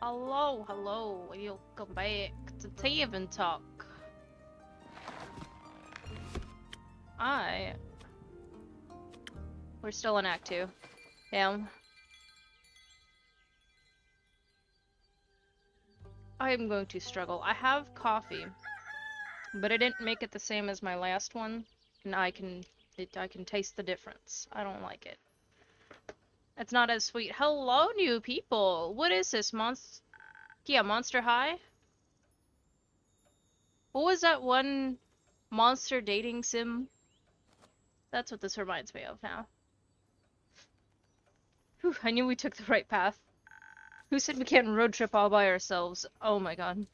Hello, hello, welcome back to Tavern Talk. I... We're still in Act 2. Damn. I am going to struggle. I have coffee, but I didn't make it the same as my last one, and I can taste the difference. I don't like it. It's not as sweet. Hello, new people! What is this, Monster High? What was that one monster dating sim? That's what this reminds me of now. Whew, I knew we took the right path. Who said we can't road trip all by ourselves? Oh my god.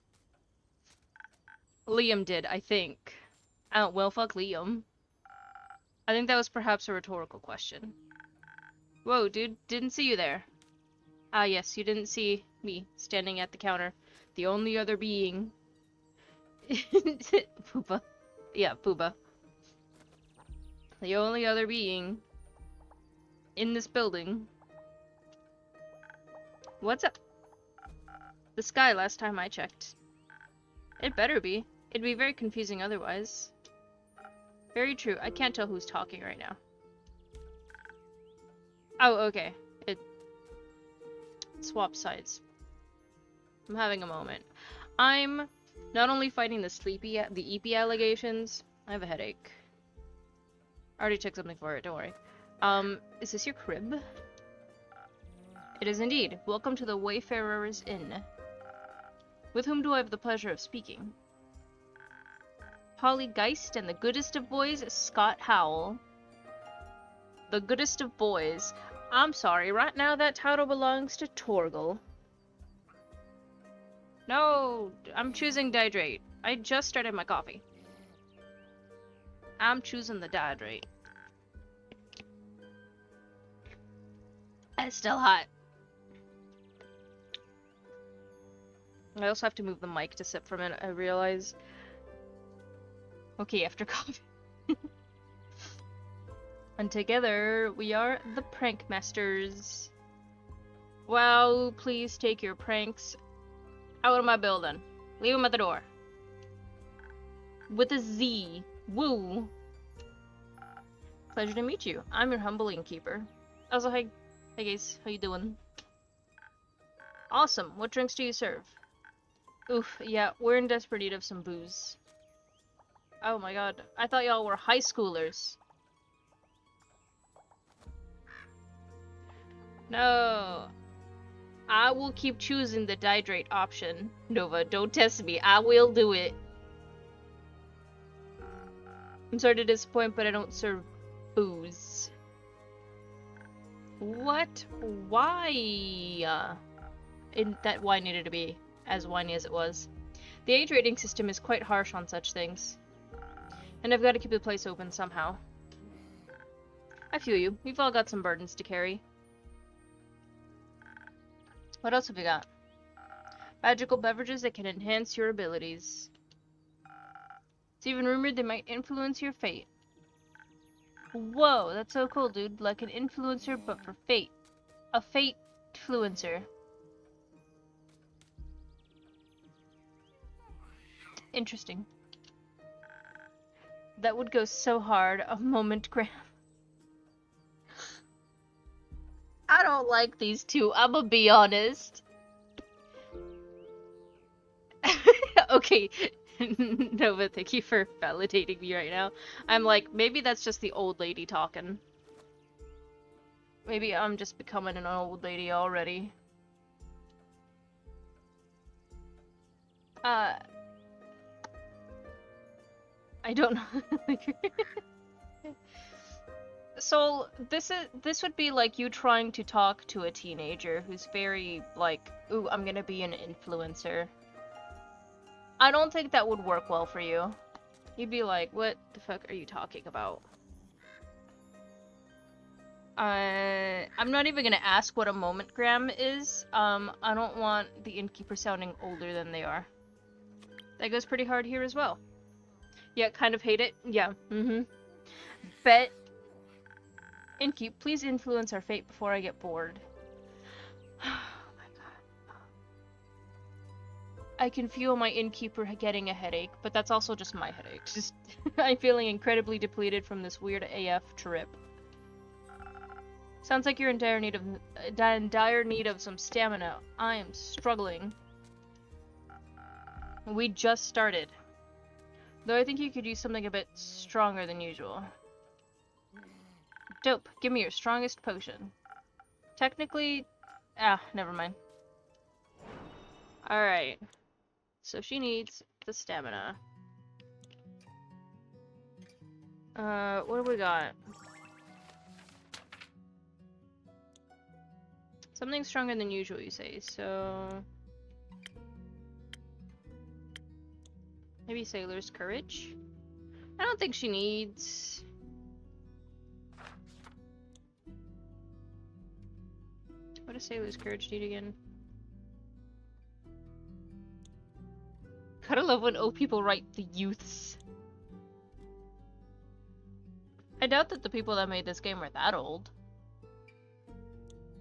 Liam did, I think. Well, fuck Liam. I think that was perhaps a rhetorical question. Whoa, dude, didn't see you there. Ah, yes, you didn't see me standing at the counter. The only other being. Poopa. Yeah, Pooba. The only other being in this building. What's up? The sky last time I checked. It better be. It'd be very confusing otherwise. Very true. I can't tell who's talking right now. Oh, okay. It swaps sides. I'm having a moment. I'm not only fighting the EP allegations. I have a headache. I already took something for it. Don't worry. Is this your crib? It is indeed. Welcome to the Wayfarer's Inn. With whom do I have the pleasure of speaking? Polly Geist and the goodest of boys, Scott Howell. The goodest of boys. I'm sorry, right now that title belongs to Torgal. No, I'm choosing Dihydrate. I just started my coffee. I'm choosing the Dihydrate. It's still hot. I also have to move the mic to sip for a minute, I realize. Okay, after coffee. And together, we are the Prank Masters. Wow, please take your pranks out of my building. Leave them at the door. With a Z. Woo. Pleasure to meet you. I'm your humble innkeeper. Also, hey guys, how you doing? Awesome. What drinks do you serve? Oof, yeah, we're in desperate need of some booze. Oh my god, I thought y'all were high schoolers. No. I will keep choosing the Dihydrate option. Nova, don't test me. I will do it. I'm sorry to disappoint, but I don't serve booze. What? Why? That wine needed to be as whiny as it was. The age rating system is quite harsh on such things. And I've got to keep the place open somehow. I feel you. We've all got some burdens to carry. What else have we got? Magical beverages that can enhance your abilities. It's even rumored they might influence your fate. Whoa, that's so cool, dude. Like an influencer, but for fate. A fate-fluencer. Interesting. That would go so hard. A moment, Graham. I don't like these two, I'ma be honest. Okay, Nova, thank you for validating me right now. I'm like, maybe that's just the old lady talking. Maybe I'm just becoming an old lady already. I don't know. So this would be like you trying to talk to a teenager who's very like, ooh, I'm gonna be an influencer. I don't think that would work well for you. You'd be like, what the fuck are you talking about? I'm not even gonna ask what a moment gram is. I don't want the innkeeper sounding older than they are. That goes pretty hard here as well. Yeah, kind of hate it. Yeah, Bet. Innkeep, please influence our fate before I get bored. Oh my god. I can feel my innkeeper getting a headache, but that's also just my headache. Just I'm feeling incredibly depleted from this weird AF trip. Sounds like you're in dire need of some stamina. I am struggling. We just started. Though I think you could use something a bit stronger than usual. Dope. Give me your strongest potion. Technically... never mind. Alright. So she needs the stamina. What do we got? Something stronger than usual, you say, so... Maybe Sailor's Courage? I don't think she needs... What does Sailor's Courage need again? Gotta love when old people write the youths. I doubt that the people that made this game are that old.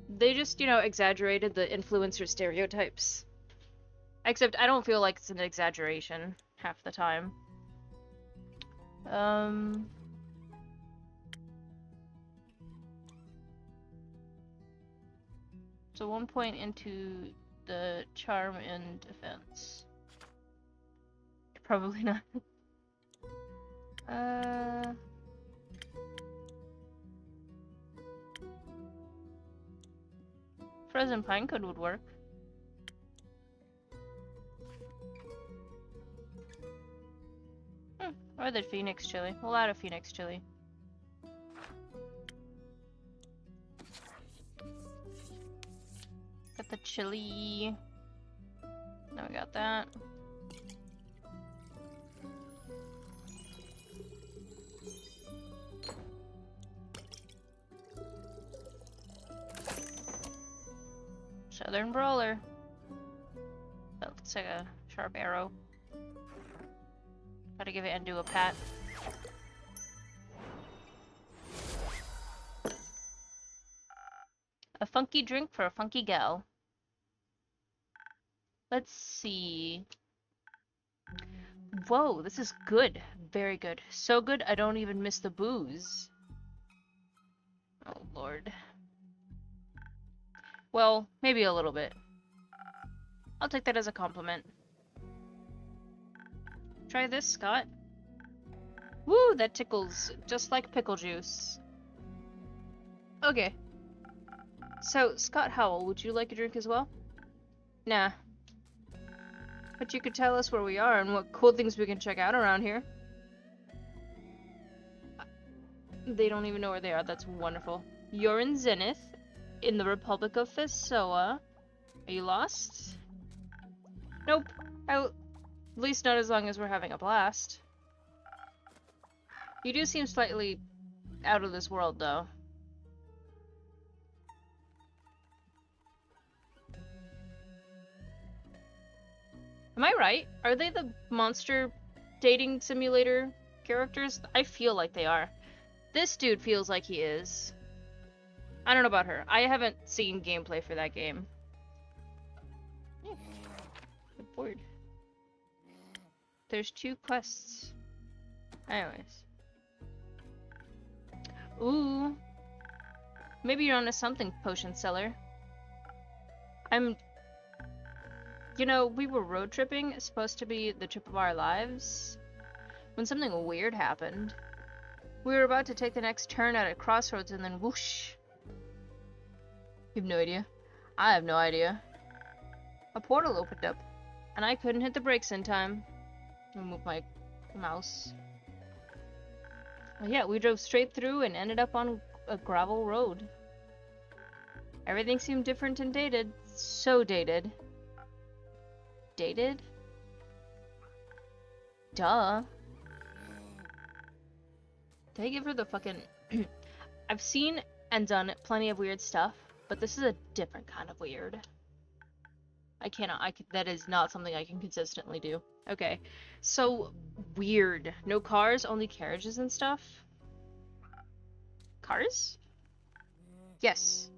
They just, you know, exaggerated the influencer stereotypes. Except I don't feel like it's an exaggeration half the time. So 1 point into the charm and defense. Probably not. Frozen Pinecone would work. Or the Phoenix Chili. We'll add a Phoenix Chili. Got the chili. Now we got that. Southern Brawler. That looks like a sharp arrow. Gotta give it Endo a pat. A funky drink for a funky gal. Let's see. Whoa, this is good. Very good. So good, I don't even miss the booze. Oh, Lord. Well, maybe a little bit. I'll take that as a compliment. Try this, Scott. Woo, that tickles just like pickle juice. Okay. So, Scott Howell, would you like a drink as well? Nah. But you could tell us where we are and what cool things we can check out around here. They don't even know where they are. That's wonderful. You're in Zenith, in the Republic of Fesoa. Are you lost? Nope. At least not as long as we're having a blast. You do seem slightly out of this world, though. Am I right? Are they the monster dating simulator characters? I feel like they are. This dude feels like he is. I don't know about her. I haven't seen gameplay for that game. Yeah. Good board. There's 2 quests. Anyways. Ooh. Maybe you're on to something, potion seller. You know, we were road tripping. It's supposed to be the trip of our lives. When something weird happened. We were about to take the next turn at a crossroads and then whoosh. You have no idea? I have no idea. A portal opened up, and I couldn't hit the brakes in time. I'll move my mouse. Well, yeah, we drove straight through and ended up on a gravel road. Everything seemed different and dated. So dated. Dated? Duh. Did I give her the fucking... I've seen and done plenty of weird stuff, but this is a different kind of weird. That is not something I can consistently do. Okay. So, weird. No cars, only carriages and stuff? Cars? Yes.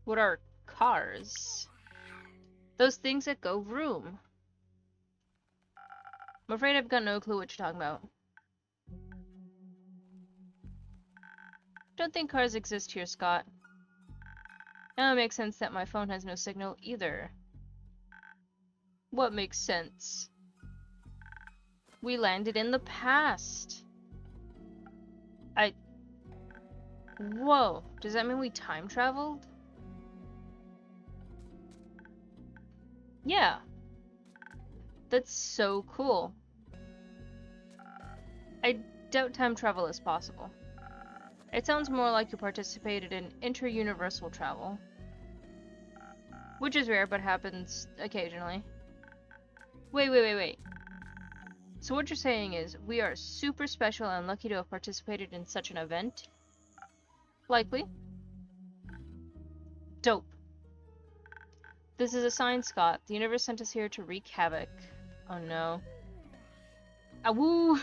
What are Cars. Those things that go vroom. I'm afraid I've got no clue what you're talking about. Don't think cars exist here, Scott. Now it makes sense that my phone has no signal either. What makes sense? We landed in the past. Whoa, does that mean we time traveled? Yeah. That's so cool. I doubt time travel is possible. It sounds more like you participated in inter-universal travel. Which is rare, but happens occasionally. Wait. So what you're saying is, we are super special and lucky to have participated in such an event? Likely. Dope. This is a sign, Scott. The universe sent us here to wreak havoc. Oh no. Awoo!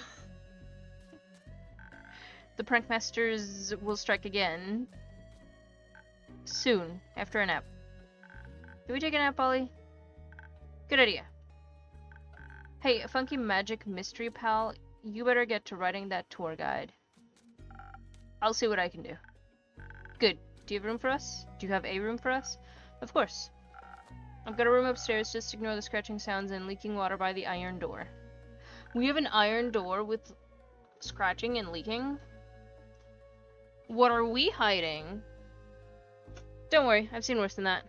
The prankmasters will strike again. Soon, after a nap. Can we take a nap, Ollie? Good idea. Hey, Funky Magic Mystery Pal, you better get to writing that tour guide. I'll see what I can do. Good. Do you have room for us? Do you have a room for us? Of course. I've got a room upstairs, just ignore the scratching sounds and leaking water by the iron door. We have an iron door with scratching and leaking? What are we hiding? Don't worry, I've seen worse than that.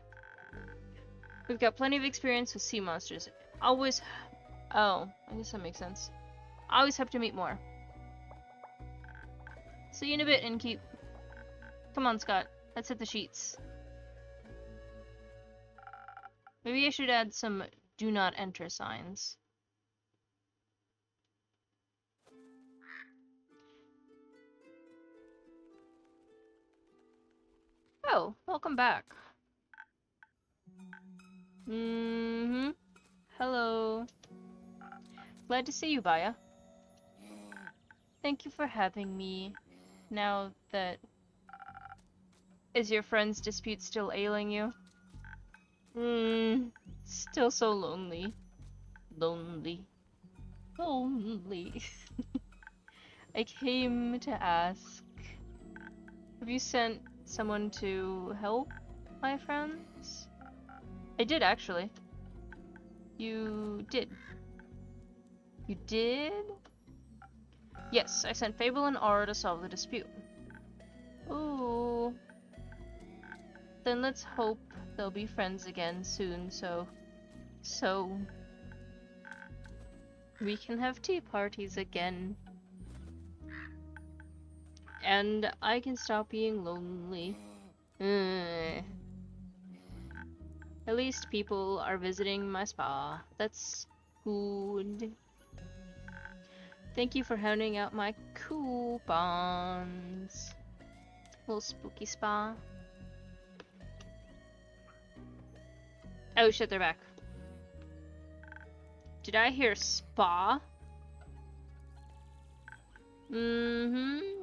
We've got plenty of experience with sea monsters. Always... Oh, I guess that makes sense. I always hope to meet more. See you in a bit, Innkeep. Come on, Scott. Let's hit the sheets. Maybe I should add some do not enter signs. Oh, welcome back. Hello. Glad to see you, Baya. Thank you for having me. Now that... Is your friend's dispute still ailing you? Still so lonely. Lonely. I came to ask, have you sent someone to help my friends? I did, actually. You did. You did? Yes, I sent Fable and Aura to solve the dispute. Ooh. Then let's hope they'll be friends again soon, so we can have tea parties again. And I can stop being lonely. At least people are visiting my spa. That's good. Thank you for handing out my coupons. Little spooky spa. Oh shit, they're back. Did I hear spa?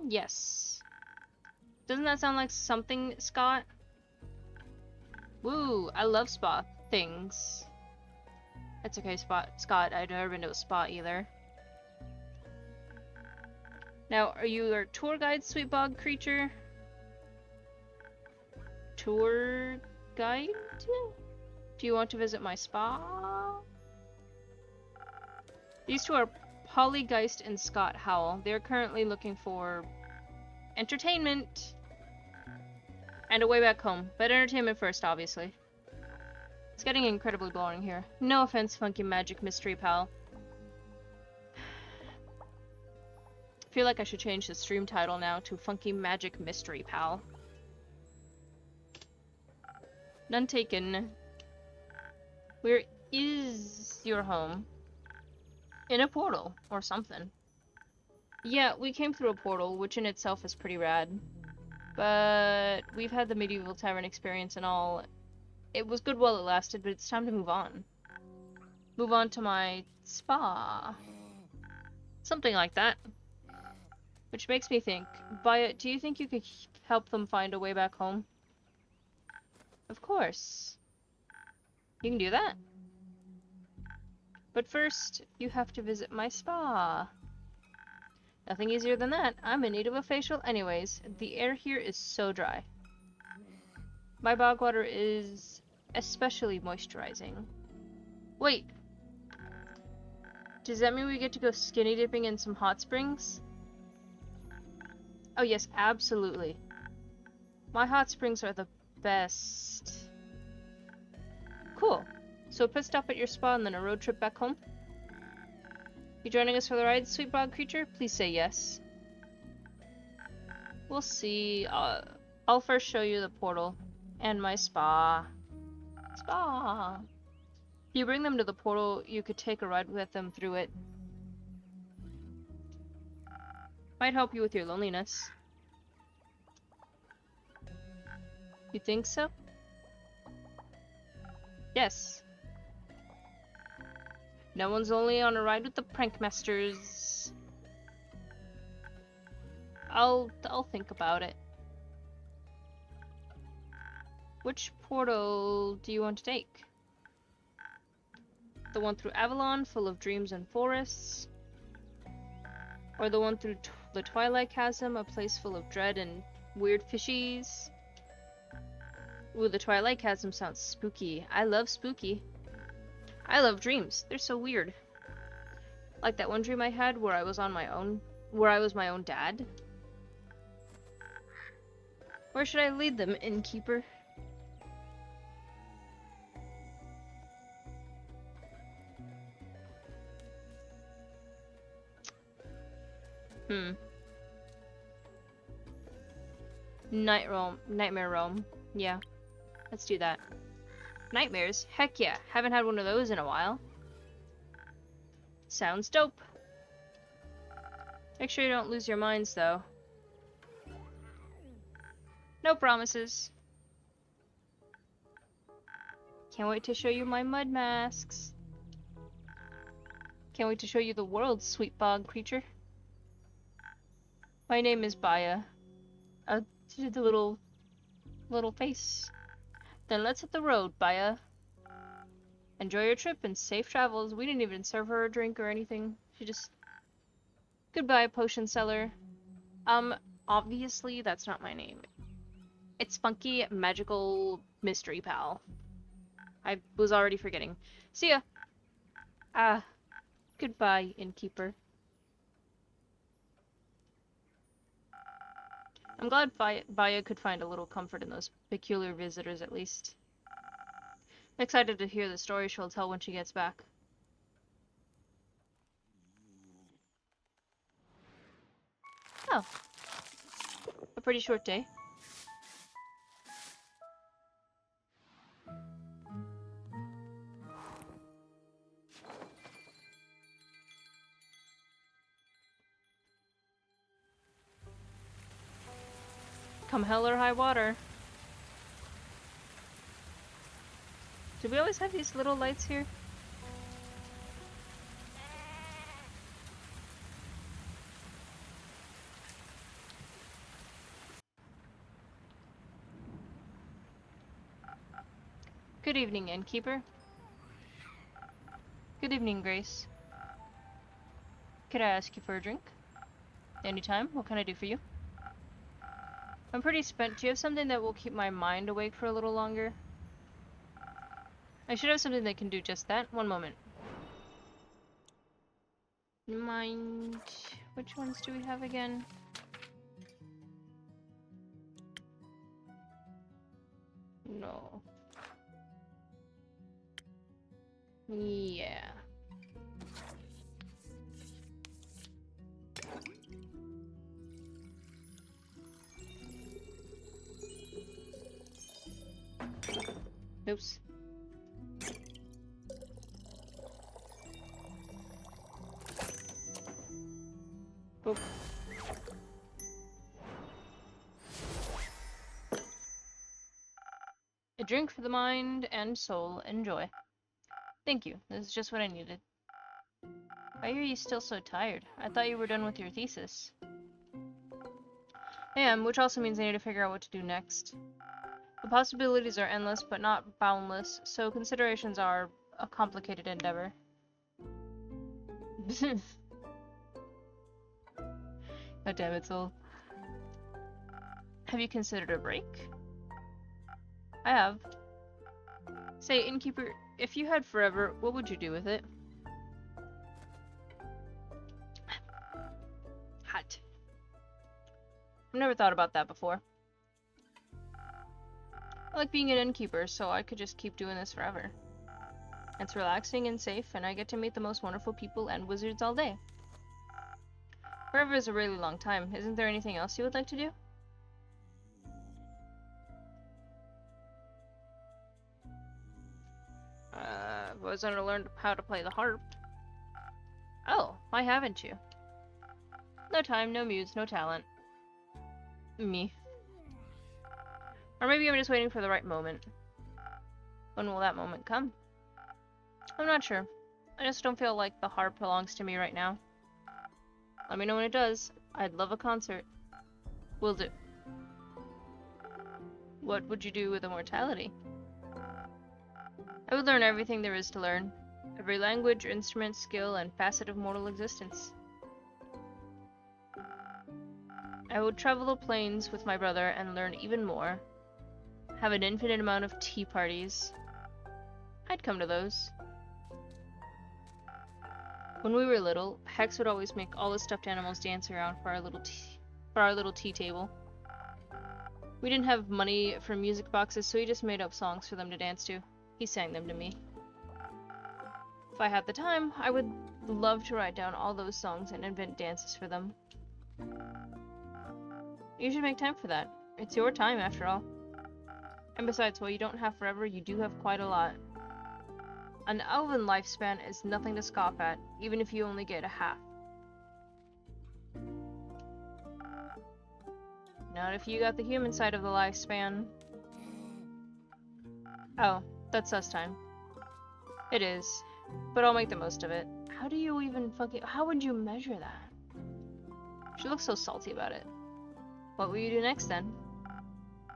Yes. Doesn't that sound like something, Scott? Woo, I love spa things. That's okay, Scott. I've never been to a spa either. Now, are you a tour guide, sweet bog creature? Tour guide? Do you want to visit my spa? These two are Pollygeist and Scott Howell. They're currently looking for entertainment and a way back home. But entertainment first, obviously. It's getting incredibly boring here. No offense, Funky Magic Mystery Pal. I feel like I should change the stream title now to Funky Magic Mystery Pal. None taken. Where is your home? In a portal, or something. Yeah, we came through a portal, which in itself is pretty rad. But we've had the medieval tavern experience and all. It was good while it lasted, but it's time to move on. Move on to my spa. Something like that. Which makes me think, do you think you could help them find a way back home? Of course. You can do that. But first, you have to visit my spa. Nothing easier than that. I'm in need of a facial anyways. The air here is so dry. My bog water is especially moisturizing. Wait. Does that mean we get to go skinny dipping in some hot springs? Oh yes, absolutely. My hot springs are the best. Cool. So a pit stop at your spa and then a road trip back home? You joining us for the ride, sweet bog creature? Please say yes. We'll see. I'll first show you the portal and my spa. Spa! If you bring them to the portal, you could take a ride with them through it. Might help you with your loneliness. You think so? Yes. No one's only on a ride with the Prankmasters. I'll think about it. Which portal do you want to take? The one through Avalon, full of dreams and forests? Or the one through the Twilight Chasm, a place full of dread and weird fishies? Ooh, the Twilight Chasm sounds spooky. I love spooky. I love dreams. They're so weird. Like that one dream I had where I was on my own, where I was my own dad. Where should I lead them, innkeeper? Nightmare Realm. Yeah, let's do that. Nightmares? Heck yeah, haven't had one of those in a while. Sounds dope. Make sure you don't lose your minds, though. No promises. Can't wait to show you my mud masks. Can't wait to show you the world, sweet bog creature. My name is Baya. The little face. Then let's hit the road, Baya. Enjoy your trip and safe travels. We didn't even serve her a drink or anything. She just... Goodbye, potion seller. Obviously that's not my name. It's Funky Magical Mystery Pal. I was already forgetting. See ya. Goodbye, innkeeper. I'm glad Baya could find a little comfort in those peculiar visitors, at least. I'm excited to hear the story she'll tell when she gets back. Oh. A pretty short day. Come hell or high water. Do we always have these little lights here? Good evening, innkeeper. Good evening, Grace. Could I ask you for a drink? Anytime. What can I do for you? I'm pretty spent. Do you have something that will keep my mind awake for a little longer? I should have something that can do just that. One moment. Mind... Which ones do we have again? No. Yeah. Oops. Boop. A drink for the mind and soul. Enjoy. Thank you. This is just what I needed. Why are you still so tired? I thought you were done with your thesis. I am, which also means I need to figure out what to do next. The possibilities are endless, but not boundless, so considerations are a complicated endeavor. God damn it, Soul. Have you considered a break? I have. Say, Innkeeper, if you had forever, what would you do with it? Hot. I've never thought about that before. I like being an innkeeper, so I could just keep doing this forever. It's relaxing and safe, and I get to meet the most wonderful people and wizards all day. Forever is a really long time. Isn't there anything else you would like to do? I was going to learn how to play the harp. Oh, why haven't you? No time, no muse, no talent. Me. Or maybe I'm just waiting for the right moment. When will that moment come? I'm not sure. I just don't feel like the harp belongs to me right now. Let me know when it does. I'd love a concert. Will do. What would you do with immortality? I would learn everything there is to learn. Every language, instrument, skill, and facet of mortal existence. I would travel the plains with my brother and learn even more. Have an infinite amount of tea parties. I'd come to those. When we were little, Hex would always make all the stuffed animals dance around for our little tea table. We didn't have money for music boxes, so he just made up songs for them to dance to. He sang them to me. If I had the time, I would love to write down all those songs and invent dances for them. You should make time for that. It's your time, after all. And besides, while you don't have forever, you do have quite a lot. An elven lifespan is nothing to scoff at, even if you only get a half. Not if you got the human side of the lifespan. Oh, that's us time. It is, but I'll make the most of it. How do you even how would you measure that? She looks so salty about it. What will you do next then?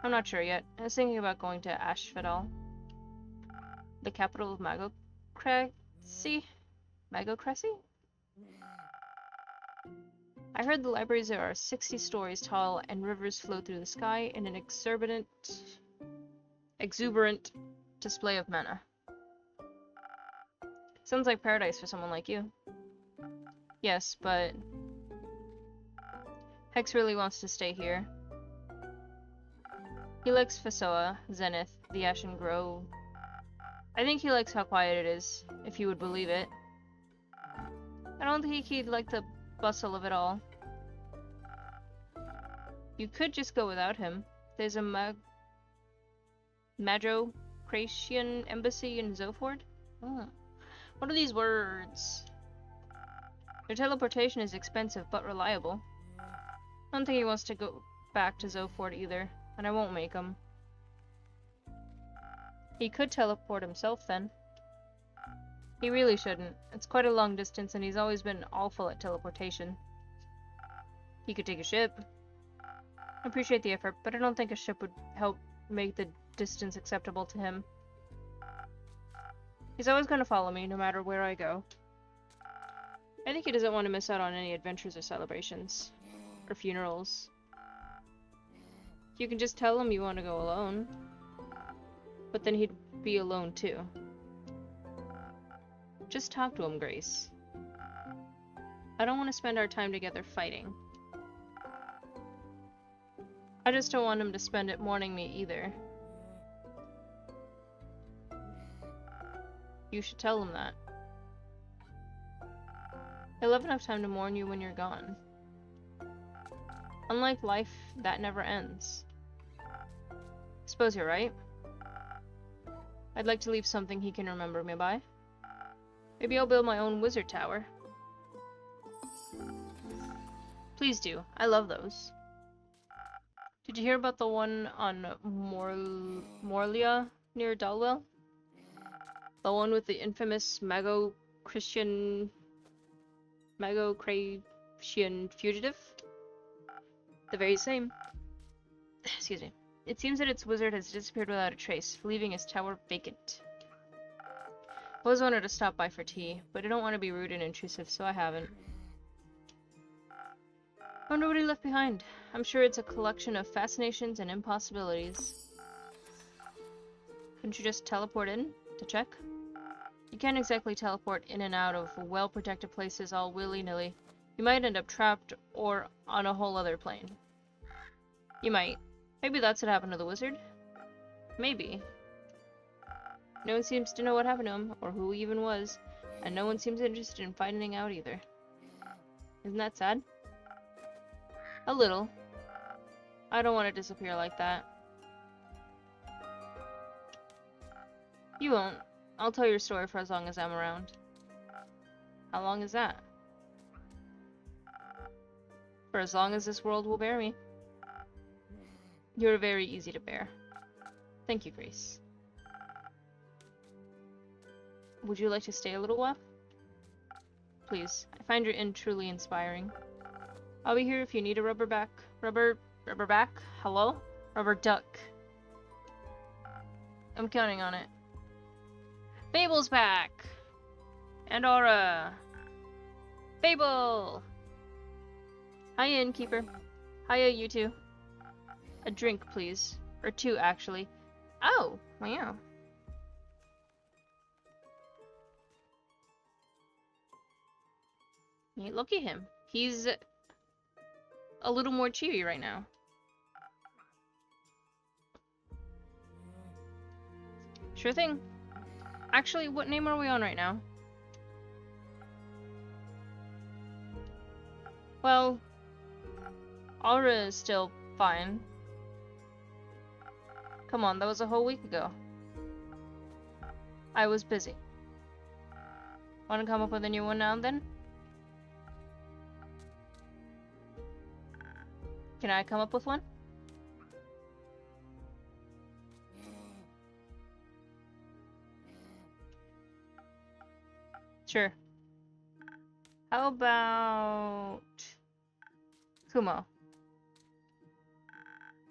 I'm not sure yet. I was thinking about going to Ashfadal, the capital of Magocracy? Magocracy? I heard the libraries are 60 stories tall and rivers flow through the sky in an exuberant display of mana. Sounds like paradise for someone like you. Yes, but Hex really wants to stay here. He likes Fasoa, Zenith, the Ashen Grove. I think he likes how quiet it is, if you would believe it. I don't think he'd like the bustle of it all. You could just go without him. There's a Magocracian embassy in Zoford? Oh. What are these words? Their teleportation is expensive, but reliable. I don't think he wants to go back to Zoford either, and I won't make him. He could teleport himself then. He really shouldn't. It's quite a long distance, and he's always been awful at teleportation. He could take a ship. I appreciate the effort, but I don't think a ship would help make the distance acceptable to him. He's always going to follow me, no matter where I go. I think he doesn't want to miss out on any adventures or celebrations. Or funerals. You can just tell him you want to go alone. But then he'd be alone too. Just talk to him, Grace. I don't want to spend our time together fighting. I just don't want him to spend it mourning me either. You should tell him that. He'll have enough time to mourn you when you're gone. Unlike life, that never ends. Suppose you're right. I'd like to leave something he can remember me by. Maybe I'll build my own wizard tower. Please do. I love those. Did you hear about the one on Morlia near Dalwell? The one with the infamous Magocracian fugitive? The very same. Excuse me. It seems that its wizard has disappeared without a trace, leaving his tower vacant. I always wanted to stop by for tea, but I don't want to be rude and intrusive, so I haven't. I wonder what he left behind. I'm sure it's a collection of fascinations and impossibilities. Couldn't you just teleport in to check? You can't exactly teleport in and out of well-protected places all willy-nilly. You might end up trapped or on a whole other plane. You might. Maybe that's what happened to the wizard? Maybe. No one seems to know what happened to him, or who he even was, and no one seems interested in finding out either. Isn't that sad? A little. I don't want to disappear like that. You won't. I'll tell your story for as long as I'm around. How long is that? For as long as this world will bear me. You're very easy to bear. Thank you, Grace. Would you like to stay a little while? Please. I find your inn truly inspiring. I'll be here if you need a rubber back. Rubber back? Hello? Rubber duck. I'm counting on it. Fable's back! And Aura! Fable! Hiya, innkeeper. Hiya, you two. A drink, please. Or two, actually. Oh, wow. Yeah, look at him. He's a little more cheery right now. Sure thing. Actually, what name are we on right now? Well, Aura is still fine. Come on, that was a whole week ago. I was busy. Wanna come up with a new one now and then? Can I come up with one? Sure. How about Kumo?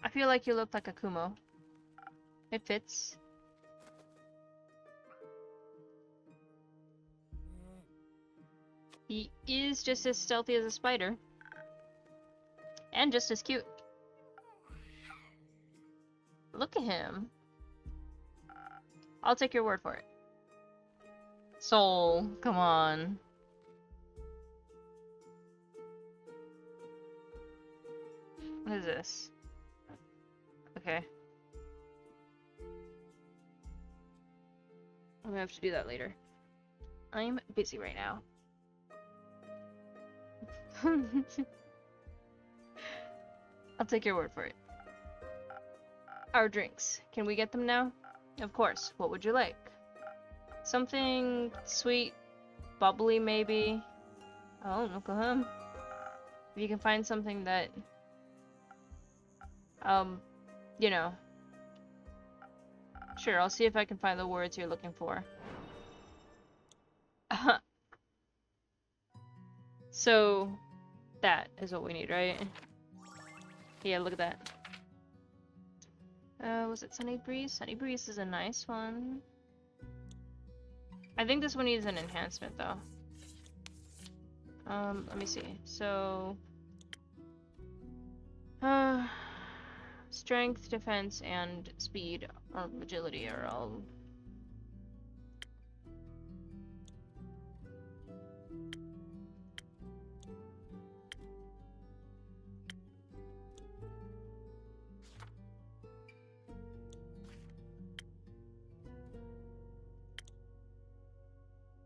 I feel like you look like a Kumo. It fits. He is just as stealthy as a spider. And just as cute. Look at him. I'll take your word for it. Soul, come on. What is this? Okay. I'm gonna have to do that later. I'm busy right now. I'll take your word for it. Our drinks. Can we get them now? Of course. What would you like? Something sweet, bubbly maybe. Oh, look at him. If you can find something that, you know. Sure, I'll see if I can find the words you're looking for. So, that is what we need, right? Yeah, look at that. Was it Sunny Breeze? Sunny Breeze is a nice one. I think this one needs an enhancement, though. Let me see. So, strength, defense, and speed, or agility are all...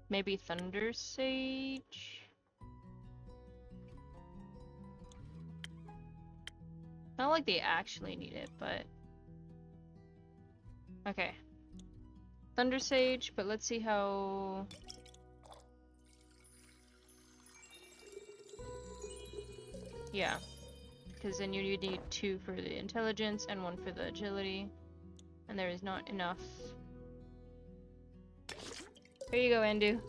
Maybe Thunder Sage? Not like they actually need it, but... Okay. Thunder Sage, but let's see how... Yeah. Because then you need 2 for the intelligence and 1 for the agility. And there is not enough. Here you go, Andu.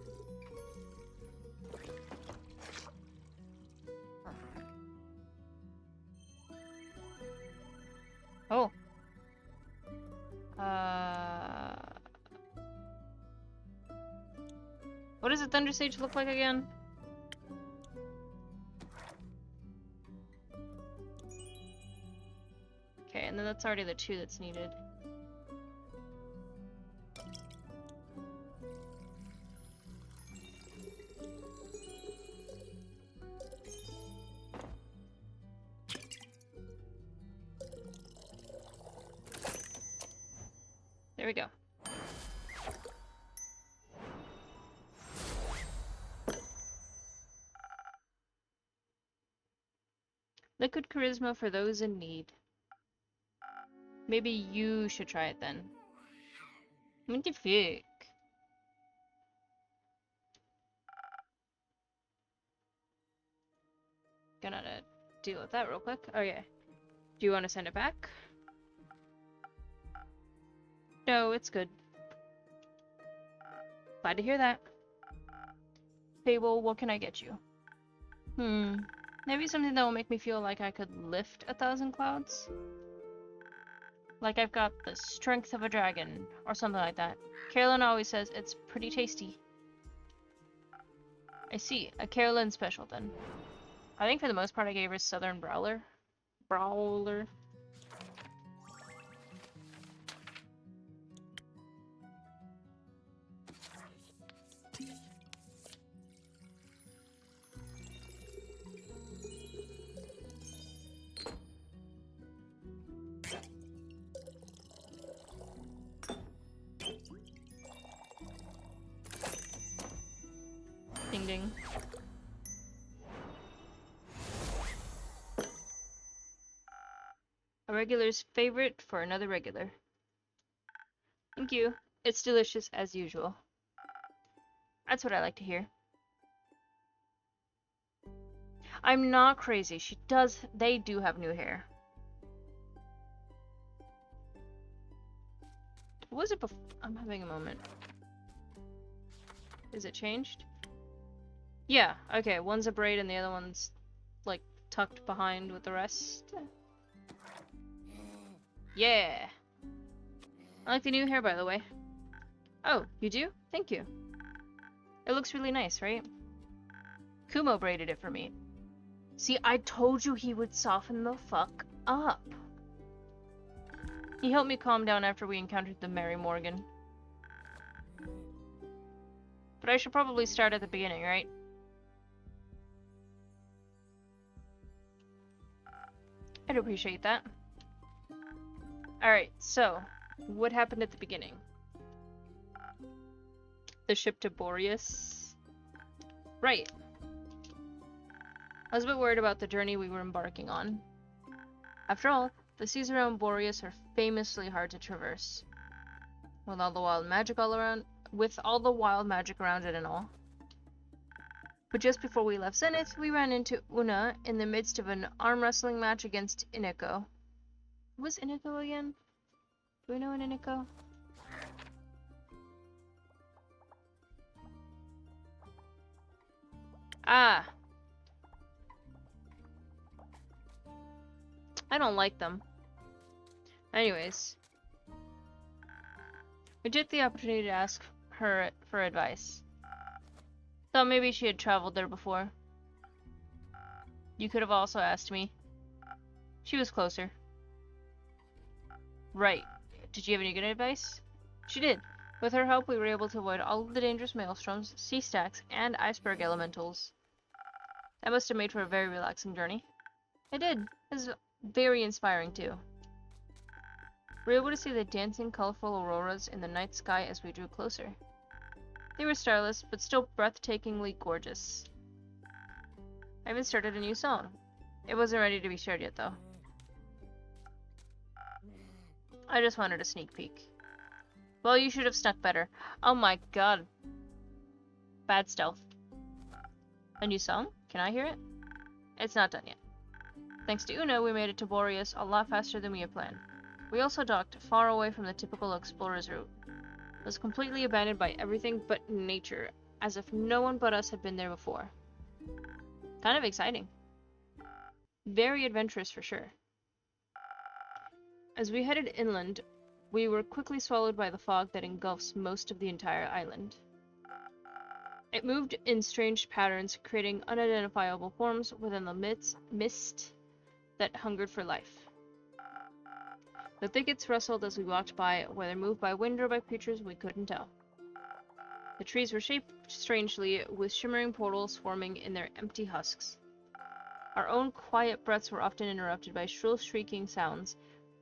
Oh. What does a Thunder Sage look like again? Okay, and then that's already the 2 that's needed. There we go. Liquid charisma for those in need. Maybe you should try it then. What the fuck? Gonna deal with that real quick. Oh yeah. Do you want to send it back? No, it's good. Glad to hear that. Fable, what can I get you? Maybe something that will make me feel like I could lift 1,000 clouds? Like I've got the strength of a dragon, or something like that. Carolyn always says it's pretty tasty. I see. A Carolyn special then. I think for the most part I gave her Southern Brawler. Brawler. Ding ding. A regular's favorite for another regular. Thank you. It's delicious as usual. That's what I like to hear. I'm not crazy. They do have new hair. What was it before? I'm having a moment. Is it changed? Yeah, okay. One's a braid and the other one's, like, tucked behind with the rest. Yeah! I like the new hair, by the way. Oh, you do? Thank you. It looks really nice, right? Kumo braided it for me. See, I told you he would soften the fuck up. He helped me calm down after we encountered the Mary Morgan. But I should probably start at the beginning, right? I'd appreciate that. Alright, so, what happened at the beginning? The ship to Boreas? Right. I was a bit worried about the journey we were embarking on. After all, the seas around Boreas are famously hard to traverse. With all the wild magic around it and all. But just before we left Zenith, we ran into Una in the midst of an arm wrestling match against Ineko. Who was Ineko again? Do we know an Ineko? Ah! I don't like them. Anyways. We took the opportunity to ask her for advice. Thought maybe she had traveled there before. You could have also asked me. She was closer. Right. Did she have any good advice? She did. With her help, we were able to avoid all of the dangerous maelstroms, sea stacks, and iceberg elementals. That must have made for a very relaxing journey. It did. It was very inspiring, too. We were able to see the dancing, colorful auroras in the night sky as we drew closer. They were starless, but still breathtakingly gorgeous. I even started a new song. It wasn't ready to be shared yet, though. I just wanted a sneak peek. Well, you should have snuck better. Oh my god. Bad stealth. A new song? Can I hear it? It's not done yet. Thanks to Una, we made it to Boreas a lot faster than we had planned. We also docked far away from the typical explorer's route. It was completely abandoned by everything but nature, as if no one but us had been there before. Kind of exciting. Very adventurous for sure. As we headed inland, we were quickly swallowed by the fog that engulfs most of the entire island. It moved in strange patterns, creating unidentifiable forms within the mist that hungered for life. The thickets rustled as we walked by, whether moved by wind or by creatures we couldn't tell. The trees were shaped strangely, with shimmering portals forming in their empty husks. Our own quiet breaths were often interrupted by shrill shrieking sounds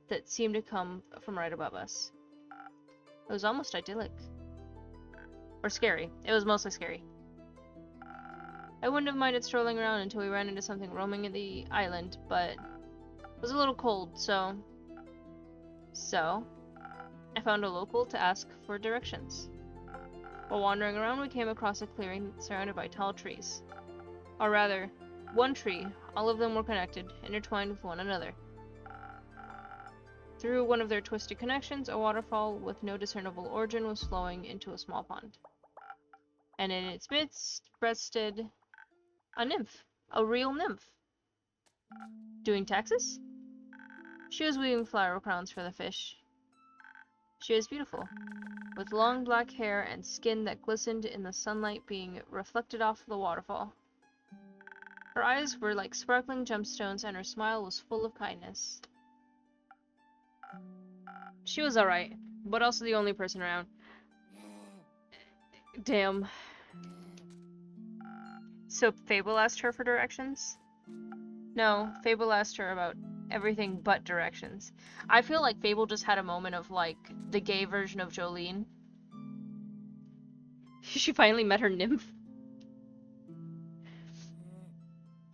that seemed to come from right above us. It was almost idyllic. Or scary. It was mostly scary. I wouldn't have minded strolling around until we ran into something roaming in the island, but it was a little cold, so I found a local to ask for directions. While wandering around, we came across a clearing surrounded by tall trees. Or rather, one tree. All of them were connected, intertwined with one another. Through one of their twisted connections, a waterfall with no discernible origin was flowing into a small pond. And in its midst rested a nymph. A real nymph. Doing taxes? She was weaving flower crowns for the fish. She was beautiful, with long black hair and skin that glistened in the sunlight being reflected off the waterfall. Her eyes were like sparkling gemstones, and her smile was full of kindness. She was alright, but also the only person around. Damn. So Fable asked her for directions? No, Fable asked her about everything but directions. I feel like Fable just had a moment of, like, the gay version of Jolene. She finally met her nymph.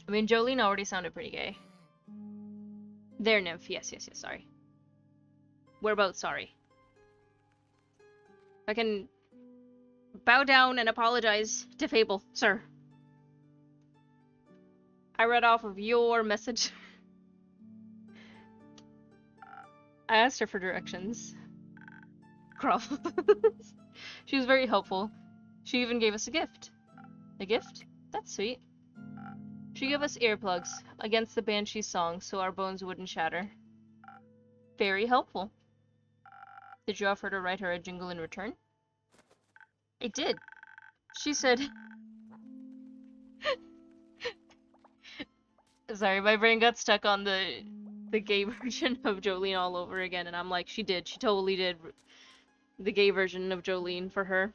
I mean, Jolene already sounded pretty gay. Their nymph, yes, sorry. We're both sorry. I can bow down and apologize to Fable, sir. I read off of your message. I asked her for directions. Gruff. She was very helpful. She even gave us a gift. A gift? That's sweet. She gave us earplugs against the Banshee's song so our bones wouldn't shatter. Very helpful. Did you offer to write her a jingle in return? I did. She said... Sorry, my brain got stuck on the gay version of Jolene all over again, and I'm like, she did. She totally did the gay version of Jolene for her.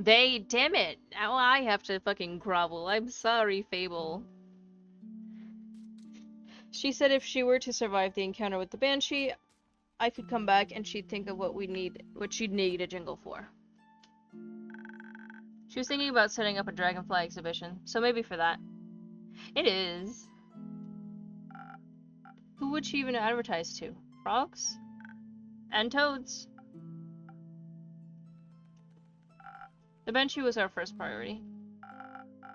Damn it! Now I have to fucking grovel. I'm sorry, Fable. She said if she were to survive the encounter with the Banshee, I could come back and she'd think of what she'd need a jingle for. She was thinking about setting up a dragonfly exhibition, so maybe for that. It is. Who would she even advertise to? Frogs? And toads. The Banshee was our first priority.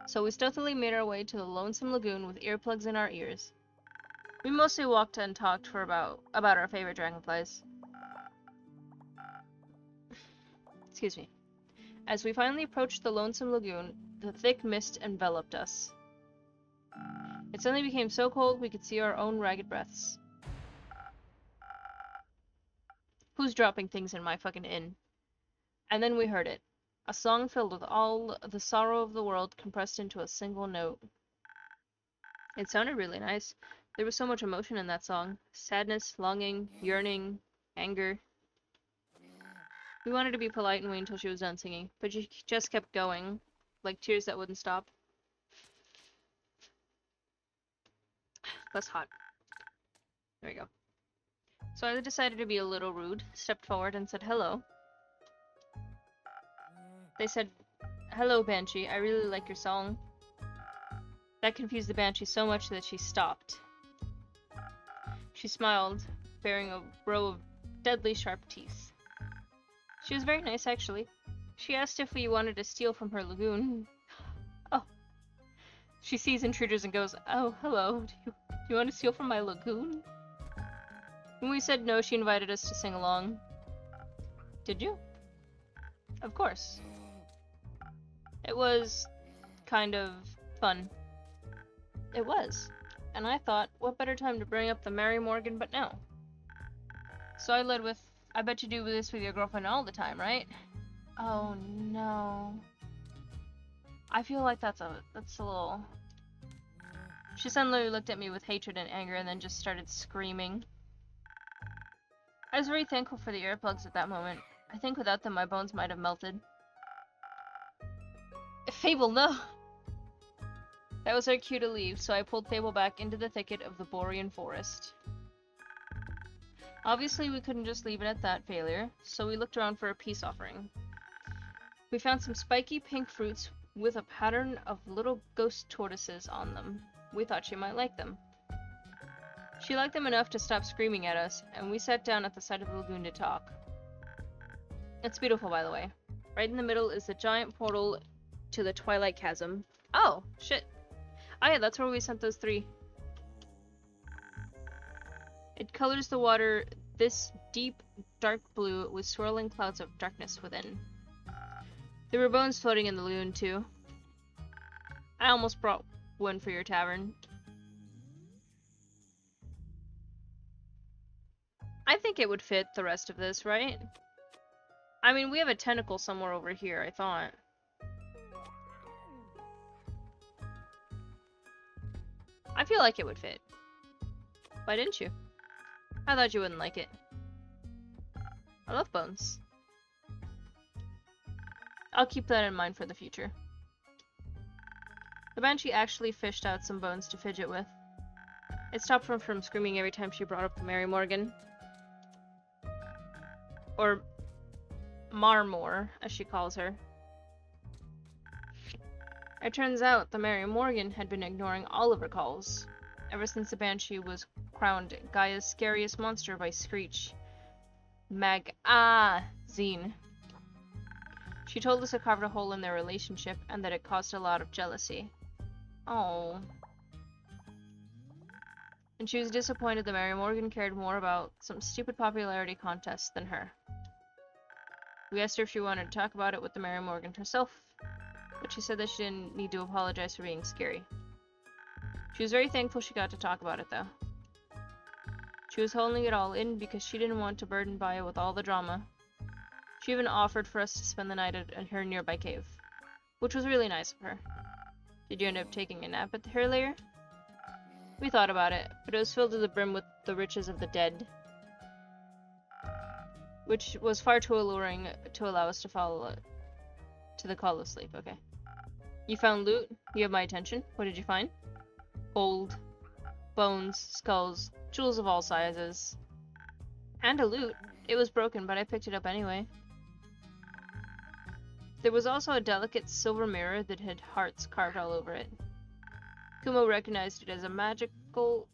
So we stealthily made our way to the lonesome lagoon with earplugs in our ears. We mostly walked and talked for about our favorite dragonflies. Excuse me. As we finally approached the lonesome lagoon, the thick mist enveloped us. It suddenly became so cold we could see our own ragged breaths. Who's dropping things in my fucking inn? And then we heard it. A song filled with all the sorrow of the world compressed into a single note. It sounded really nice. There was so much emotion in that song. Sadness, longing, yearning, anger. We wanted to be polite and wait until she was done singing, but she just kept going, like tears that wouldn't stop. That's hot. There we go. So I decided to be a little rude, stepped forward and said hello. They said, "Hello, Banshee, I really like your song." That confused the Banshee so much that she stopped. She smiled, bearing a row of deadly sharp teeth. She was very nice, actually. She asked if we wanted to steal from her lagoon. Oh. She sees intruders and goes, "Oh, hello, do you want to steal from my lagoon?" When we said no, she invited us to sing along. Did you? Of course. It was kind of fun. It was. And I thought, what better time to bring up the Mary Morgan but now? So I led with, I bet you do this with your girlfriend all the time, right? Oh no. I feel like that's a little... She suddenly looked at me with hatred and anger and then just started screaming. I was very thankful for the earplugs at that moment. I think without them my bones might have melted. Fable, no! That was our cue to leave, so I pulled Fable back into the thicket of the Borean forest. Obviously we couldn't just leave it at that failure, so we looked around for a peace offering. We found some spiky pink fruits with a pattern of little ghost tortoises on them. We thought she might like them. She liked them enough to stop screaming at us, and we sat down at the side of the lagoon to talk. It's beautiful, by the way. Right in the middle is the giant portal to the Twilight Chasm. Oh, shit. Oh yeah, that's where we sent those 3. It colors the water this deep, dark blue with swirling clouds of darkness within. There were bones floating in the lagoon, too. I almost brought one for your tavern. I think it would fit the rest of this, right? I mean, we have a tentacle somewhere over here, I thought. I feel like it would fit. Why didn't you? I thought you wouldn't like it. I love bones. I'll keep that in mind for the future. The Banshee actually fished out some bones to fidget with. It stopped her from screaming every time she brought up the Mary Morgan. Or Marmor, as she calls her. It turns out the Mary Morgan had been ignoring all of her calls, ever since the Banshee was crowned Gaia's scariest monster by Screech. Magazine. She told us it carved a hole in their relationship and that it caused a lot of jealousy. Oh. And she was disappointed that Mary Morgan cared more about some stupid popularity contest than her. We asked her if she wanted to talk about it with the Mary Morgan herself, but she said that she didn't need to apologize for being scary. She was very thankful she got to talk about it, though. She was holding it all in because she didn't want to burden Baya with all the drama. She even offered for us to spend the night at her nearby cave, which was really nice of her. Did you end up taking a nap at her lair? We thought about it, but it was filled to the brim with the riches of the dead, which was far too alluring to allow us to follow to the call of sleep. Okay. You found loot? You have my attention. What did you find? Gold, bones, skulls, jewels of all sizes. And a loot. It was broken, but I picked it up anyway. There was also a delicate silver mirror that had hearts carved all over it. Kumo recognized it as magical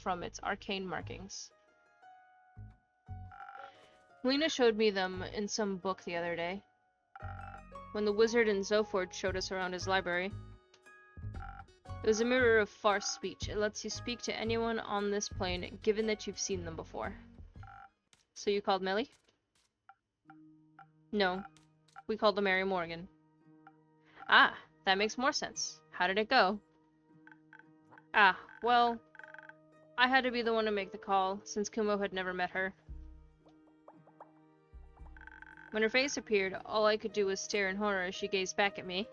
from its arcane markings. Lena showed me them in some book the other day, when the wizard in Zoford showed us around his library. It was a mirror of farce speech. It lets you speak to anyone on this plane, given that you've seen them before. So you called Millie? No. We called the Mary Morgan. Ah, that makes more sense. How did it go? Ah, well, I had to be the one to make the call, since Kumo had never met her. When her face appeared, all I could do was stare in horror as she gazed back at me.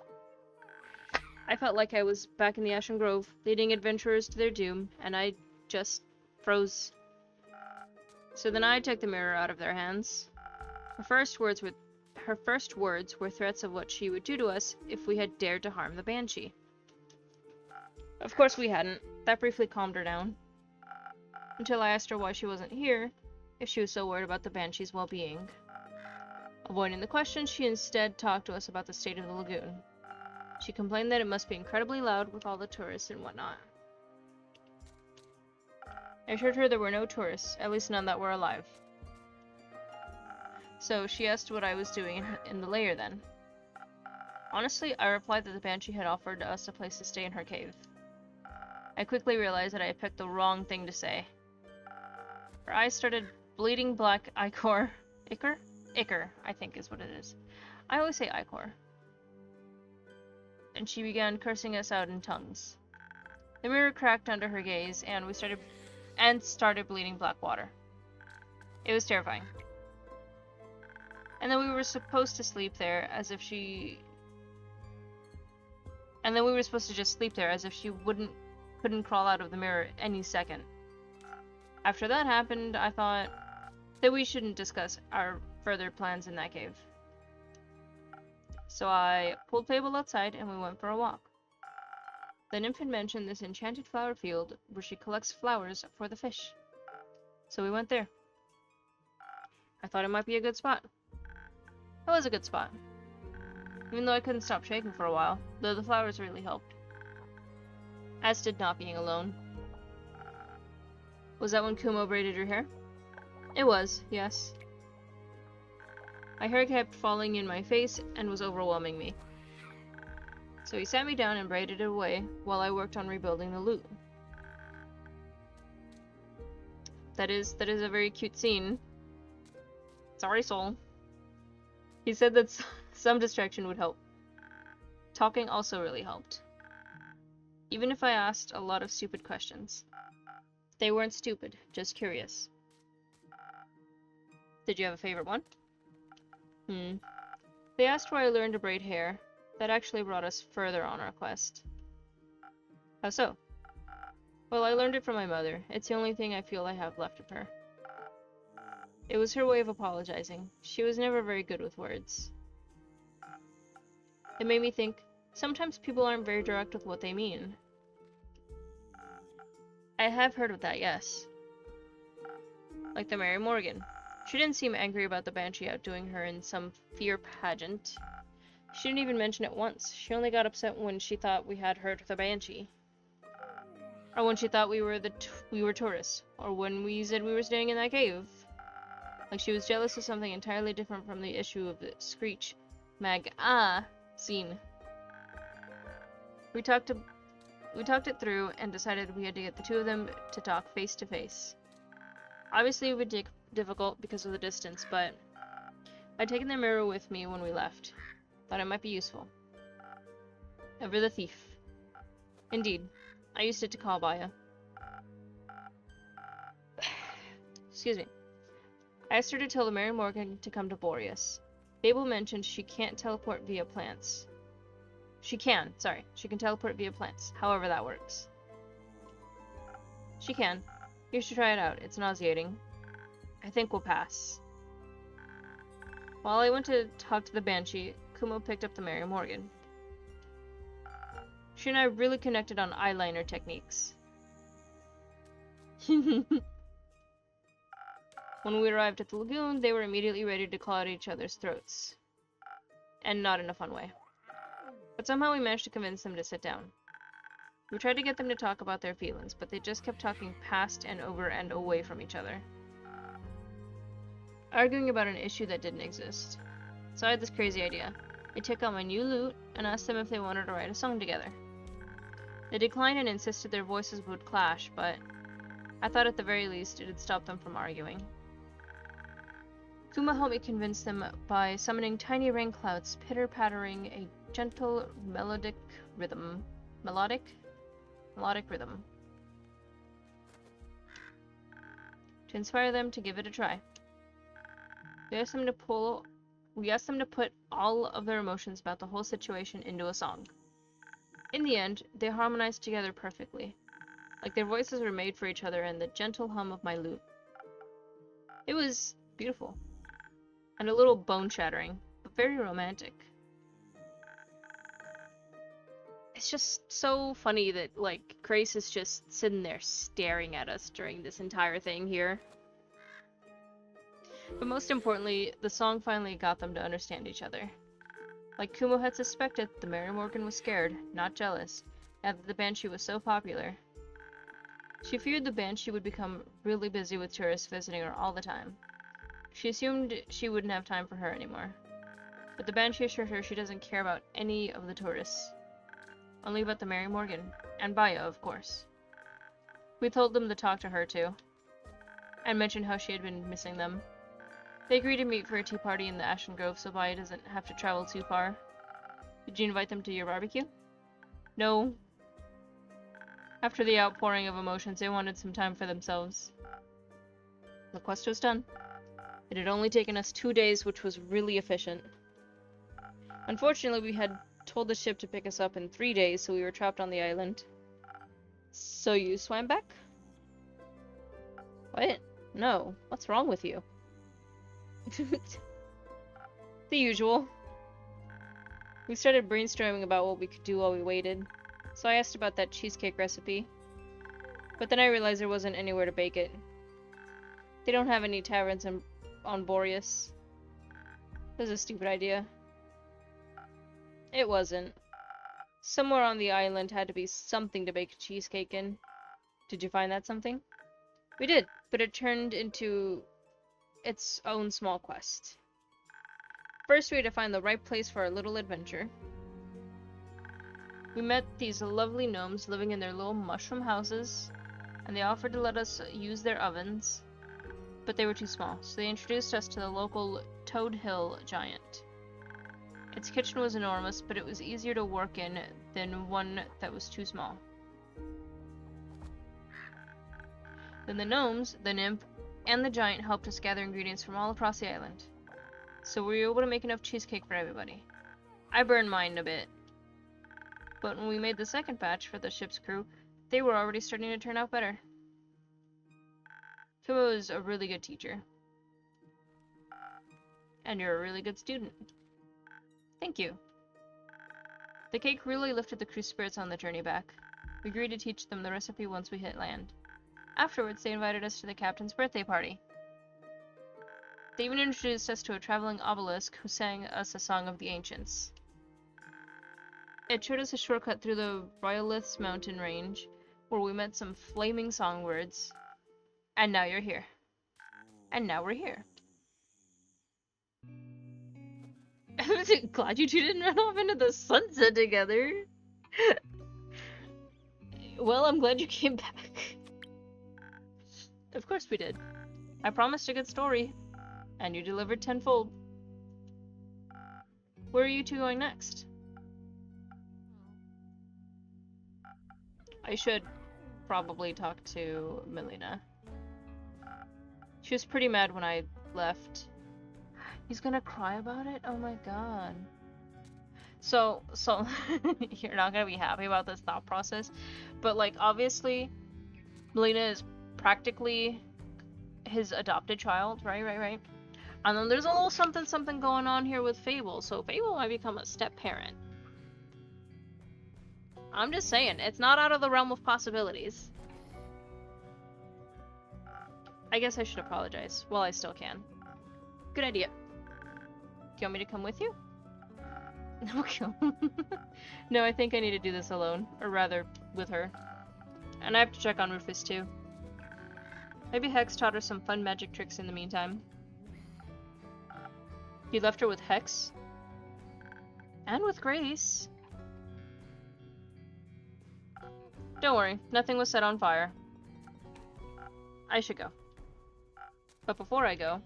I felt like I was back in the Ashen Grove, leading adventurers to their doom, and I just froze. So then I took the mirror out of their hands. Her first words were threats of what she would do to us if we had dared to harm the Banshee. Of course we hadn't. That briefly calmed her down. Until I asked her why she wasn't here, if she was so worried about the Banshee's well-being. Avoiding the question, she instead talked to us about the state of the lagoon. She complained that it must be incredibly loud with all the tourists and whatnot. I assured her there were no tourists, at least none that were alive. So she asked what I was doing in the lair then. Honestly, I replied that the Banshee had offered us a place to stay in her cave. I quickly realized that I had picked the wrong thing to say. Her eyes started bleeding black ichor. Ichor, I think is what it is. I always say ichor. And she began cursing us out in tongues. The mirror cracked under her gaze, and we started and started bleeding black water. It was terrifying. And then we were supposed to sleep there as if she... And then we were supposed to just sleep there as if she couldn't crawl out of the mirror any second. After that happened, I thought that we shouldn't discuss our further plans in that cave. So I pulled Fable outside and we went for a walk. The nymph had mentioned this enchanted flower field where she collects flowers for the fish. So we went there. I thought it might be a good spot. It was a good spot. Even though I couldn't stop shaking for a while, though the flowers really helped. As did not being alone. Was that when Kumo braided your hair? It was, yes. My hair kept falling in my face and was overwhelming me. So he sat me down and braided it away while I worked on rebuilding the lute. That is a very cute scene. Sorry, soul. He said that some distraction would help. Talking also really helped. Even if I asked a lot of stupid questions. They weren't stupid, just curious. Did you have a favorite one? They asked where I learned to braid hair. That actually brought us further on our quest. How so? Well, I learned it from my mother. It's the only thing I feel I have left of her. It was her way of apologizing. She was never very good with words. It made me think, sometimes people aren't very direct with what they mean. I have heard of that, yes. Like the Mary Morgan. She didn't seem angry about the Banshee outdoing her in some fear pageant. She didn't even mention it once. She only got upset when she thought we had hurt the Banshee. Or when she thought we were tourists. Or when we said we were staying in that cave. Like she was jealous of something entirely different from the issue of the Screech scene. We talked it through and decided we had to get the two of them to talk face to face. Obviously it would be difficult because of the distance, but I'd taken the mirror with me when we left. Thought it might be useful. Ever the thief. Indeed, I used it to call Baya. Excuse me. I asked her to tell the Mary Morgan to come to Boreas. Fable mentioned she can't teleport via plants. She can teleport via plants, however that works. She can. You should try it out, it's nauseating. I think we'll pass. While I went to talk to the Banshee, Kumo picked up the Mary Morgan. She and I really connected on eyeliner techniques. When we arrived at the lagoon, they were immediately ready to claw at each other's throats. And not in a fun way. But somehow we managed to convince them to sit down. We tried to get them to talk about their feelings, but they just kept talking past and over and away from each other. Arguing about an issue that didn't exist. So I had this crazy idea. I took out my new lute and asked them if they wanted to write a song together. They declined and insisted their voices would clash, but I thought at the very least it'd stop them from arguing. Kuma helped me convince them by summoning tiny rain clouds, pitter-pattering a gentle melodic rhythm. Melodic rhythm. To inspire them to give it a try. We asked them to put all of their emotions about the whole situation into a song. In the end, they harmonized together perfectly, like their voices were made for each other and the gentle hum of my lute. It was beautiful, and a little bone-shattering, but very romantic. It's just so funny that, like, Grace is just sitting there staring at us during this entire thing here. But most importantly, the song finally got them to understand each other. Like Kumo had suspected, the Mary Morgan was scared, not jealous, now that the Banshee was so popular. She feared the Banshee would become really busy with tourists visiting her all the time. She assumed she wouldn't have time for her anymore. But the Banshee assured her she doesn't care about any of the tourists. Only about the Mary Morgan, and Baya, of course. We told them to talk to her too, and mentioned how she had been missing them. They agreed to meet for a tea party in the Ashen Grove so Baya doesn't have to travel too far. Did you invite them to your barbecue? No. After the outpouring of emotions, they wanted some time for themselves. The quest was done. It had only taken us 2 days, which was really efficient. Unfortunately, we had told the ship to pick us up in 3 days, so we were trapped on the island. So you swam back? What? No. What's wrong with you? The usual. We started brainstorming about what we could do while we waited. So I asked about that cheesecake recipe. But then I realized there wasn't anywhere to bake it. They don't have any taverns on Boreas. It was a stupid idea. It wasn't. Somewhere on the island had to be something to bake a cheesecake in. Did you find that something? We did, but it turned into its own small quest. First, we had to find the right place for our little adventure. We met these lovely gnomes living in their little mushroom houses, and they offered to let us use their ovens, but they were too small, so they introduced us to the local Toad Hill giant. Its kitchen was enormous, but it was easier to work in than one that was too small. Then the gnomes, the nymph, and the giant helped us gather ingredients from all across the island, so we were able to make enough cheesecake for everybody. I burned mine a bit, but when we made the second batch for the ship's crew, they were already starting to turn out better. Kumo is a really good teacher. And you're a really good student. Thank you. The cake really lifted the crew's spirits on the journey back. We agreed to teach them the recipe once we hit land. Afterwards, they invited us to the captain's birthday party. They even introduced us to a traveling obelisk who sang us a song of the ancients. It showed us a shortcut through the Rhyolith's mountain range, where we met some flaming songbirds. And now you're here. And now we're here. I'm glad you two didn't run off into the sunset together. Well, I'm glad you came back. Of course we did. I promised a good story, and you delivered tenfold. Where are you two going next? I should probably talk to Melina. She was pretty mad when I left. He's gonna cry about it? Oh my god. So you're not gonna be happy about this thought process, but like obviously Melina is practically his adopted child, right? And then there's a little something going on here with Fable, so Fable might become a step-parent. I'm just saying, it's not out of the realm of possibilities. I guess I should apologize while I still can. Good idea. Do you want me to come with you? Okay. No, I think I need to do this alone. Or rather, with her. And I have to check on Rufus too. Maybe Hex taught her some fun magic tricks in the meantime. You left her with Hex? And with Grace. Don't worry, nothing was set on fire. I should go. But before I go...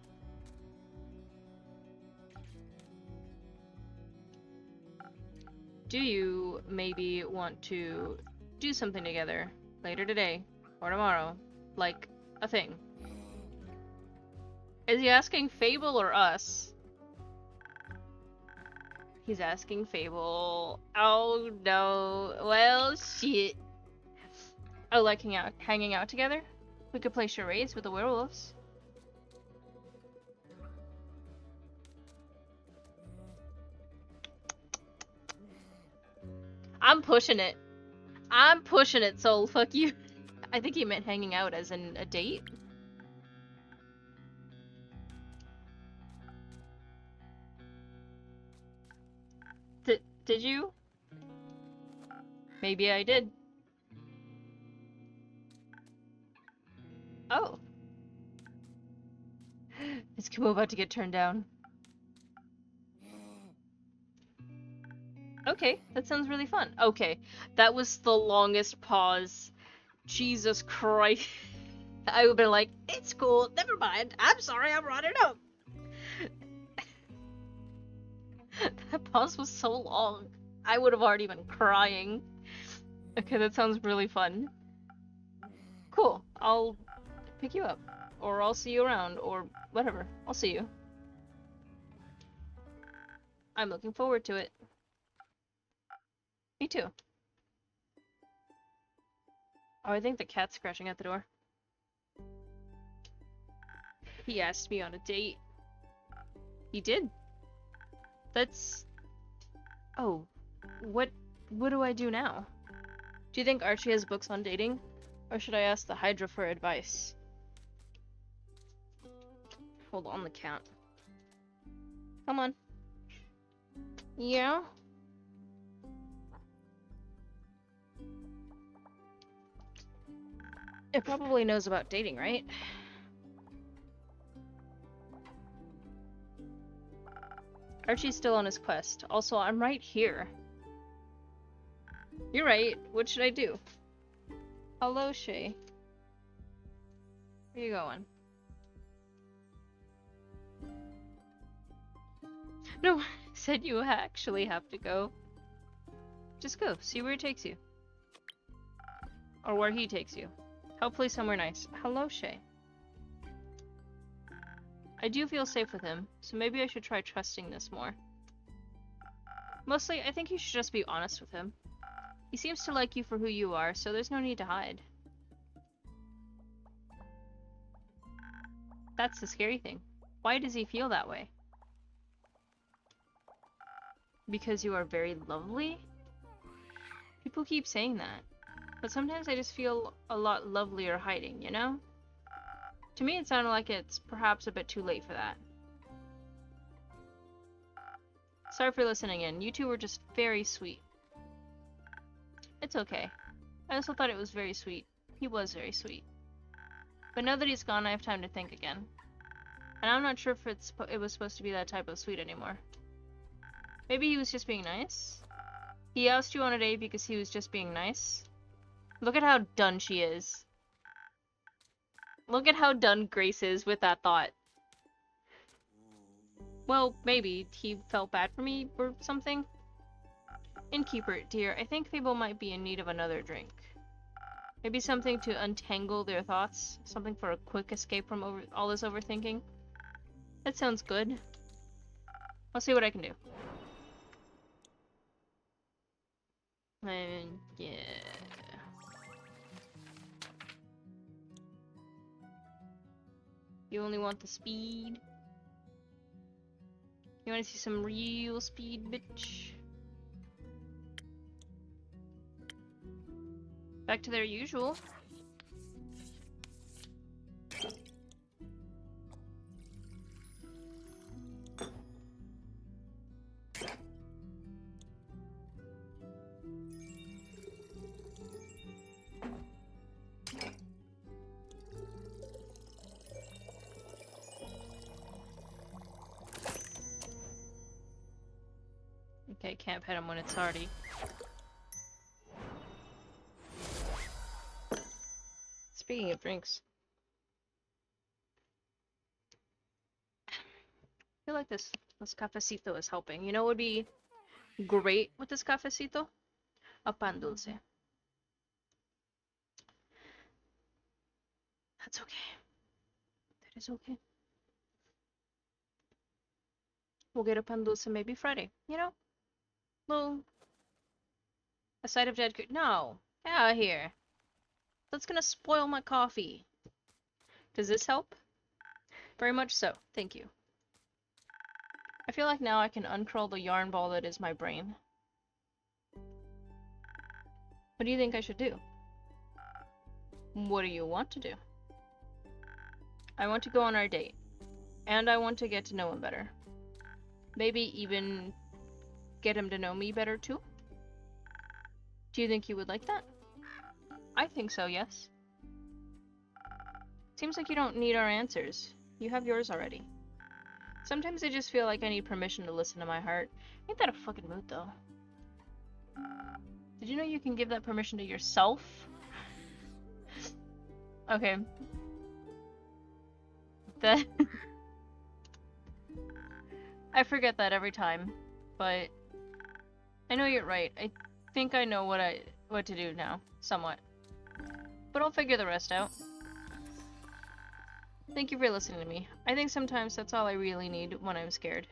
do you maybe want to do something together later today or tomorrow? Like, a thing. Is he asking Fable or us? He's asking Fable. Oh no. Well, shit. Oh, like hanging out together? We could play charades with the werewolves. I'm pushing it. I'm pushing it, Soul. Fuck you. I think he meant hanging out as in a date. Did you? Maybe I did. Oh. Is Kumo about to get turned down? Okay, that sounds really fun. Okay, that was the longest pause. Jesus Christ. I would have been like, it's cool, never mind. I'm sorry, I'm running up. That pause was so long. I would have already been crying. Okay, that sounds really fun. Cool. I'll pick you up. Or I'll see you around, or whatever. I'll see you. I'm looking forward to it. Me too. Oh, I think the cat's scratching at the door. He asked me on a date. He did. That's... Oh. What do I do now? Do you think Archie has books on dating? Or should I ask the Hydra for advice? Hold on the cat. Come on. Yeah? It probably knows about dating, right? Archie's still on his quest. Also, I'm right here. You're right. What should I do? Hello, Shay. Where you going? No, said you actually have to go. Just go. See where it takes you. Or where he takes you. Hopefully somewhere nice. Hello, Shay. I do feel safe with him, so maybe I should try trusting this more. Mostly, I think you should just be honest with him. He seems to like you for who you are, so there's no need to hide. That's the scary thing. Why does he feel that way? Because you are very lovely? People keep saying that. But sometimes I just feel a lot lovelier hiding, you know? To me, it sounded like it's perhaps a bit too late for that. Sorry for listening in. You two were just very sweet. It's okay. I also thought it was very sweet. He was very sweet. But now that he's gone, I have time to think again. And I'm not sure if it was supposed to be that type of sweet anymore. Maybe he was just being nice? He asked you on a date because he was just being nice? Look at how done she is. Look at how done Grace is with that thought. Well, maybe he felt bad for me or something. Innkeeper, dear, I think Fable might be in need of another drink. Maybe something to untangle their thoughts. Something for a quick escape from all this overthinking. That sounds good. I'll see what I can do. And yeah. You only want the speed? You want to see some real speed, bitch? Back to their usual. Okay, can't pet him when it's already. Speaking of drinks, I feel like this cafecito is helping. You know what would be great with this cafecito? A pan dulce. That's okay. That is okay. We'll get a pan dulce maybe Friday, you know? A side of dead no! Get out of here. That's gonna spoil my coffee. Does this help? Very much so, thank you. I feel like now I can uncurl the yarn ball that is my brain. What do you think I should do? What do you want to do? I want to go on our date. And I want to get to know him better. Maybe even get him to know me better too? Do you think you would like that? I think so, yes. Seems like you don't need our answers. You have yours already. Sometimes I just feel like I need permission to listen to my heart. Ain't that a fucking mood, though? Did you know you can give that permission to yourself? Okay. That... I forget that every time, but... I know you're right. I think I know what to do now, somewhat. but I'll figure the rest out. Thank you for listening to me. I think sometimes that's all I really need when I'm scared.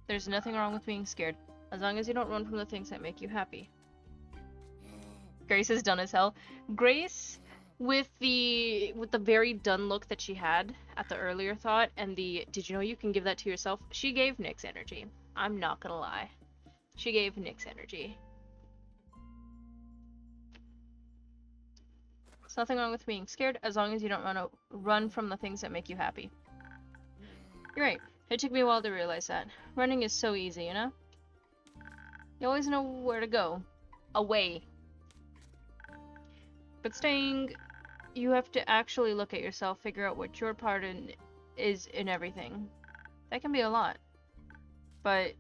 There's nothing wrong with being scared, as long as you don't run from the things that make you happy. Grace is done as hell. Grace, with the very done look that she had at the earlier thought, and the did you know you can give that to yourself? She gave Nyx energy. I'm not gonna lie. She gave Nyx energy. There's nothing wrong with being scared, as long as you don't run from the things that make you happy. You're right. It took me a while to realize that. Running is so easy, you know? You always know where to go. Away. But staying, you have to actually look at yourself, figure out what your part is in everything. That can be a lot. But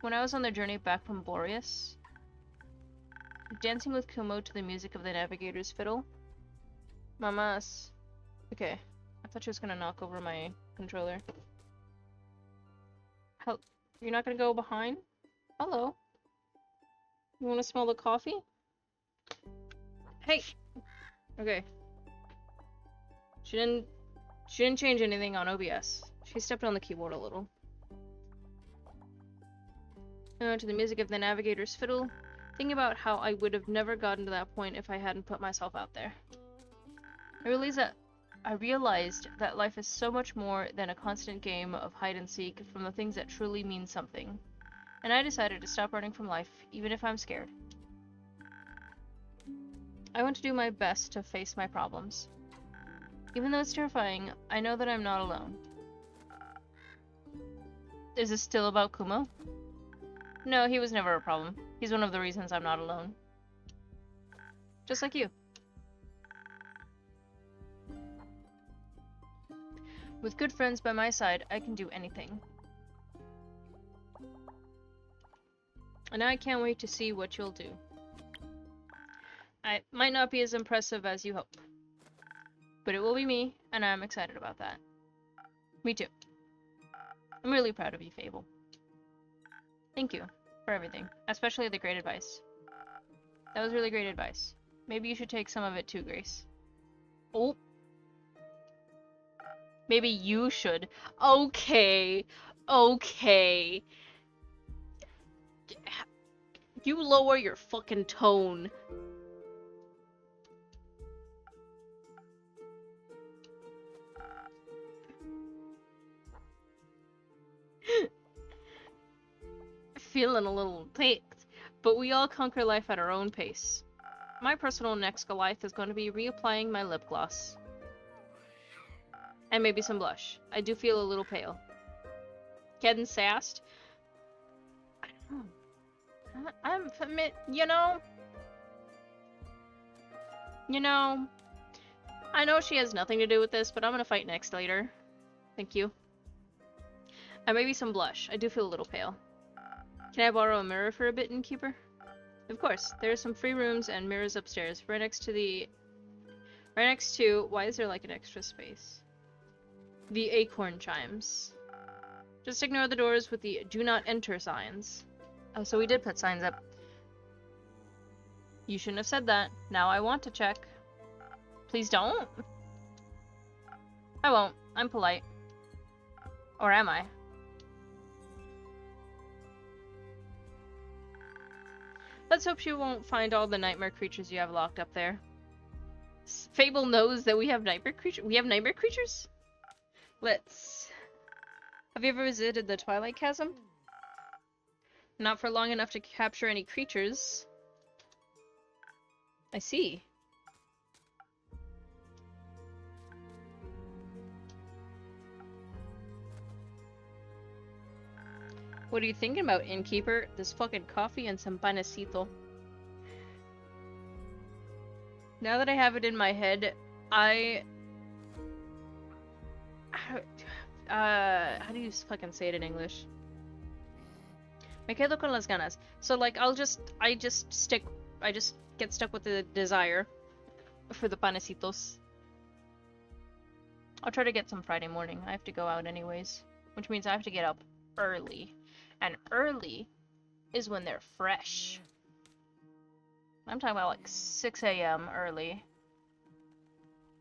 when I was on the journey back from Boreas, dancing with Kumo to the music of the navigator's fiddle. Mamas. Okay. I thought she was gonna knock over my controller. How? You're not gonna go behind? Hello. You wanna smell the coffee? Hey! Okay. She didn't change anything on OBS. She stepped on the keyboard a little. To the music of the navigator's fiddle. Thinking about how I would have never gotten to that point if I hadn't put myself out there. I realized that life is so much more than a constant game of hide and seek from the things that truly mean something. And I decided to stop running from life, even if I'm scared. I want to do my best to face my problems. Even though it's terrifying, I know that I'm not alone. Is this still about Kumo? No, he was never a problem. He's one of the reasons I'm not alone. Just like you. With good friends by my side, I can do anything. And I can't wait to see what you'll do. I might not be as impressive as you hope. But it will be me, and I'm excited about that. Me too. I'm really proud of you, Fable. Thank you for everything, especially the great advice. That was really great advice. Maybe you should take some of it too, Grace. Oh. Maybe you should. Okay. Okay. You lower your fucking tone. Feeling a little ticked, but we all conquer life at our own pace. My personal next Goliath is going to be reapplying my lip gloss. And maybe some blush. I do feel a little pale. Getting sassed? I don't know. You know, I know she has nothing to do with this, but I'm gonna fight next later. Thank you. And maybe some blush. I do feel a little pale. Can I borrow a mirror for a bit, innkeeper? Of course. There are some free rooms and mirrors upstairs, right next to why is there like an extra space? The acorn chimes. Just ignore the doors with the do not enter signs. Oh, so we did put signs up. You shouldn't have said that. Now I want to check. Please don't. I won't. I'm polite. Or am I? Let's hope she won't find all the nightmare creatures you have locked up there. Fable knows that we have nightmare creatures. We have nightmare creatures? Let's... Have you ever visited the Twilight Chasm? Not for long enough to capture any creatures. I see. What are you thinking about, innkeeper? This fucking coffee and some panecito. Now that I have it in my head, how do you fucking say it in English? Me quedo con las ganas. So like, I just get stuck with the desire for the panecitos. I'll try to get some Friday morning. I have to go out anyways, which means I have to get up early. And early is when they're fresh. I'm talking about like 6 a.m. early.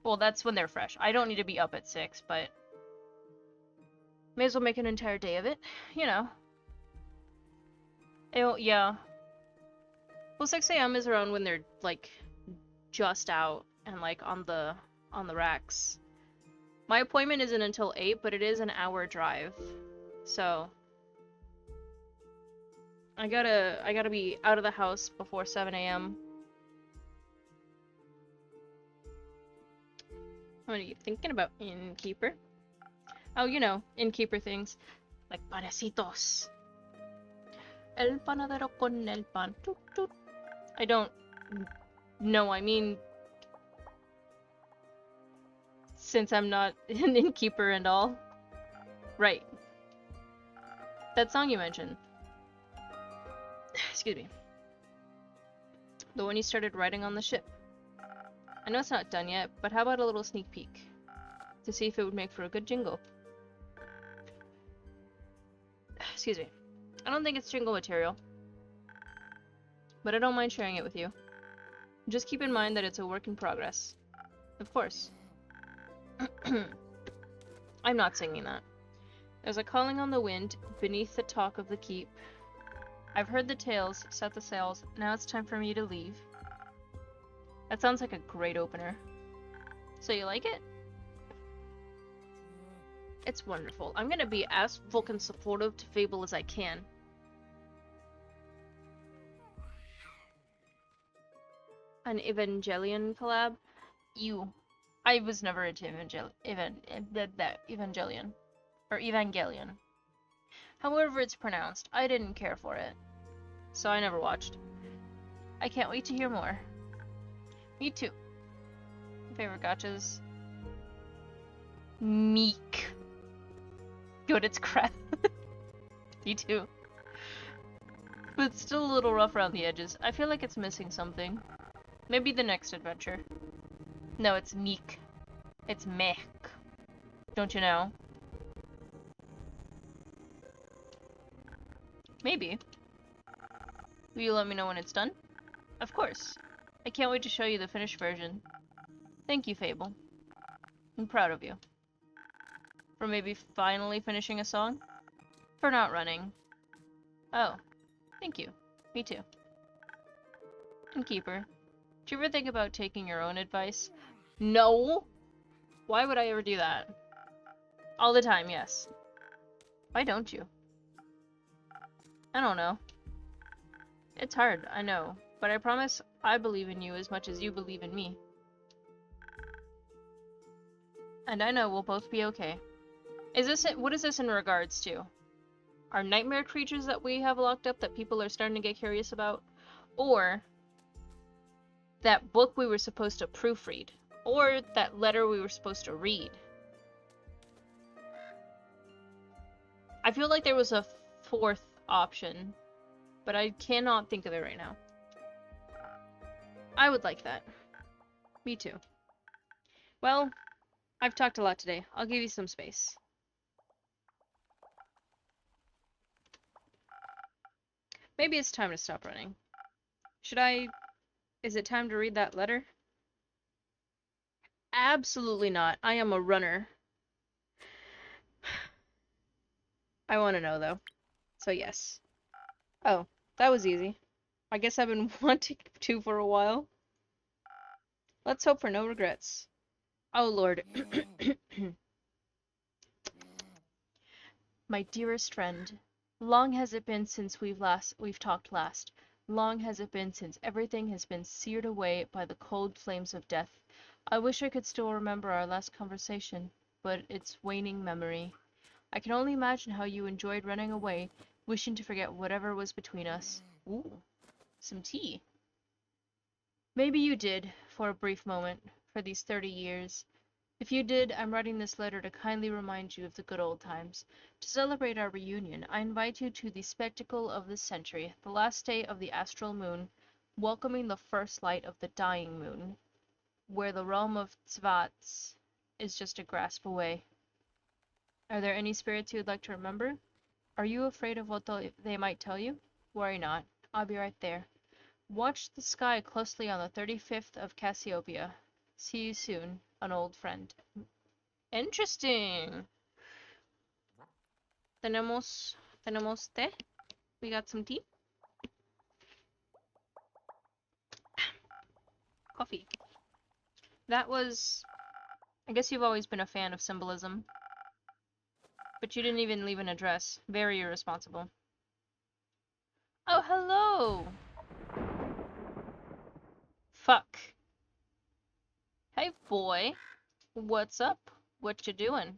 Well, that's when they're fresh. I don't need to be up at 6, but may as well make an entire day of it, you know. Yeah. Well, 6 a.m. is around when they're like just out and like on the racks. My appointment isn't until 8, but it is an hour drive. So I gotta be out of the house before 7 a.m. What are you thinking about, innkeeper? Oh, you know, innkeeper things. Like panecitos. El panadero con el pan. Toot, toot. I don't know, I mean, since I'm not an innkeeper and all. Right. That song you mentioned. Excuse me. The one you started writing on the ship. I know it's not done yet, but how about a little sneak peek? To see if it would make for a good jingle. Excuse me. I don't think it's jingle material, but I don't mind sharing it with you. Just keep in mind that it's a work in progress. Of course. I'm not singing that. There's a calling on the wind, beneath the talk of the keep. I've heard the tales, set the sails, now it's time for me to leave. That sounds like a great opener. So you like it? It's wonderful. I'm gonna be as fucking supportive to Fable as I can. An Evangelion collab? I was never into Evangelion. Or Evangelion. However it's pronounced, I didn't care for it. So I never watched. I can't wait to hear more. Me too. Favorite gachas? Meek. Good, it's crap. Me too. But still a little rough around the edges. I feel like it's missing something. Maybe the next adventure. No, it's meek. It's mech. Don't you know? Maybe. Will you let me know when it's done? Of course. I can't wait to show you the finished version. Thank you, Fable. I'm proud of you. For maybe finally finishing a song? For not running. Oh. Thank you. Me too. Innkeeper, do you ever think about taking your own advice? No! Why would I ever do that? All the time, yes. Why don't you? I don't know. It's hard, I know. But I promise I believe in you as much as you believe in me. And I know we'll both be okay. What is this in regards to? Are nightmare creatures that we have locked up that people are starting to get curious about? Or that book we were supposed to proofread? Or that letter we were supposed to read? I feel like there was a fourth option, but I cannot think of it right now. I would like that. Me too. Well, I've talked a lot today. I'll give you some space. Maybe it's time to stop running. Is it time to read that letter? Absolutely not. I am a runner. I want to know, though. So yes. Oh, that was easy. I guess I've been wanting to for a while. Let's hope for no regrets. Oh, Lord. My dearest friend, long has it been since we've talked last. Long has it been since everything has been seared away by the cold flames of death. I wish I could still remember our last conversation, but it's waning memory. I can only imagine how you enjoyed running away, wishing to forget whatever was between us. Ooh, some tea. Maybe you did, for a brief moment, for these 30 years. If you did, I'm writing this letter to kindly remind you of the good old times. To celebrate our reunion, I invite you to the spectacle of this century, the last day of the astral moon, welcoming the first light of the dying moon, where the realm of vods is just a grasp away. Are there any spirits you would like to remember? Are you afraid of what they might tell you? Worry not. I'll be right there. Watch the sky closely on the 35th of Cassiopeia. See you soon, an old friend. Interesting. Tenemos té. We got some tea. Coffee. That was... I guess you've always been a fan of symbolism. But you didn't even leave an address. Very irresponsible. Oh, hello! Fuck. Hey, boy. What's up? What you doing?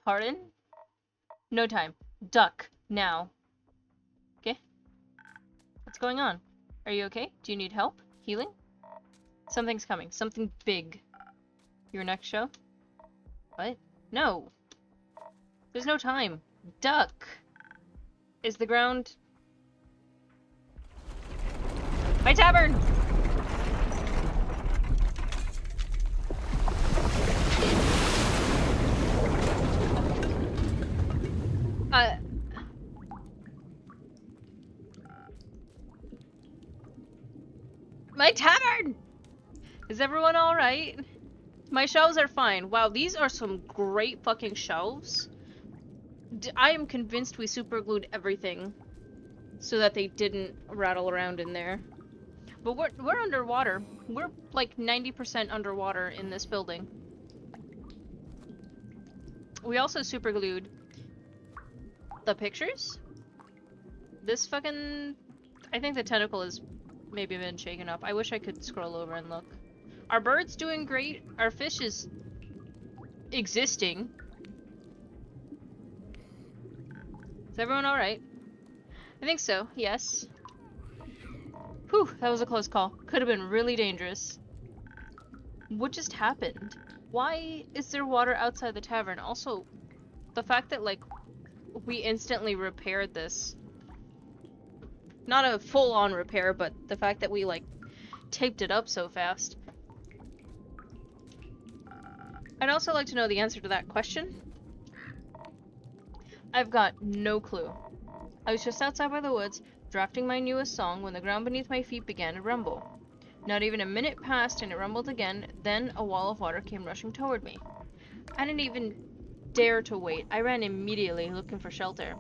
Pardon? No time. Duck. Now. Okay? What's going on? Are you okay? Do you need help? Healing? Something's coming. Something big. Your next show? What? No. There's no time. Duck. Is the ground... My tavern! My tavern! Is everyone alright? My shelves are fine. Wow, these are some great fucking shelves. I am convinced we superglued everything so that they didn't rattle around in there. But we're underwater. We're like 90% underwater in this building. We also superglued the pictures. This fucking... I think the tentacle has maybe been shaken up. I wish I could scroll over and look. Our bird's doing great. Our fish is existing. Is everyone alright? I think so, yes. Whew, that was a close call. Could have been really dangerous. What just happened? Why is there water outside the tavern? Also, the fact that, like, we instantly repaired this. Not a full-on repair, but the fact that we, like, taped it up so fast. I'd also like to know the answer to that question. I've got no clue. I was just outside by the woods, drafting my newest song, when the ground beneath my feet began to rumble. Not even a minute passed and it rumbled again, then a wall of water came rushing toward me. I didn't even dare to wait. I ran immediately, looking for shelter.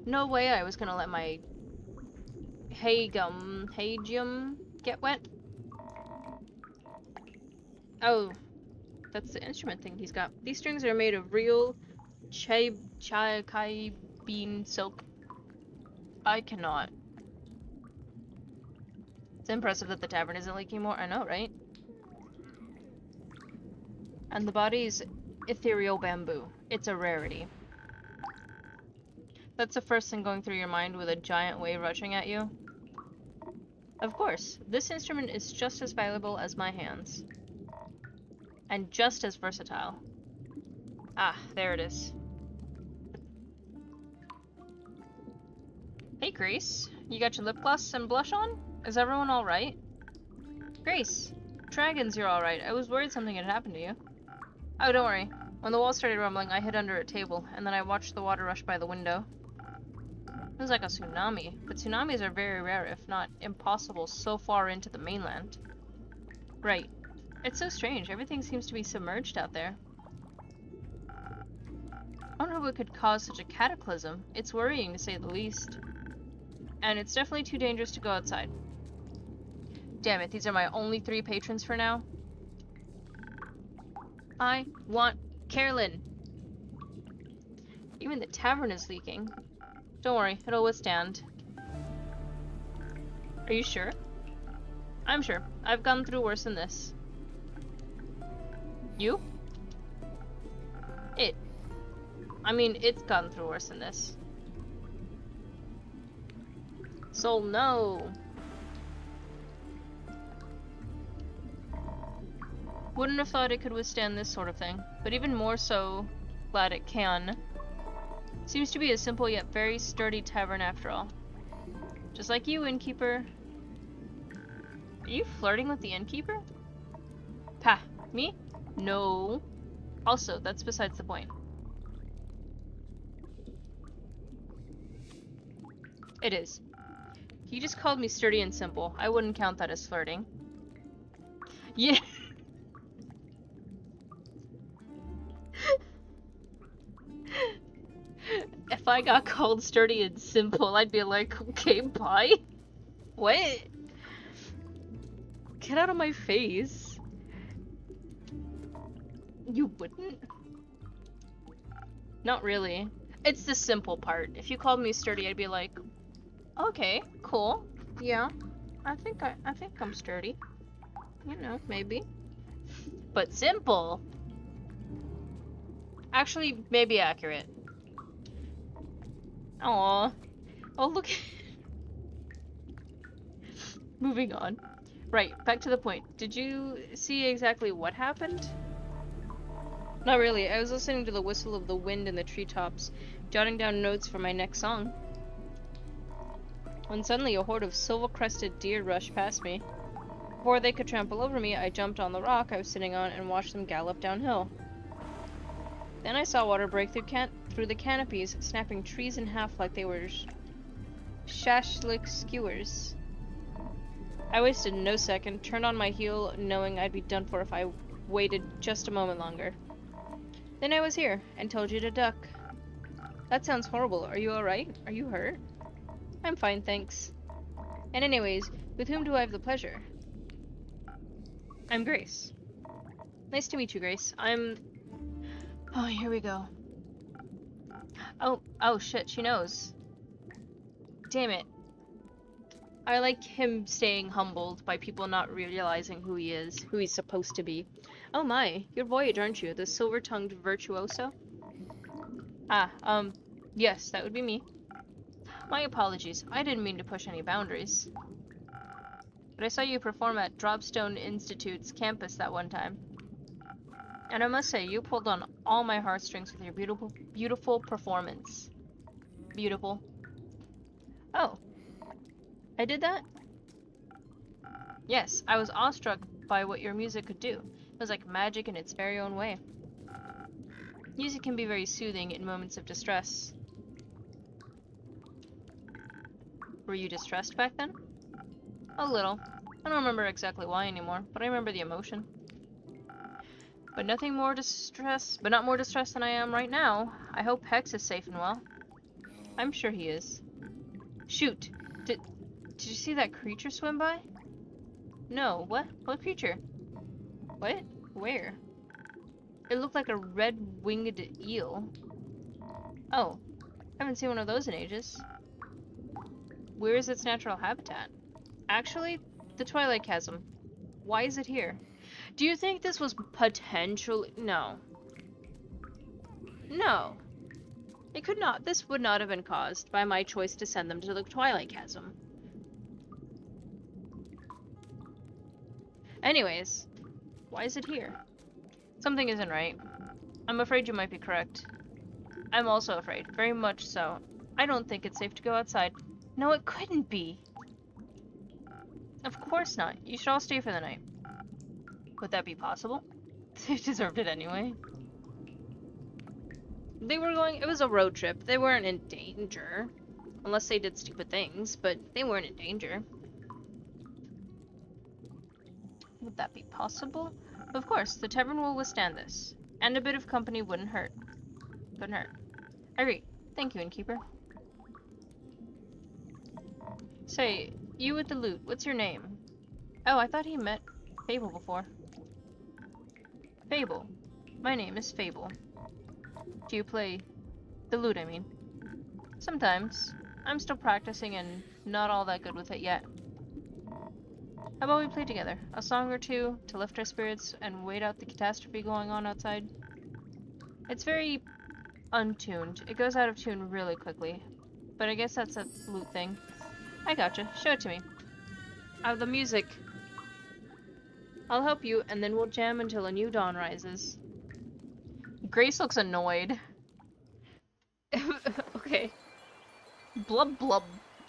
No way I was gonna let my hagium get wet. Oh, that's the instrument thing he's got. These strings are made of real chai bean silk. I cannot. It's impressive that the tavern isn't leaking more. I know, right? And the body's ethereal bamboo. It's a rarity. That's the first thing going through your mind with a giant wave rushing at you. Of course, this instrument is just as valuable as my hands. And just as versatile. Ah, there it is. Hey, Grace. You got your lip gloss and blush on? Is everyone alright? Grace. Dragons, you're alright. I was worried something had happened to you. Oh, don't worry. When the wall started rumbling, I hid under a table, and then I watched the water rush by the window. It was like a tsunami, but tsunamis are very rare, if not impossible, so far into the mainland. Right. It's so strange. Everything seems to be submerged out there. I don't know what could cause such a cataclysm. It's worrying, to say the least. And it's definitely too dangerous to go outside. Damn it, these are my only 3 patrons for now. I want Carolyn. Even the tavern is leaking. Don't worry, it'll withstand. Are you sure? I'm sure. I've gone through worse than this. You? It's gone through worse than this. So no. Wouldn't have thought it could withstand this sort of thing, but even more so, glad it can. Seems to be a simple yet very sturdy tavern after all. Just like you, innkeeper. Are you flirting with the innkeeper? Pah, me? No. Also, that's besides the point. It is. He just called me sturdy and simple. I wouldn't count that as flirting. Yeah. If I got called sturdy and simple, I'd be like, okay, bye. What? Get out of my face. You wouldn't? Not really. It's the simple part. If you called me sturdy, I'd be like, okay, cool. Yeah. I think I'm sturdy. You know, maybe. But simple. Actually, maybe accurate. Aww. Oh, look. Moving on. Right, back to the point. Did you see exactly what happened? Not really. I was listening to the whistle of the wind in the treetops, jotting down notes for my next song. When suddenly a horde of silver-crested deer rushed past me. Before they could trample over me, I jumped on the rock I was sitting on and watched them gallop downhill. Then I saw water break through the canopies, snapping trees in half like they were shashlik skewers. I wasted no second, turned on my heel, knowing I'd be done for if I waited just a moment longer. Then I was here, and told you to duck. That sounds horrible. Are you alright? Are you hurt? I'm fine, thanks. And anyways, with whom do I have the pleasure? I'm Grace. Nice to meet you, Grace. Oh, here we go. Oh shit, she knows. Damn it. I like him staying humbled by people not realizing who he is, who he's supposed to be. Oh my, you're Voyage, aren't you? The silver-tongued virtuoso? Yes, that would be me. My apologies, I didn't mean to push any boundaries. But I saw you perform at Dropstone Institute's campus that one time. And I must say, you pulled on all my heartstrings with your beautiful performance. Beautiful. Oh. I did that? Yes, I was awestruck by what your music could do. It was like magic in its very own way. Music can be very soothing in moments of distress. Were you distressed back then? A little. I don't remember exactly why anymore, but I remember the emotion. But not more distressed than I am right now. I hope Hex is safe and well. I'm sure he is. Shoot! Did you see that creature swim by? No, what? What creature? What? Where? It looked like a red-winged eel. Oh, haven't seen one of those in ages. Where is its natural habitat? Actually, the Twilight Chasm. Why is it here? Do you think this was potentially... No. No. It could not. This would not have been caused by my choice to send them to the Twilight Chasm. Anyways, why is it here? Something isn't right. I'm afraid you might be correct. I'm also afraid, very much so. I don't think it's safe to go outside. No, it couldn't be. Of course not. You should all stay for the night. Would that be possible? They deserved it anyway. It was a road trip. They weren't in danger. Unless they did stupid things, but they weren't in danger. Would that be possible? Of course, the tavern will withstand this. And a bit of company wouldn't hurt. Couldn't hurt. I agree. Thank you, innkeeper. Say, you with the loot, what's your name? Oh, I thought he met Fable before. Fable. My name is Fable. Do you play the lute, I mean? Sometimes. I'm still practicing and not all that good with it yet. How about we play together? A song or two to lift our spirits and wait out the catastrophe going on outside? It's very untuned. It goes out of tune really quickly. But I guess that's a lute thing. I gotcha. Show it to me. The music. I'll help you, and then we'll jam until a new dawn rises. Grace looks annoyed. Okay. Blub blub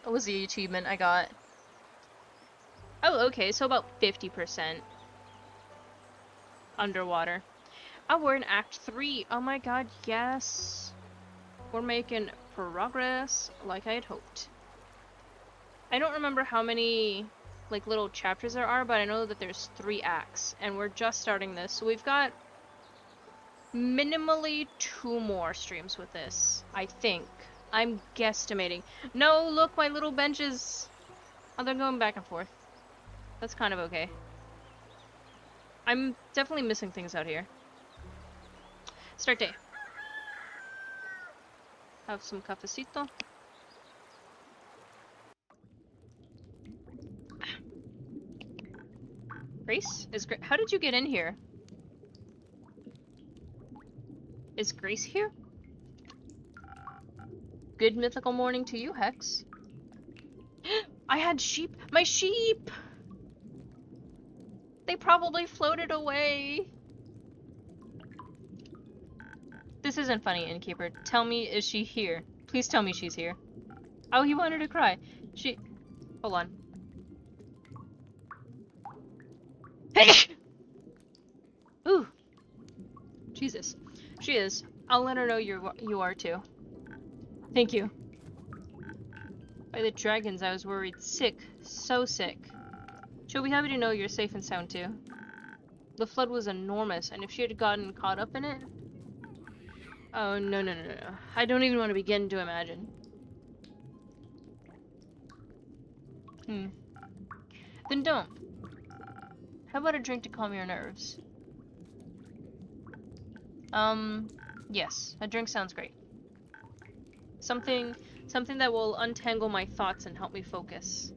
was the achievement I got. Oh, okay, so about 50% underwater. Oh, we're in Act 3. Oh my god, yes. We're making progress like I had hoped. I don't remember how many like little chapters there are, but I know that there's 3 acts, and we're just starting this, so we've got minimally 2 more streams with this, I think. I'm guesstimating. No, look, my little benches. Oh, they're going back and forth. That's kind of okay. I'm definitely missing things out here. Start day. Have some cafecito. Grace? How did you get in here? Is Grace here? Good mythical morning to you, Hex. I had sheep! My sheep! They probably floated away. This isn't funny, Innkeeper. Tell me, is she here? Please tell me she's here. Oh, he wanted to cry. Hold on. Hey! Ooh. Jesus. She is. I'll let her know you are too. Thank you. By the dragons, I was worried. Sick. So sick. She'll be happy to know you're safe and sound too. The flood was enormous, and if she had gotten caught up in it... Oh, no. I don't even want to begin to imagine. Then don't. How about a drink to calm your nerves? Yes. A drink sounds great. Something that will untangle my thoughts and help me focus.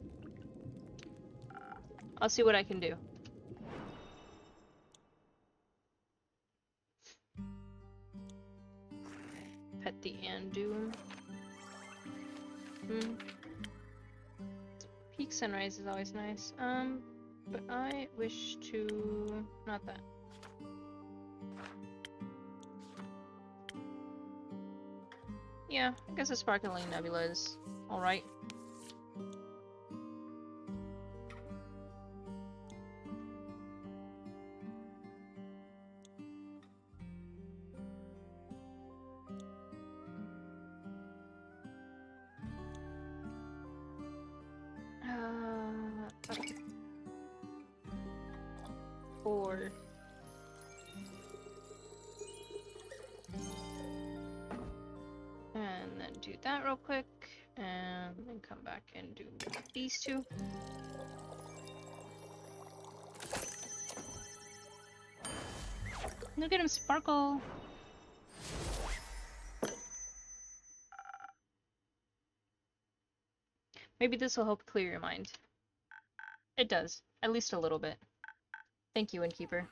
I'll see what I can do. Pet the Andu. Peak sunrise is always nice. But I wish to... not that. Yeah, I guess a sparkling nebula is alright. Okay. 4. And then do that real quick, and then come back and do these 2. Look at him sparkle! Maybe this will help clear your mind. It does, at least a little bit. Thank you, Innkeeper.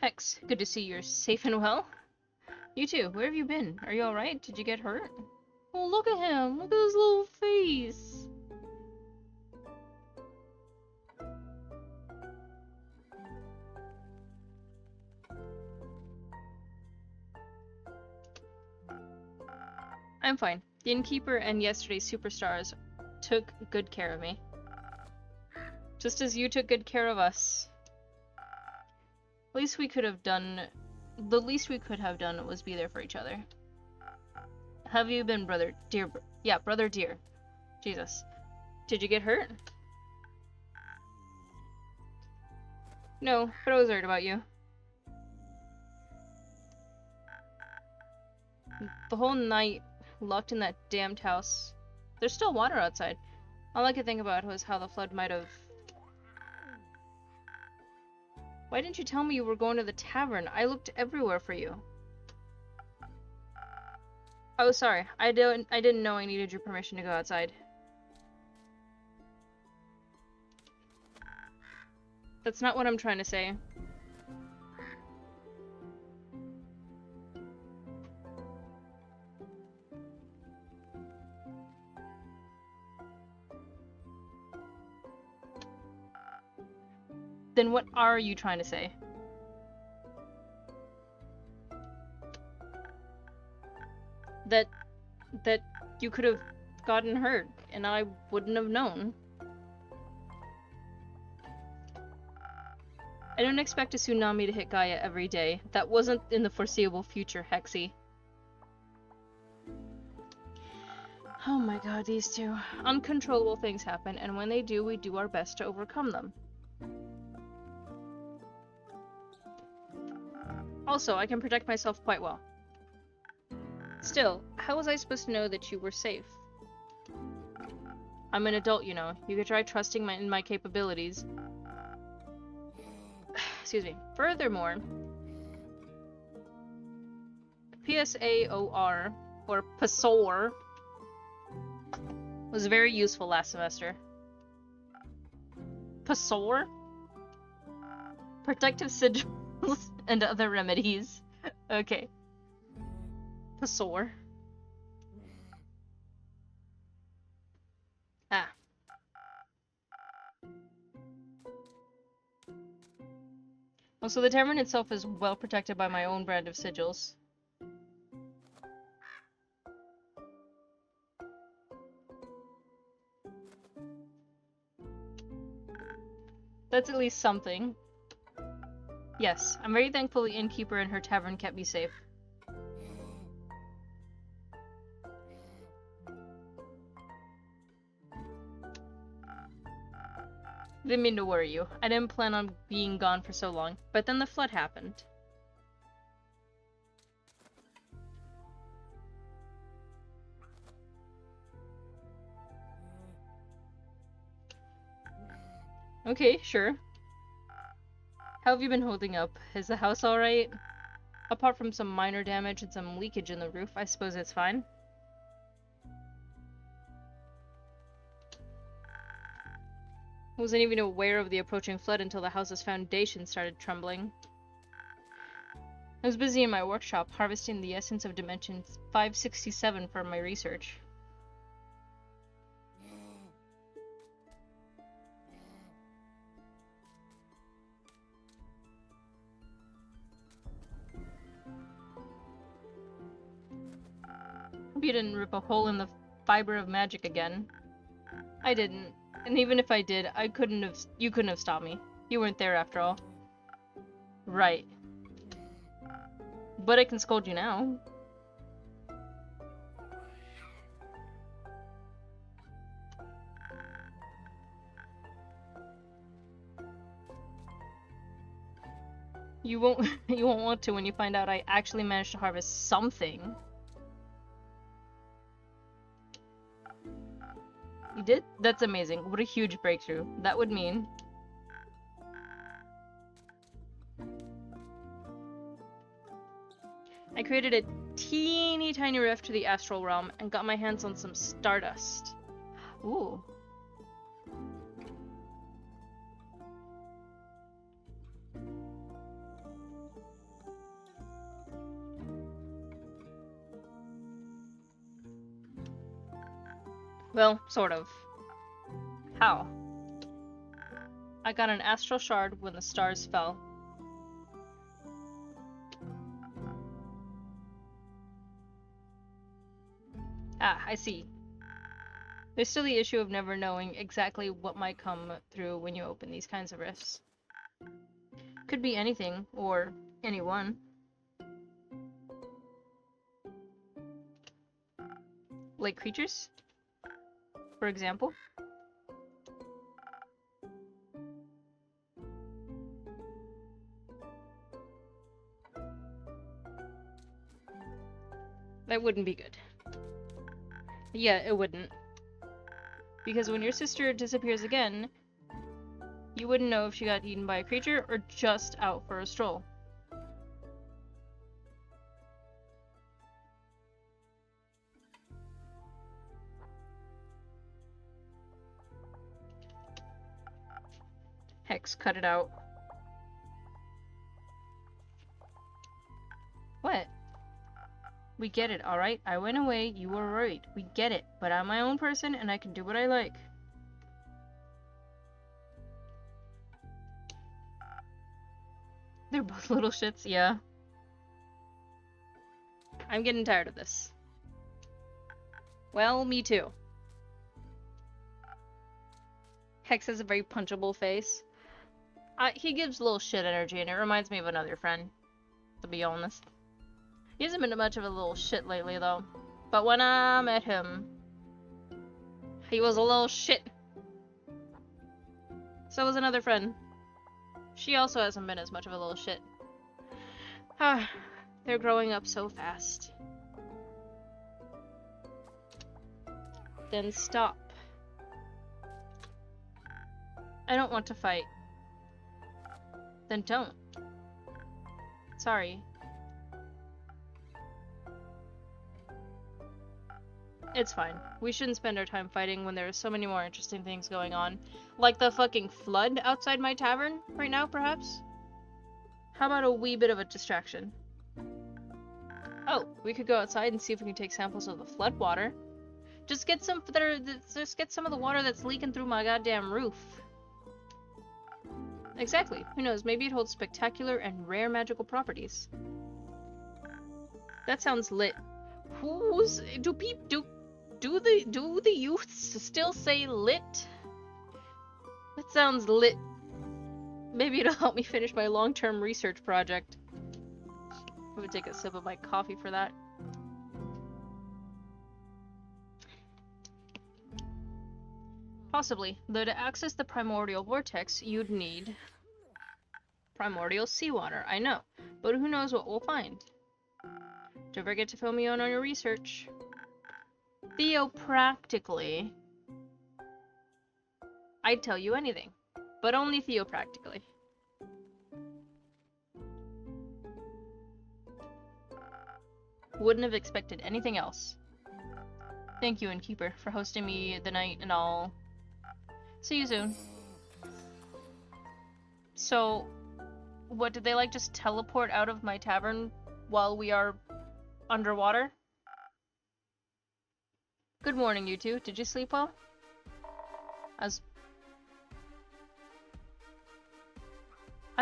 Hex, good to see you're safe and well. You too, where have you been? Are you alright? Did you get hurt? Oh, look at him! Look at his little face! I'm fine. The Innkeeper and yesterday's superstars took good care of me. Just as you took good care of us. The least we could have done was be there for each other. Have you been, brother dear? Yeah, brother dear. Jesus. Did you get hurt? No, but I was worried about you. The whole night, locked in that damned house. There's still water outside. All I could think about was how the flood might have... Why didn't you tell me you were going to the tavern? I looked everywhere for you. Oh, sorry. I didn't know I needed your permission to go outside. That's not what I'm trying to say. Then what are you trying to say? That you could have gotten hurt, and I wouldn't have known. I don't expect a tsunami to hit Gaia every day. That wasn't in the foreseeable future, Hexy. Oh my god, these two. Uncontrollable things happen, and when they do, we do our best to overcome them. Also, I can protect myself quite well. Still, how was I supposed to know that you were safe? I'm an adult, you know. You could try trusting in my capabilities. Excuse me. Furthermore, PSAOR, or PSOR, was very useful last semester. PSOR? Protective sigils and other remedies. Okay. PSOR. Ah. Also, the tavern itself is well protected by my own brand of sigils. That's at least something. Yes, I'm very thankful the innkeeper and her tavern kept me safe. Didn't mean to worry you. I didn't plan on being gone for so long, but then the flood happened. Okay, sure. How have you been holding up? Is the house alright? Apart from some minor damage and some leakage in the roof, I suppose it's fine. I wasn't even aware of the approaching flood until the house's foundation started trembling. I was busy in my workshop, harvesting the essence of Dimension 567 for my research. Hope you didn't rip a hole in the fiber of magic again. I didn't. And even if I did, you couldn't have stopped me. You weren't there after all. Right. But I can scold you now. You won't want to when you find out I actually managed to harvest something. You did? That's amazing. What a huge breakthrough. That would mean... I created a teeny tiny rift to the astral realm and got my hands on some stardust. Ooh. Well, sort of. How? I got an astral shard when the stars fell. Ah, I see. There's still the issue of never knowing exactly what might come through when you open these kinds of rifts. Could be anything, or anyone. Like creatures? For example? That wouldn't be good. Yeah, it wouldn't. Because when your sister disappears again, you wouldn't know if she got eaten by a creature or just out for a stroll. Hex, cut it out. What? We get it, alright? I went away, you were worried. We get it, but I'm my own person and I can do what I like. They're both little shits, yeah. I'm getting tired of this. Well, me too. Hex has a very punchable face. He gives little shit energy, and it reminds me of another friend, to be honest. He hasn't been much of a little shit lately, though. But when I met him, he was a little shit. So was another friend. She also hasn't been as much of a little shit. Ah, they're growing up so fast. Then stop. I don't want to fight. Then don't. Sorry. It's fine. We shouldn't spend our time fighting when there are so many more interesting things going on. Like the fucking flood outside my tavern right now, perhaps? How about a wee bit of a distraction? Oh, we could go outside and see if we can take samples of the flood water. Just get some of the water that's leaking through my goddamn roof. Exactly. Who knows? Maybe it holds spectacular and rare magical properties. That sounds lit. Do the youths still say lit? That sounds lit. Maybe it'll help me finish my long-term research project. I'm gonna take a sip of my coffee for that. Possibly, though to access the primordial vortex, you'd need primordial seawater. I know, but who knows what we'll find. Don't forget to fill me in on your research. Theopractically, I'd tell you anything, but only theopractically. Wouldn't have expected anything else. Thank you, Innkeeper, for hosting me the night and all. See you soon. So, what, did they like just teleport out of my tavern while we are underwater? Good morning, you two. Did you sleep well? I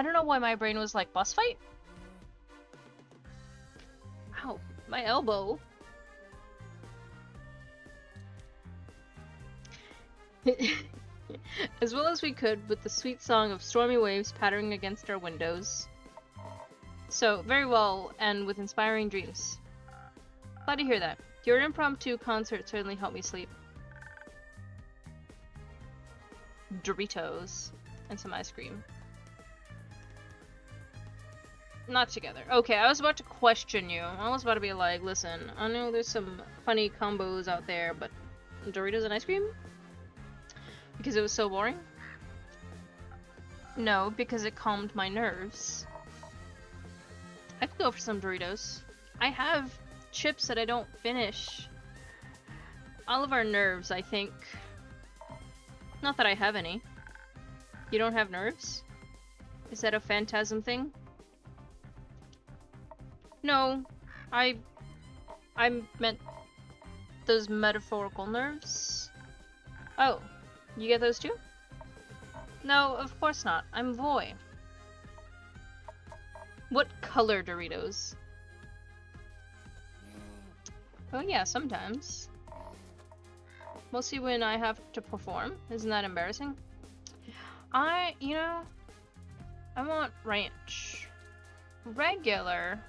don't know why my brain was like, boss fight? Ow, my elbow. As well as we could, with the sweet song of stormy waves pattering against our windows. So, very well, and with inspiring dreams. Glad to hear that. Your impromptu concert certainly helped me sleep. Doritos. And some ice cream. Not together. Okay, I was about to question you. I was about to be like, listen, I know there's some funny combos out there, but Doritos and ice cream? Because it was so boring? No, because it calmed my nerves. I could go for some Doritos. I have chips that I don't finish. All of our nerves, I think. Not that I have any. You don't have nerves? Is that a phantasm thing? No, I meant those metaphorical nerves. Oh, you get those too? No, of course not. I'm Voy. What color Doritos? Oh yeah, sometimes. Mostly when I have to perform. Isn't that embarrassing? I want ranch. Regular.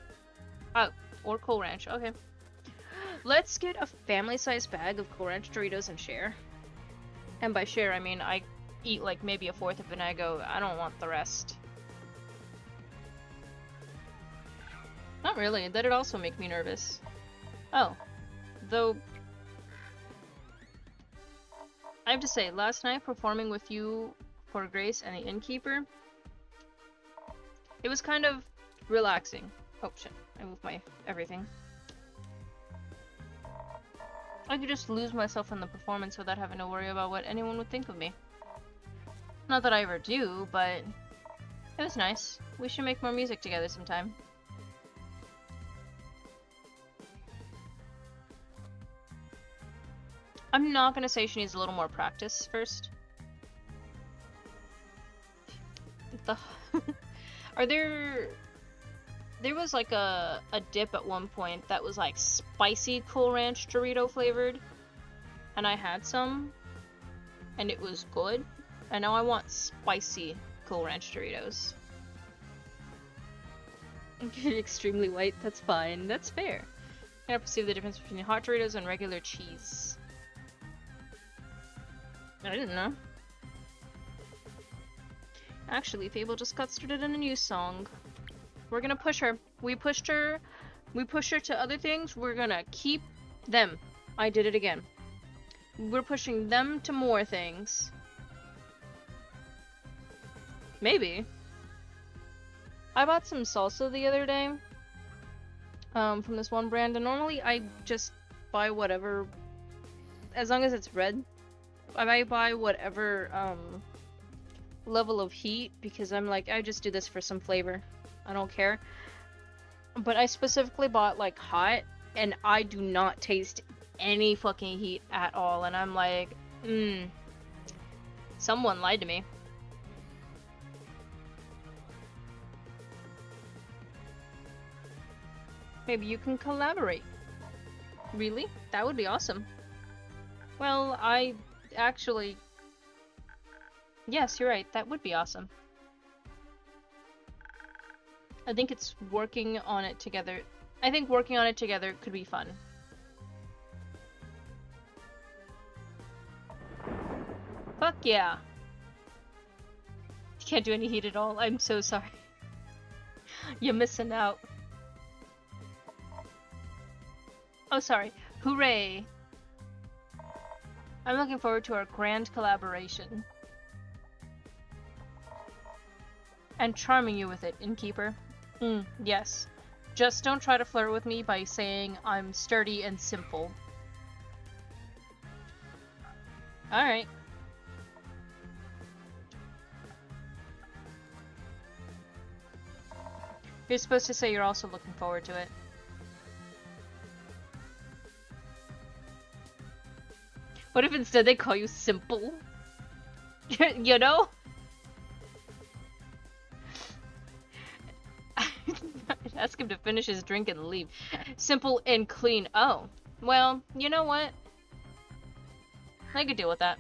Oh, or Cool Ranch. Okay. Let's get a family-sized bag of Cool Ranch Doritos and share. And by share, I mean I eat like maybe a fourth of it and I go, I don't want the rest. Not really. That'd also make me nervous. Oh. Though, I have to say, last night performing with you for Grace and the Innkeeper, it was kind of relaxing. Oh shit, I moved my everything. I could just lose myself in the performance without having to worry about what anyone would think of me. Not that I ever do, but it was nice. We should make more music together sometime. I'm not gonna say she needs a little more practice first. There was like a dip at one point that was like spicy Cool Ranch Dorito flavored, and I had some, and it was good, and now I want spicy Cool Ranch Doritos. Extremely white, that's fine. That's fair. I gotta perceive the difference between hot Doritos and regular cheese. I didn't know. Actually, Fable just got started on a new song. We're gonna push her. We pushed her to other things. We're gonna keep them. I did it again. We're pushing them to more things. Maybe. I bought some salsa the other day. From this one brand, and normally I just buy whatever, as long as it's red. I buy whatever, level of heat, because I'm like, I just do this for some flavor. I don't care. But I specifically bought, like, hot, and I do not taste any fucking heat at all, and I'm like, someone lied to me. Maybe you can collaborate. Really? That would be awesome. Well, I actually... Yes, you're right. That would be awesome. I think it's working on it together. I think working on it together could be fun. Fuck yeah. You can't do any heat at all. I'm so sorry. You're missing out. Oh, sorry. Hooray! I'm looking forward to our grand collaboration. And charming you with it, innkeeper. Yes. Just don't try to flirt with me by saying I'm sturdy and simple. Alright. You're supposed to say you're also looking forward to it. What if instead they call you simple? You know? Ask him to finish his drink and leave. Simple and clean. Oh. Well, you know what? I could deal with that.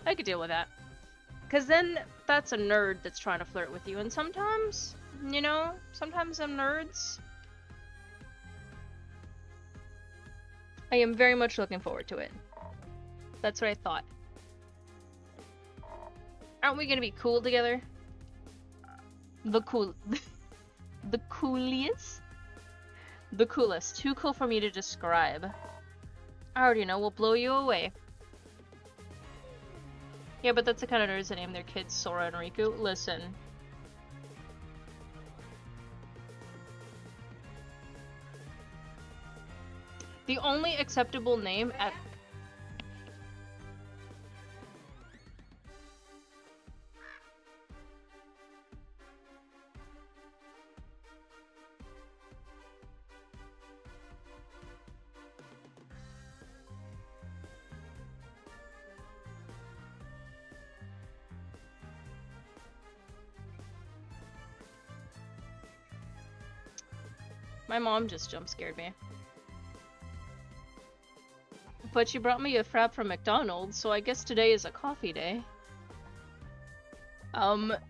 I could deal with that. Because then that's a nerd that's trying to flirt with you. And sometimes, you know, sometimes them nerds. I am very much looking forward to it. That's what I thought. Aren't we gonna be cool together? The coolest? The coolest. Too cool for me to describe. I already know, we'll blow you away. Yeah, but that's the kind of nerds that name their kids Sora and Riku. Listen. The only acceptable name at... My mom just jump scared me. But she brought me a frap from McDonald's, so I guess today is a coffee day. What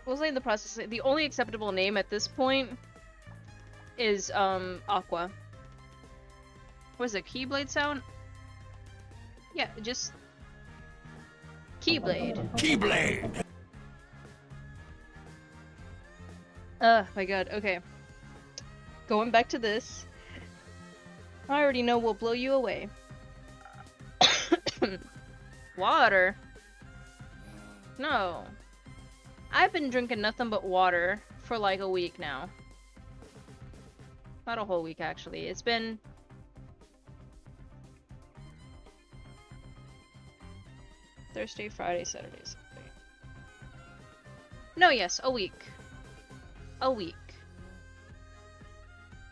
was I in the process? The only acceptable name at this point is, Aqua. What is it, Keyblade sound? Yeah, just... Keyblade. Keyblade! My god, okay. Going back to this. I already know we'll blow you away. Water? No. I've been drinking nothing but water for like a week now. Not a whole week, actually. It's been... Thursday, Friday, Saturday, Sunday. No, yes, a week. A week.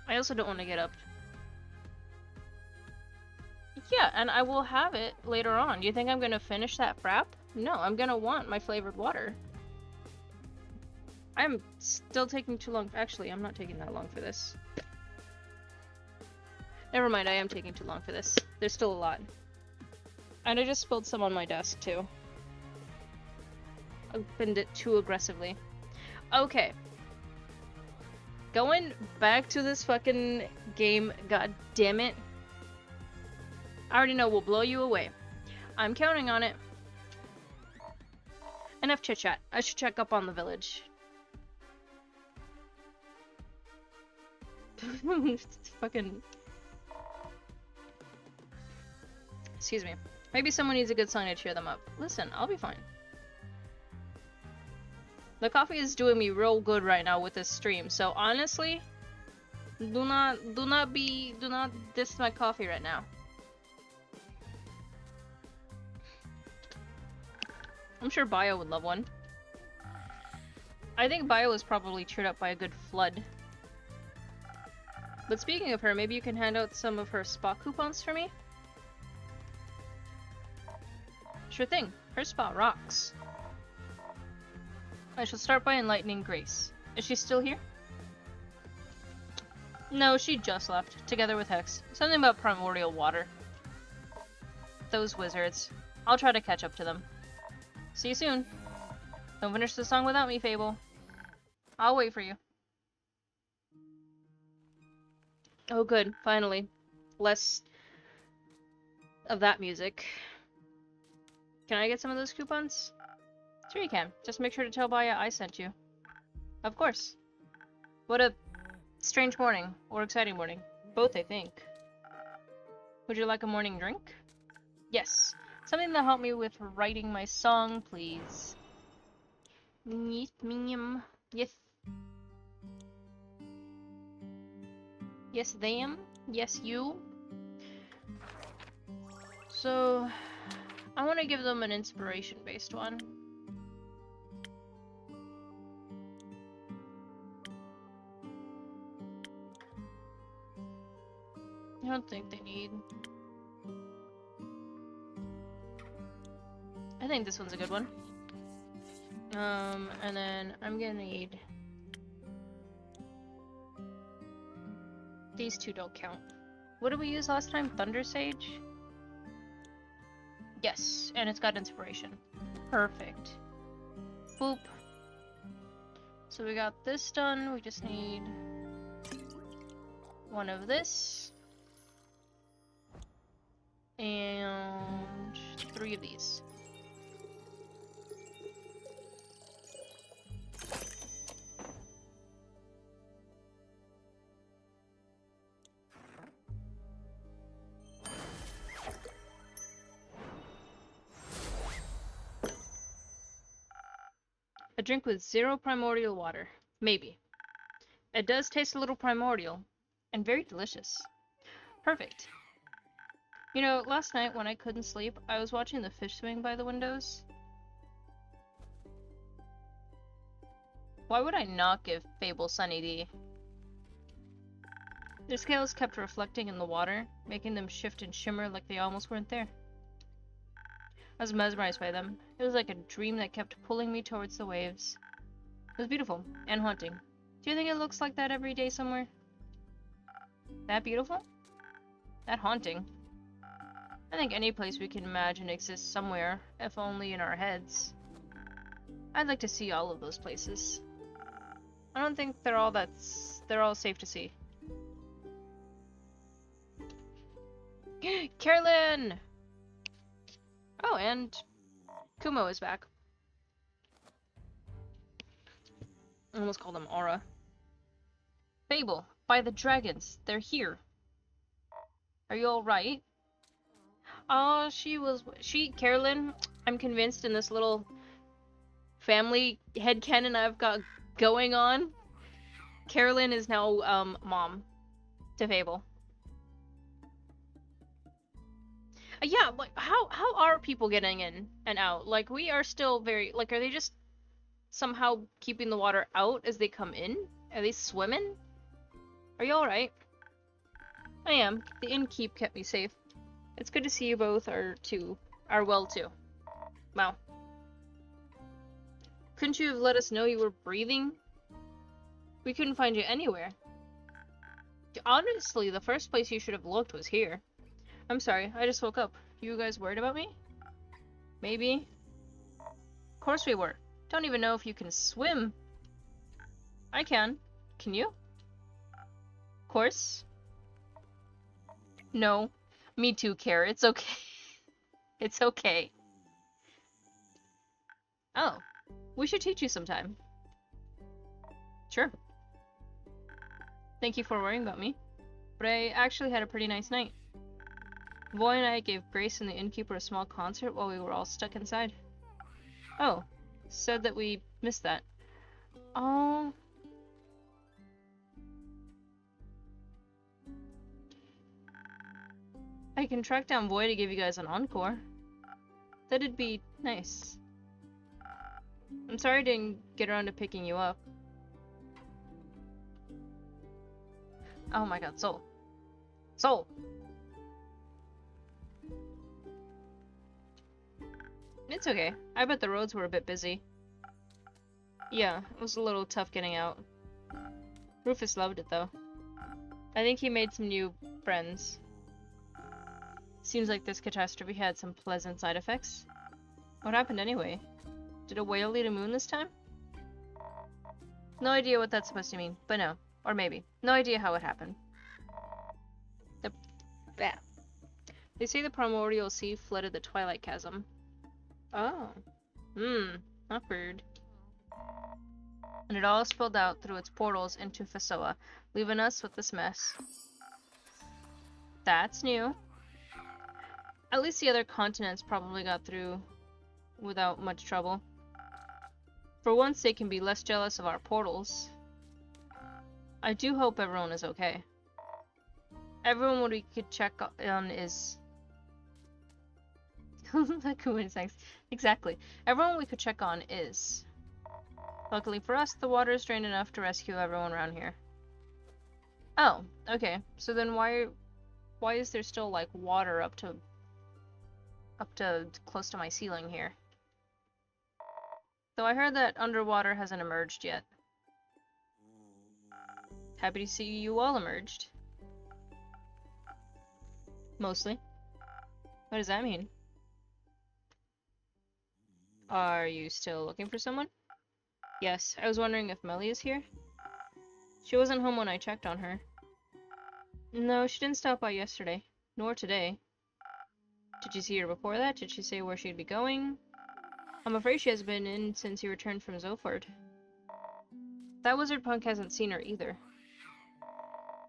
I also don't want to get up. Yeah, and I will have it later on. Do you think I'm going to finish that frap? No, I'm going to want my flavored water. I'm still taking too long. Actually, I'm not taking that long for this. Never mind, I am taking too long for this. There's still a lot. And I just spilled some on my desk, too. opened it too aggressively. Okay. Going back to this fucking game, god damn it. I already know we'll blow you away. I'm counting on it. Enough chit-chat. I should check up on the village. Fucking... Excuse me. Maybe someone needs a good song to cheer them up. Listen, I'll be fine. The coffee is doing me real good right now with this stream, so honestly, do not diss my coffee right now. I'm sure Bio would love one. I think Bio was probably cheered up by a good flood. But speaking of her, maybe you can hand out some of her spa coupons for me? Sure thing. Her spa rocks. I shall start by enlightening Grace. Is she still here? No, she just left, together with Hex. Something about primordial water. Those wizards. I'll try to catch up to them. See you soon. Don't finish the song without me, Fable. I'll wait for you. Oh good, finally. Less of that music. Can I get some of those coupons? Sure you can. Just make sure to tell Baya I sent you. Of course. What a strange morning. Or exciting morning. Both, I think. Would you like a morning drink? Yes. Something to help me with writing my song, please. Yes, ma'am. Yes. Yes, them. Yes, you. So, I want to give them an inspiration-based one. I don't think they need... I think this one's a good one. And then I'm gonna need... These two don't count. What did we use last time? Thunder Sage? Yes, and it's got inspiration. Perfect. Boop. So we got this done, we just need one of this. And 3 of these. A drink with 0 primordial water. Maybe. It does taste a little primordial. And very delicious. Perfect. You know, last night when I couldn't sleep, I was watching the fish swim by the windows. Why would I not give Fable Sunny D? Their scales kept reflecting in the water, making them shift and shimmer like they almost weren't there. I was mesmerized by them. It was like a dream that kept pulling me towards the waves. It was beautiful and haunting. Do you think it looks like that every day somewhere? That beautiful? That haunting? I think any place we can imagine exists somewhere, if only in our heads. I'd like to see all of those places. I don't think they're all safe to see. Carolyn! Oh, and Kumo is back. I almost called him Aura. Fable, by the dragons, they're here. Are you alright? Oh, Carolyn, I'm convinced in this little family headcanon I've got going on, Carolyn is now, mom to Fable. Yeah, like, how are people getting in and out? Like, we are still very, like, are they just somehow keeping the water out as they come in? Are they swimming? Are you alright? I am. The innkeep kept me safe. It's good to see you both are well too. Wow. Couldn't you have let us know you were breathing? We couldn't find you anywhere. Honestly, the first place you should have looked was here. I'm sorry, I just woke up. You guys worried about me? Maybe? Of course we were. Don't even know if you can swim. I can. Can you? Of course. No. Me too, Care. It's okay. It's okay. Oh. We should teach you sometime. Sure. Thank you for worrying about me. But I actually had a pretty nice night. Voy and I gave Grace and the innkeeper a small concert while we were all stuck inside. Oh. Said that we missed that. Oh. I can track down Voy to give you guys an encore. That'd be nice. I'm sorry I didn't get around to picking you up. Oh my god, Soul. Soul! It's okay. I bet the roads were a bit busy. Yeah, it was a little tough getting out. Rufus loved it though. I think he made some new friends. Seems like this catastrophe had some pleasant side effects. What happened anyway? Did a whale lead a moon this time? No idea what that's supposed to mean, but no. Or maybe. No idea how it happened. They say the primordial sea flooded the Twilight Chasm. Oh. Awkward. And it all spilled out through its portals into Fasoa, leaving us with this mess. That's new. At least the other continents probably got through without much trouble. For once, they can be less jealous of our portals. I do hope everyone is okay. Everyone we could check on is... Exactly. Everyone we could check on is. Luckily for us, the water is drained enough to rescue everyone around here. Oh, okay. So then why is there still like water up to close to my ceiling here? Though I heard that underwater hasn't emerged yet. Happy to see you all emerged. Mostly. What does that mean? Are you still looking for someone? Yes, I was wondering if Melly is here. She wasn't home when I checked on her. No, she didn't stop by yesterday. Nor today. Did you see her before that? Did she say where she'd be going? I'm afraid she hasn't been in since he returned from Zoford. That wizard punk hasn't seen her either.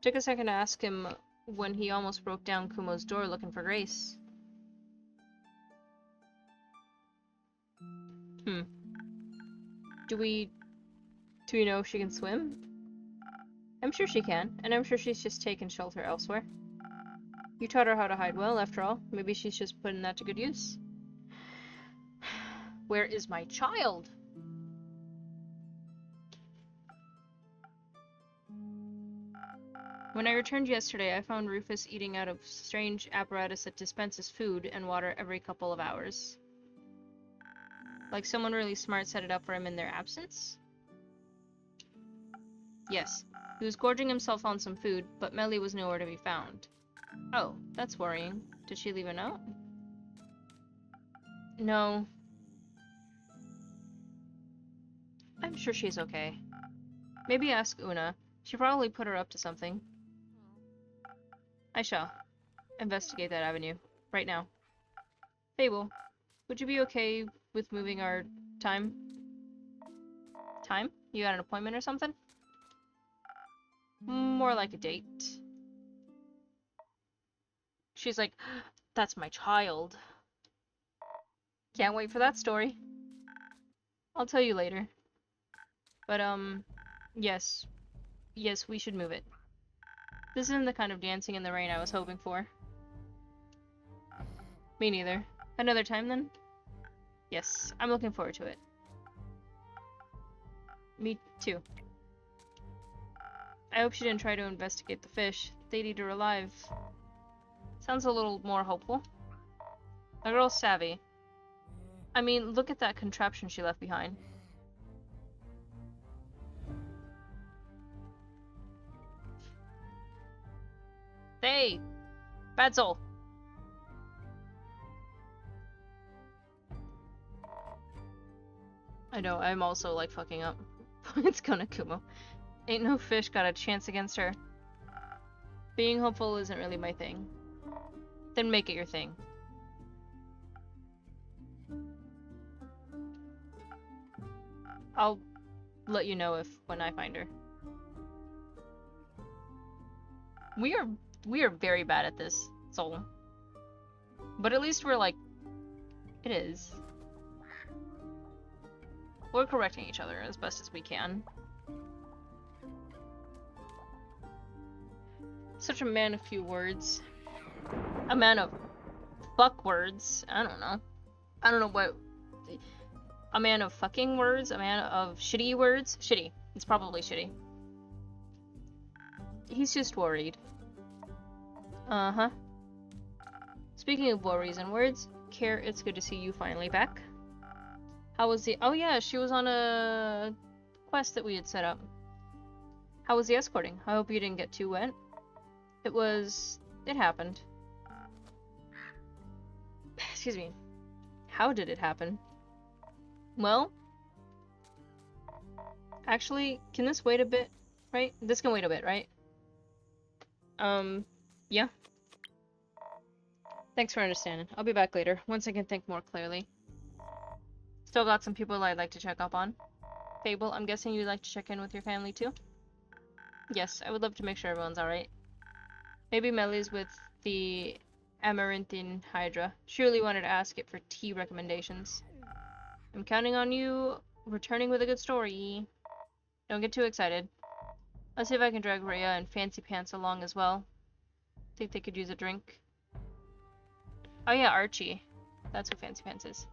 Took a second to ask him when he almost broke down Kumo's door looking for Grace. Do we know if she can swim? I'm sure she can, and I'm sure she's just taken shelter elsewhere. You taught her how to hide well, after all. Maybe she's just putting that to good use. Where is my child? When I returned yesterday, I found Rufus eating out of strange apparatus that dispenses food and water every couple of hours. Like someone really smart set it up for him in their absence? Yes. He was gorging himself on some food, but Melly was nowhere to be found. Oh, that's worrying. Did she leave a note? No. I'm sure she's okay. Maybe ask Una. She probably put her up to something. I shall. Investigate that avenue. Right now. Fable, would you be okay with moving our time? Time? You got an appointment or something? More like a date. She's like, that's my child. Can't wait for that story. I'll tell you later. But, yes. Yes, we should move it. This isn't the kind of dancing in the rain I was hoping for. Me neither. Another time, then? Yes, I'm looking forward to it. Me too. I hope she didn't try to investigate the fish. They'd eat her alive. Sounds a little more hopeful. The girl's savvy. I mean, look at that contraption she left behind. Hey! Bad soul! I know, I'm also like fucking up. It's Konakumo. Ain't no fish got a chance against her. Being hopeful isn't really my thing. Then make it your thing. I'll let you know when I find her. We are very bad at this, Soul. But at least we're like, it is. We're correcting each other as best as we can. Such a man of few words. A man of fuck words. I don't know what. A man of fucking words? A man of shitty words? Shitty. It's probably shitty. He's just worried. Uh-huh. Speaking of worries and words, Care, it's good to see you finally back. How was the— oh yeah, she was on a quest that we had set up. How was the escorting? I hope you didn't get too wet. It happened. Excuse me. How did it happen? Well, actually, can this wait a bit, right? This can wait a bit, right? Yeah. Thanks for understanding. I'll be back later, once I can think more clearly. Still got some people I'd like to check up on. Fable, I'm guessing you'd like to check in with your family too? Yes, I would love to make sure everyone's alright. Maybe Melly's with the Amaranthine Hydra. Surely wanted to ask it for tea recommendations. I'm counting on you returning with a good story. Don't get too excited. Let's see if I can drag Rhea and Fancy Pants along as well. Think they could use a drink. Oh yeah, Archie. That's who Fancy Pants is.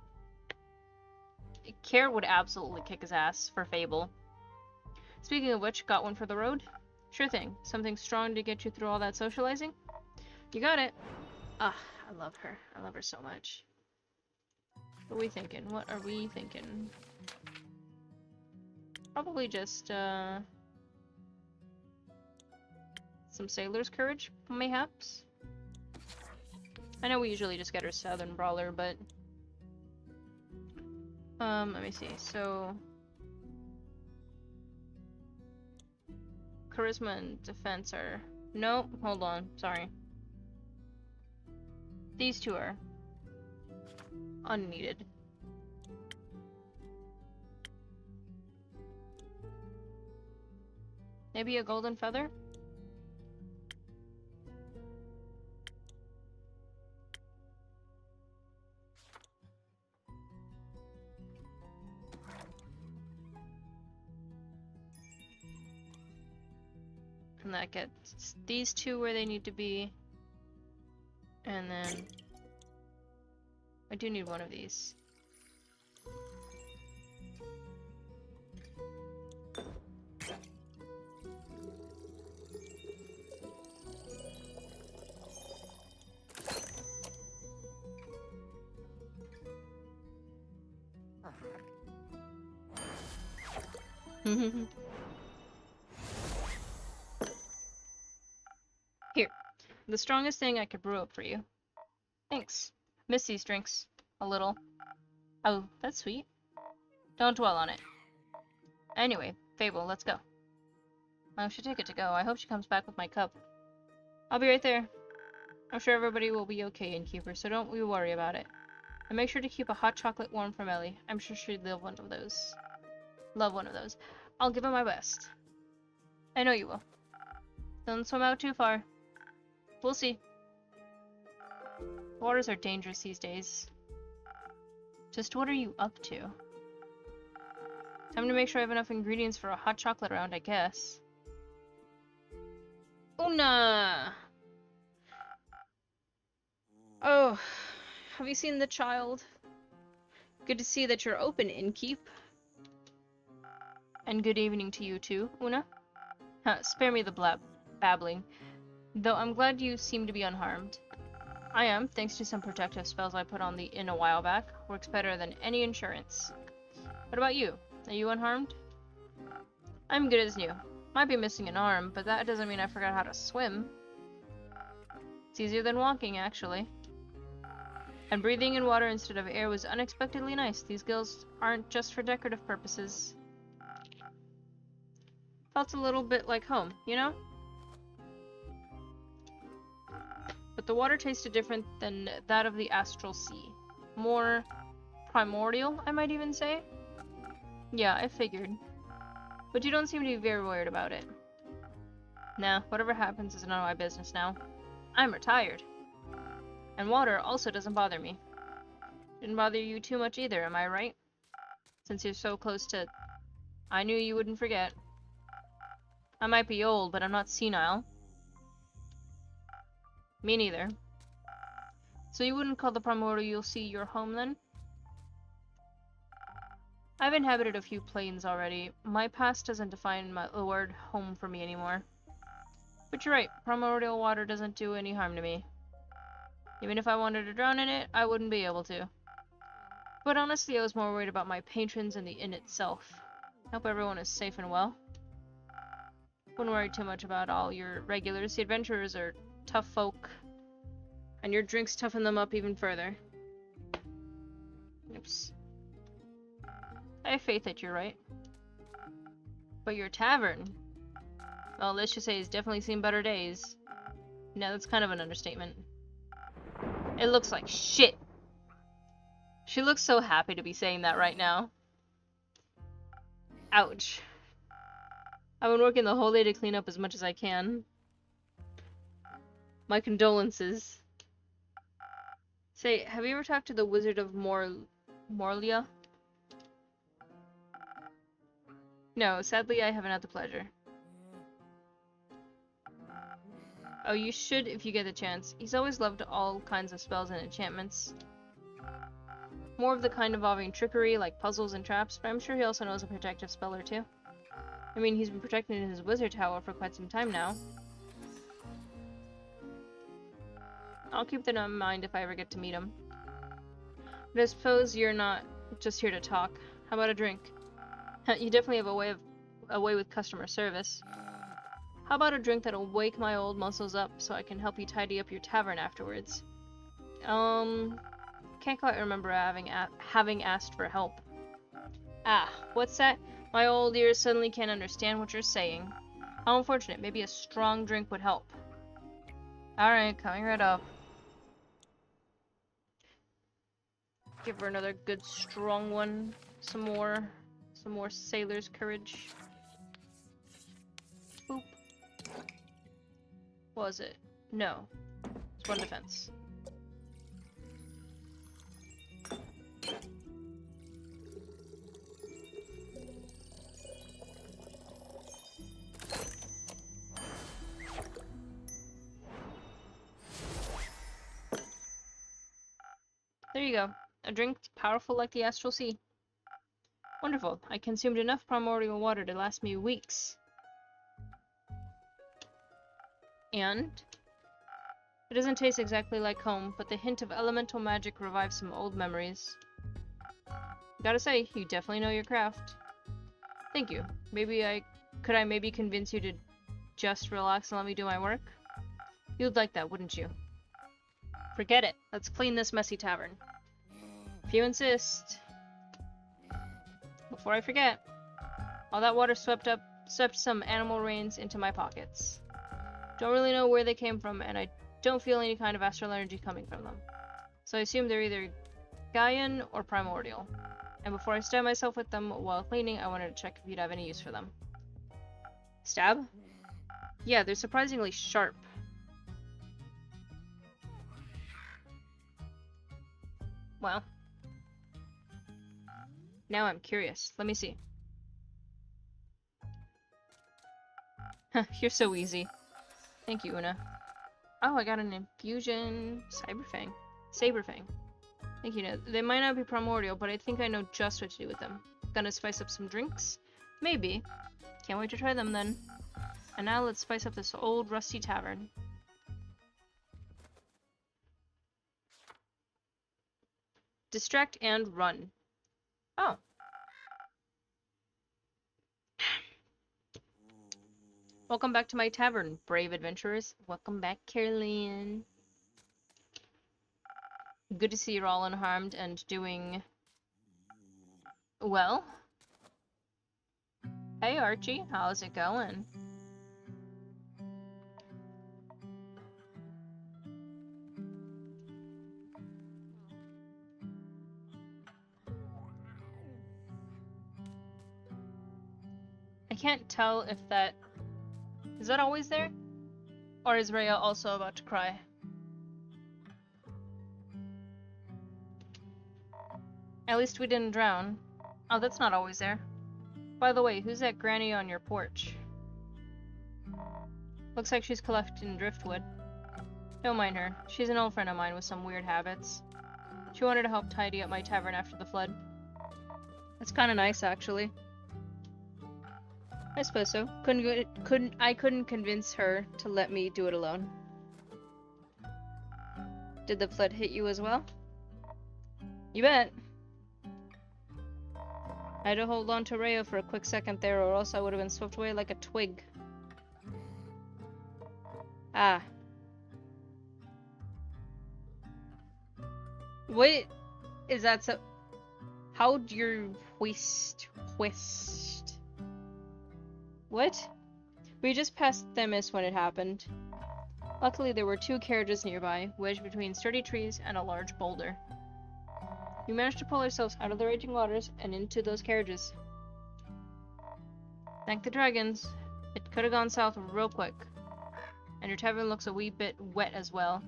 Care would absolutely kick his ass for Fable. Speaking of which, got one for the road? Sure thing. Something strong to get you through all that socializing? You got it. Ah, I love her. I love her so much. What are we thinking? What are we thinking? Probably just, some sailor's courage, mayhaps? I know we usually just get her Southern Brawler, but... let me see. So... Charisma and defense are... No, hold on. Sorry. These two are... unneeded. Maybe a golden feather? And that gets these two where they need to be. And then... I do need one of these. Here, the strongest thing I could brew up for you. Thanks. Miss these drinks. A little. Oh, that's sweet. Don't dwell on it. Anyway, Fable, let's go. I should take it to go. I hope she comes back with my cup. I'll be right there. I'm sure everybody will be okay, Innkeeper, so don't we worry about it. And make sure to keep a hot chocolate warm from Ellie. I'm sure she'd love one of those. Love one of those. I'll give it my best. I know you will. Don't swim out too far. We'll see. Waters are dangerous these days. Just what are you up to? Time to make sure I have enough ingredients for a hot chocolate round, I guess. Una! Oh, have you seen the child? Good to see that you're open, Innkeep. And good evening to you too, Una. Spare me the babbling. Though I'm glad you seem to be unharmed. I am, thanks to some protective spells I put on the inn a while back. Works better than any insurance. What about you? Are you unharmed? I'm good as new. Might be missing an arm, but that doesn't mean I forgot how to swim. It's easier than walking, actually. And breathing in water instead of air was unexpectedly nice. These gills aren't just for decorative purposes. Felt a little bit like home, you know? But the water tasted different than that of the astral sea. More primordial, I might even say. Yeah, I figured. But you don't seem to be very worried about it. Nah, whatever happens is none of my business now. I'm retired. And water also doesn't bother me. Didn't bother you too much either, am I right? Since you're so close to... I knew you wouldn't forget. I might be old, but I'm not senile. Me neither. So you wouldn't call the primordial sea your home, then? I've inhabited a few planes already. My past doesn't define the word home for me anymore. But you're right, primordial water doesn't do any harm to me. Even if I wanted to drown in it, I wouldn't be able to. But honestly, I was more worried about my patrons and the inn itself. Hope everyone is safe and well. Wouldn't worry too much about all your regulars. The adventurers are tough folk. And your drinks toughen them up even further. Oops. I have faith that you're right. But your tavern... well, let's just say it's definitely seen better days. No, that's kind of an understatement. It looks like shit. She looks so happy to be saying that right now. Ouch. I've been working the whole day to clean up as much as I can. My condolences. Say, have you ever talked to the Wizard of Morlia? No, sadly I haven't had the pleasure. Oh, you should if you get the chance. He's always loved all kinds of spells and enchantments. More of the kind involving trickery, like puzzles and traps, but I'm sure he also knows a protective spell or two. I mean, he's been protecting his wizard tower for quite some time now. I'll keep that in mind if I ever get to meet him. But I suppose you're not just here to talk. How about a drink? You definitely have a way with customer service. How about a drink that'll wake my old muscles up so I can help you tidy up your tavern afterwards? Can't quite remember having asked for help. Ah, what's that? My old ears suddenly can't understand what you're saying. How unfortunate. Maybe a strong drink would help. Alright, coming right up. Give her another good strong one. Some more sailor's courage. Boop. Was it? No. It's one defense. There you go. A drink powerful like the astral sea. Wonderful. I consumed enough primordial water to last me weeks. And it doesn't taste exactly like home, but the hint of elemental magic revives some old memories. Gotta say, you definitely know your craft. Thank you. Could I maybe convince you to just relax and let me do my work? You'd like that, wouldn't you? Forget it. Let's clean this messy tavern. If you insist. Before I forget, all that water swept some animal rains into my pockets. Don't really know where they came from, and I don't feel any kind of astral energy coming from them. So I assume they're either Gaian or primordial. And before I stab myself with them while cleaning, I wanted to check if you'd have any use for them. Stab? Yeah, they're surprisingly sharp. Well. Now I'm curious. Let me see. You're so easy. Thank you, Una. Oh, I got an infusion. Saberfang. Thank you, Una. They might not be primordial, but I think I know just what to do with them. Gonna spice up some drinks? Maybe. Can't wait to try them then. And now let's spice up this old rusty tavern. Distract and run. Oh. Welcome back to my tavern, brave adventurers. Welcome back, Caroline. Good to see you're all unharmed and doing well. Hey Archie, how's it going? I can't tell if that... Is that always there? Or is Rhea also about to cry? At least we didn't drown. Oh, that's not always there. By the way, who's that granny on your porch? Looks like she's collecting driftwood. Don't mind her. She's an old friend of mine with some weird habits. She wanted to help tidy up my tavern after the flood. That's kind of nice, actually. I suppose so. I couldn't convince her to let me do it alone. Did the flood hit you as well? You bet. I had to hold on to Rhea for a quick second there, or else I would have been swept away like a twig. Ah. What is that so... How'd your whist? What? We just passed Themis when it happened. Luckily, there were 2 carriages nearby, wedged between sturdy trees and a large boulder. We managed to pull ourselves out of the raging waters and into those carriages. Thank the dragons. It could have gone south real quick. And your tavern looks a wee bit wet as well.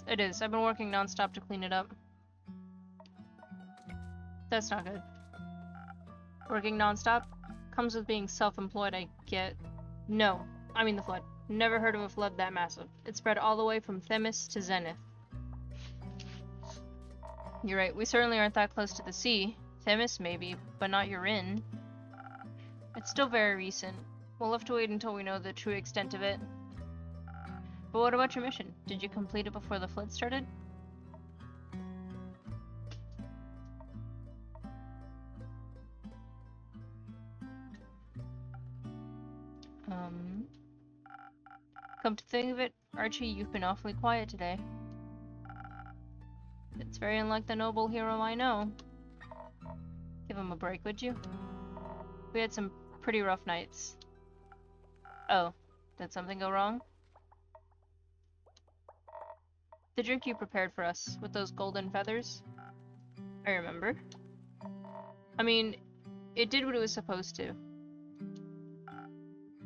It is. I've been working non-stop to clean it up. That's not good. Working non-stop comes with being self-employed, I get. No, I mean the flood. Never heard of a flood that massive. It spread all the way from Themis to Zenith. You're right, we certainly aren't that close to the sea. Themis maybe, but not Urin. It's still very recent. We'll have to wait until we know the true extent of it. But what about your mission? Did you complete it before the flood started? Come to think of it, Archie, you've been awfully quiet today. It's very unlike the noble hero I know. Give him a break, would you? We had some pretty rough nights. Oh, did something go wrong? The drink you prepared for us, with those golden feathers? I remember. I mean, it did what it was supposed to.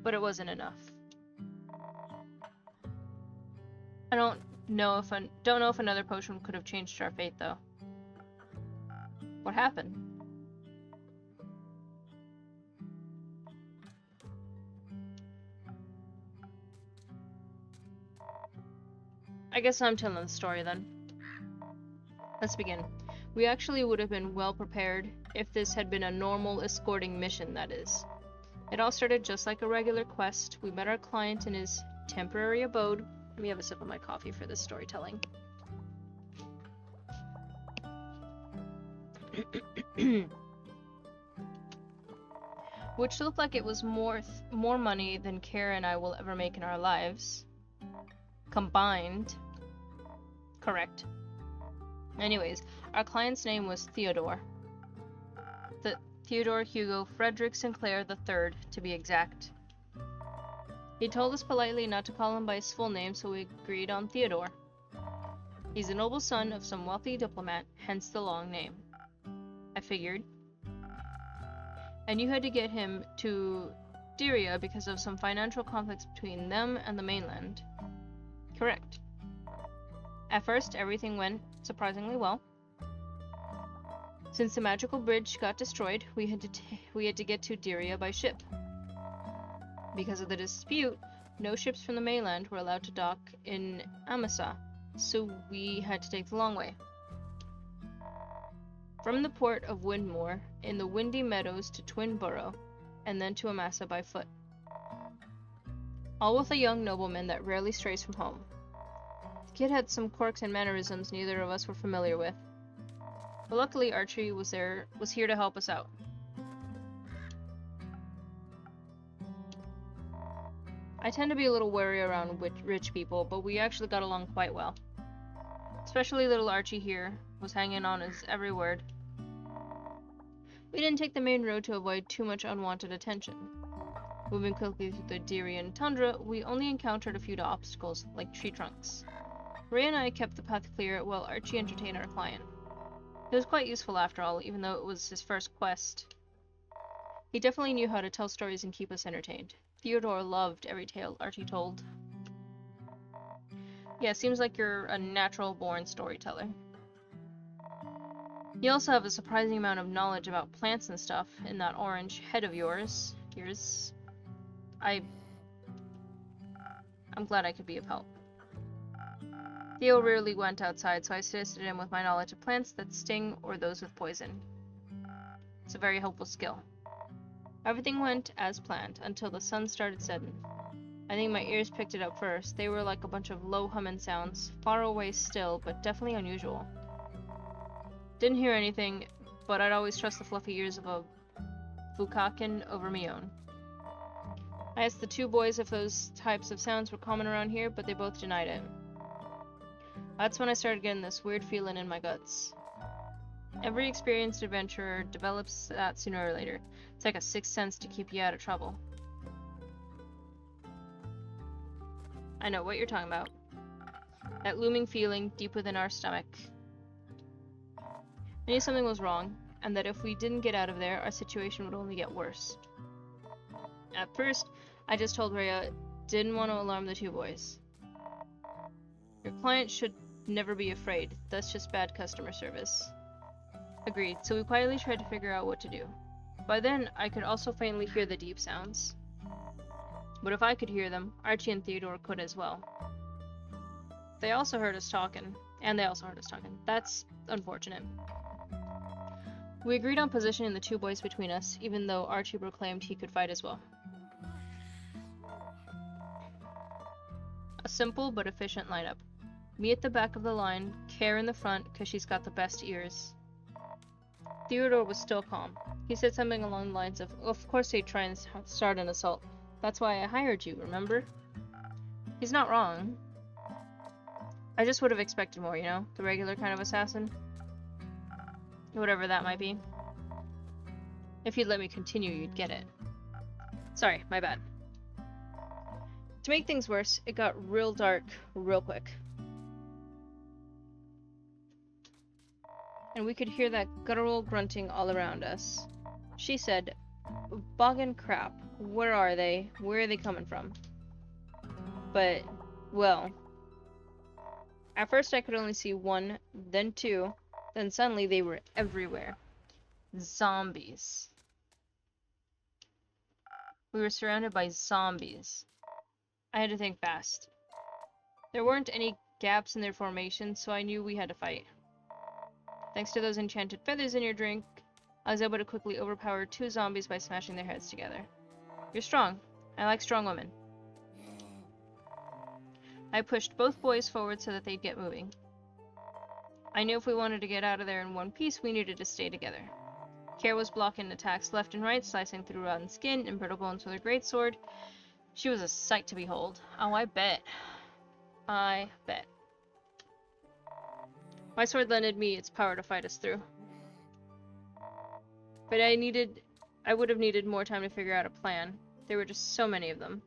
But it wasn't enough. I don't know if another potion could have changed our fate, though. What happened? I guess I'm telling the story then. Let's begin. We actually would have been well prepared if this had been a normal escorting mission, that is. It all started just like a regular quest. We met our client in his temporary abode. Let me have a sip of my coffee for this storytelling. Which looked like it was more money than Kara and I will ever make in our lives. Combined. Correct. Anyways, our client's name was Theodore. Theodore Hugo Frederick Sinclair III, to be exact. He told us politely not to call him by his full name, so we agreed on Theodore. He's the noble son of some wealthy diplomat, hence the long name. I figured. And you had to get him to Dyria because of some financial conflicts between them and the mainland. Correct. At first, everything went surprisingly well. Since the magical bridge got destroyed, we had to get to Dyria by ship. Because of the dispute, no ships from the mainland were allowed to dock in Amasa, so we had to take the long way. From the port of Windmore, in the Windy Meadows to Twinborough, and then to Amasa by foot. All with a young nobleman that rarely strays from home. The kid had some quirks and mannerisms neither of us were familiar with. But luckily Archie was here to help us out. I tend to be a little wary around rich people, but we actually got along quite well. Especially little Archie here was hanging on his every word. We didn't take the main road to avoid too much unwanted attention. Moving quickly through the Dyrian tundra, we only encountered a few obstacles, like tree trunks. Ray and I kept the path clear while Archie entertained our client. It was quite useful after all, even though it was his first quest. He definitely knew how to tell stories and keep us entertained. Theodore loved every tale Archie told. Yeah, seems like you're a natural-born storyteller. You also have a surprising amount of knowledge about plants and stuff in that orange head of yours. I'm glad I could be of help. Theo rarely went outside, so I assisted him with my knowledge of plants that sting or those with poison. It's a very helpful skill. Everything went as planned until the sun started setting. I think my ears picked it up first. They were like a bunch of low humming sounds, far away still, but definitely unusual. Didn't hear anything, but I'd always trust the fluffy ears of a Vukakin over my own. I asked the two boys if those types of sounds were common around here, but they both denied it. That's when I started getting this weird feeling in my guts. Every experienced adventurer develops that sooner or later. It's like a sixth sense to keep you out of trouble. I know what you're talking about. That looming feeling deep within our stomach. I knew something was wrong, and that if we didn't get out of there, our situation would only get worse. At first, I just told Rhea didn't want to alarm the two boys. Your client should never be afraid. That's just bad customer service. Agreed, so we quietly tried to figure out what to do. By then, I could also faintly hear the deep sounds. But if I could hear them, Archie and Theodore could as well. They also heard us talking. That's unfortunate. We agreed on positioning the two boys between us, even though Archie proclaimed he could fight as well. A simple but efficient lineup. Me at the back of the line, Care in the front because she's got the best ears. Theodore was still calm. He said something along the lines of course they'd try and start an assault. That's why I hired you, remember? He's not wrong. I just would have expected more, you know? The regular kind of assassin. Whatever that might be. If you'd let me continue, you'd get it. Sorry, my bad. To make things worse, it got real dark real quick. And we could hear that guttural grunting all around us. She said, "Boggin' crap. Where are they? Where are they coming from?" But, well, at first I could only see one, then two, then suddenly they were everywhere. Zombies. We were surrounded by zombies. I had to think fast. There weren't any gaps in their formation, so I knew we had to fight. Thanks to those enchanted feathers in your drink, I was able to quickly overpower two zombies by smashing their heads together. You're strong. I like strong women. I pushed both boys forward so that they'd get moving. I knew if we wanted to get out of there in one piece, we needed to stay together. Care was blocking attacks left and right, slicing through rotten skin and brittle bones with her greatsword. She was a sight to behold. Oh, I bet. I bet. My sword lended me its power to fight us through. But I would have needed more time to figure out a plan. There were just so many of them.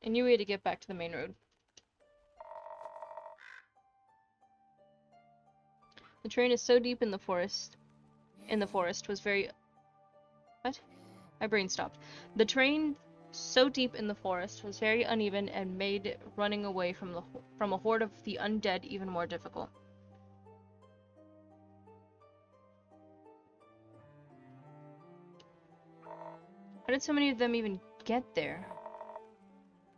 I knew we had to get back to the main road. The terrain is so deep in the forest was very... What? My brain stopped. The terrain so deep in the forest was very uneven and made running away from a horde of the undead even more difficult. How did so many of them even get there?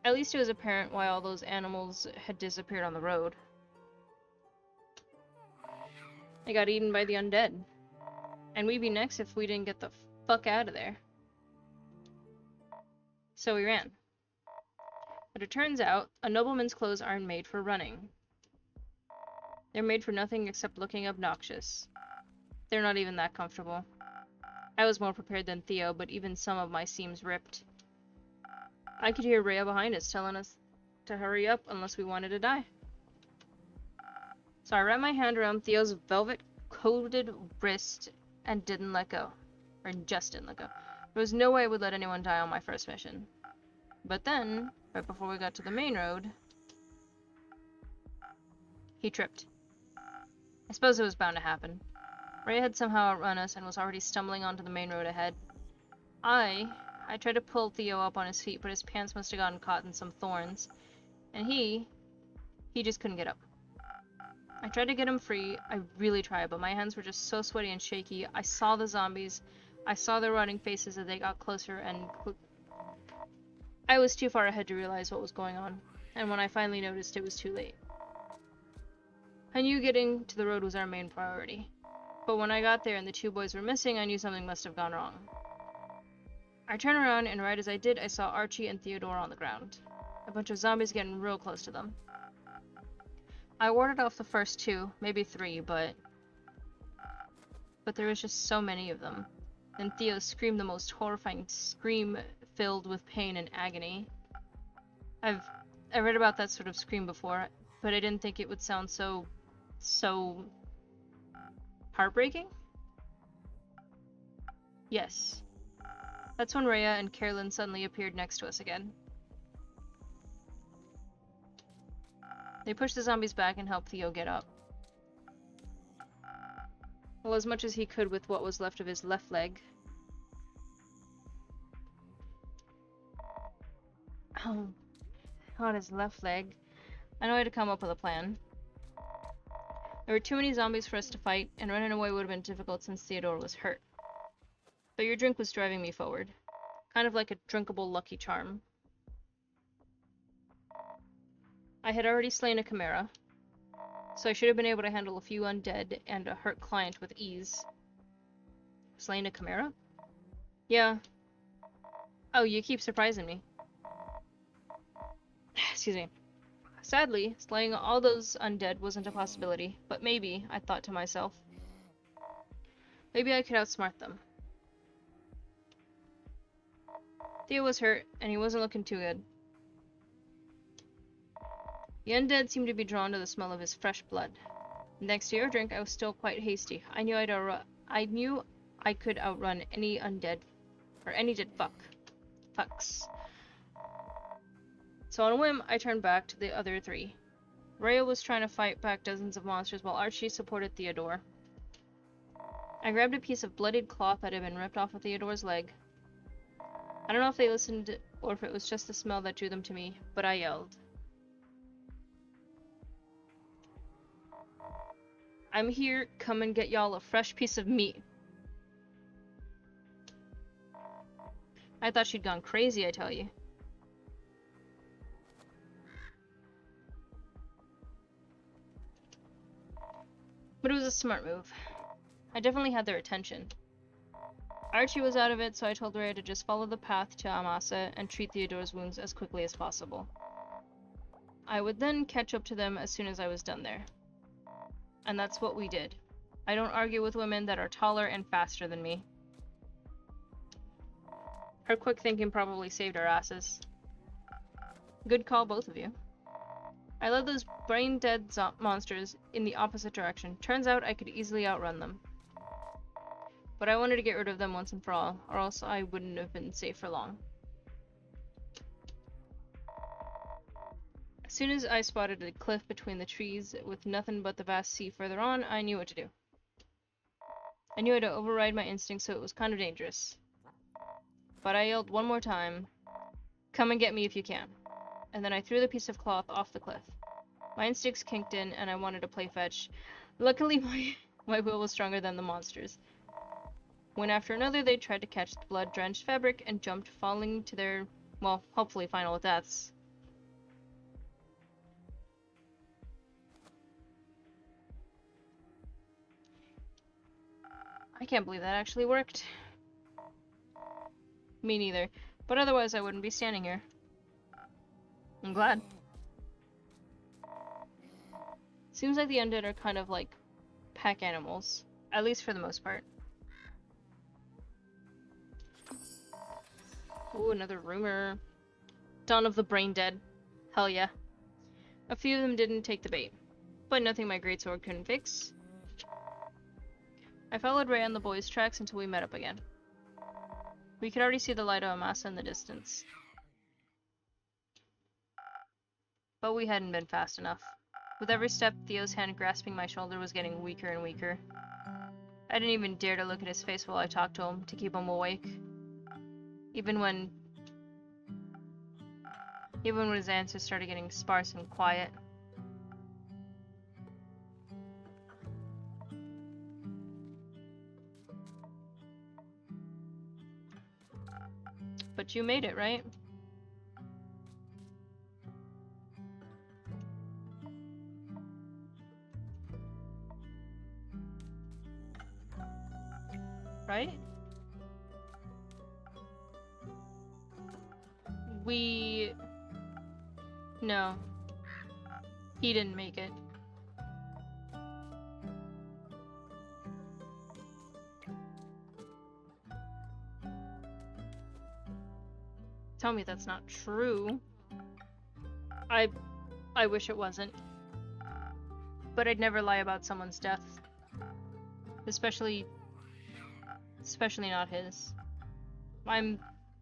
At least it was apparent why all those animals had disappeared on the road. They got eaten by the undead. And we'd be next if we didn't get the fuck out of there. So we ran. But it turns out, a nobleman's clothes aren't made for running. They're made for nothing except looking obnoxious. They're not even that comfortable. I was more prepared than Theo, but even some of my seams ripped. I could hear Rhea behind us telling us to hurry up unless we wanted to die. So I wrapped my hand around Theo's velvet-coated wrist and didn't let go. Or just didn't let go. There was no way I would let anyone die on my first mission. But then, right before we got to the main road, he tripped. I suppose it was bound to happen. Ray had somehow outrun us and was already stumbling onto the main road ahead. I tried to pull Theo up on his feet, but his pants must have gotten caught in some thorns. And he just couldn't get up. I tried to get him free. I really tried, but my hands were just so sweaty and shaky. I saw the zombies. I saw their rotting faces as they got closer, and I was too far ahead to realize what was going on. And when I finally noticed, it was too late. I knew getting to the road was our main priority. But when I got there and the two boys were missing, I knew something must have gone wrong. I turned around, and right as I did, I saw Archie and Theodore on the ground. A bunch of zombies getting real close to them. I warded off the first two, maybe three, but there was just so many of them. Then Theo screamed the most horrifying scream filled with pain and agony. I've read about that sort of scream before, but I didn't think it would sound so heartbreaking? Yes. That's when Rhea and Carolyn suddenly appeared next to us again. They pushed the zombies back and helped Theo get up. Well, as much as he could with what was left of his left leg. Oh, on his left leg. I know I had to come up with a plan. There were too many zombies for us to fight, and running away would have been difficult since Theodore was hurt. But your drink was driving me forward. Kind of like a drinkable Lucky Charm. I had already slain a chimera, so I should have been able to handle a few undead and a hurt client with ease. Slain a chimera? Yeah. Oh, you keep surprising me. Excuse me. Sadly, slaying all those undead wasn't a possibility, but maybe, I thought to myself, maybe I could outsmart them. Theo was hurt, and he wasn't looking too good. The undead seemed to be drawn to the smell of his fresh blood. Thanks to your drink, I was still quite hasty. I knew I could outrun any undead, or any dead fucks. So on a whim, I turned back to the other three. Rhea was trying to fight back dozens of monsters while Archie supported Theodore. I grabbed a piece of bloodied cloth that had been ripped off of Theodore's leg. I don't know if they listened or if it was just the smell that drew them to me, but I yelled. I'm here, come and get y'all a fresh piece of meat. I thought she'd gone crazy, I tell you. But it was a smart move. I definitely had their attention. Archie was out of it, so I told Rhea to just follow the path to Amasa and treat Theodore's wounds as quickly as possible. I would then catch up to them as soon as I was done there. And that's what we did. I don't argue with women that are taller and faster than me. Her quick thinking probably saved our asses. Good call, both of you. I led those brain-dead monsters in the opposite direction. Turns out I could easily outrun them. But I wanted to get rid of them once and for all, or else I wouldn't have been safe for long. As soon as I spotted a cliff between the trees with nothing but the vast sea further on, I knew what to do. I knew I had to override my instincts, so it was kind of dangerous. But I yelled one more time, "Come and get me if you can." And then I threw the piece of cloth off the cliff. My instincts kicked in, and I wanted to play fetch. Luckily, my will was stronger than the monsters. One after another, they tried to catch the blood-drenched fabric and jumped, falling to their, well, hopefully final deaths. I can't believe that actually worked. Me neither, but otherwise I wouldn't be standing here. I'm glad. Seems like the undead are kind of like pack animals. At least for the most part. Ooh, another rumor. Dawn of the Brain Dead. Hell yeah. A few of them didn't take the bait, but nothing my greatsword couldn't fix. I followed Ray on the boys' tracks until we met up again. We could already see the light of Amasa in the distance. But we hadn't been fast enough. With every step, Theo's hand grasping my shoulder was getting weaker and weaker. I didn't even dare to look at his face while I talked to him to keep him awake. Even when his answers started getting sparse and quiet. But you made it, right? Right? No. He didn't make it. Tell me that's not true. I wish it wasn't. But I'd never lie about someone's death. Especially not his. I'm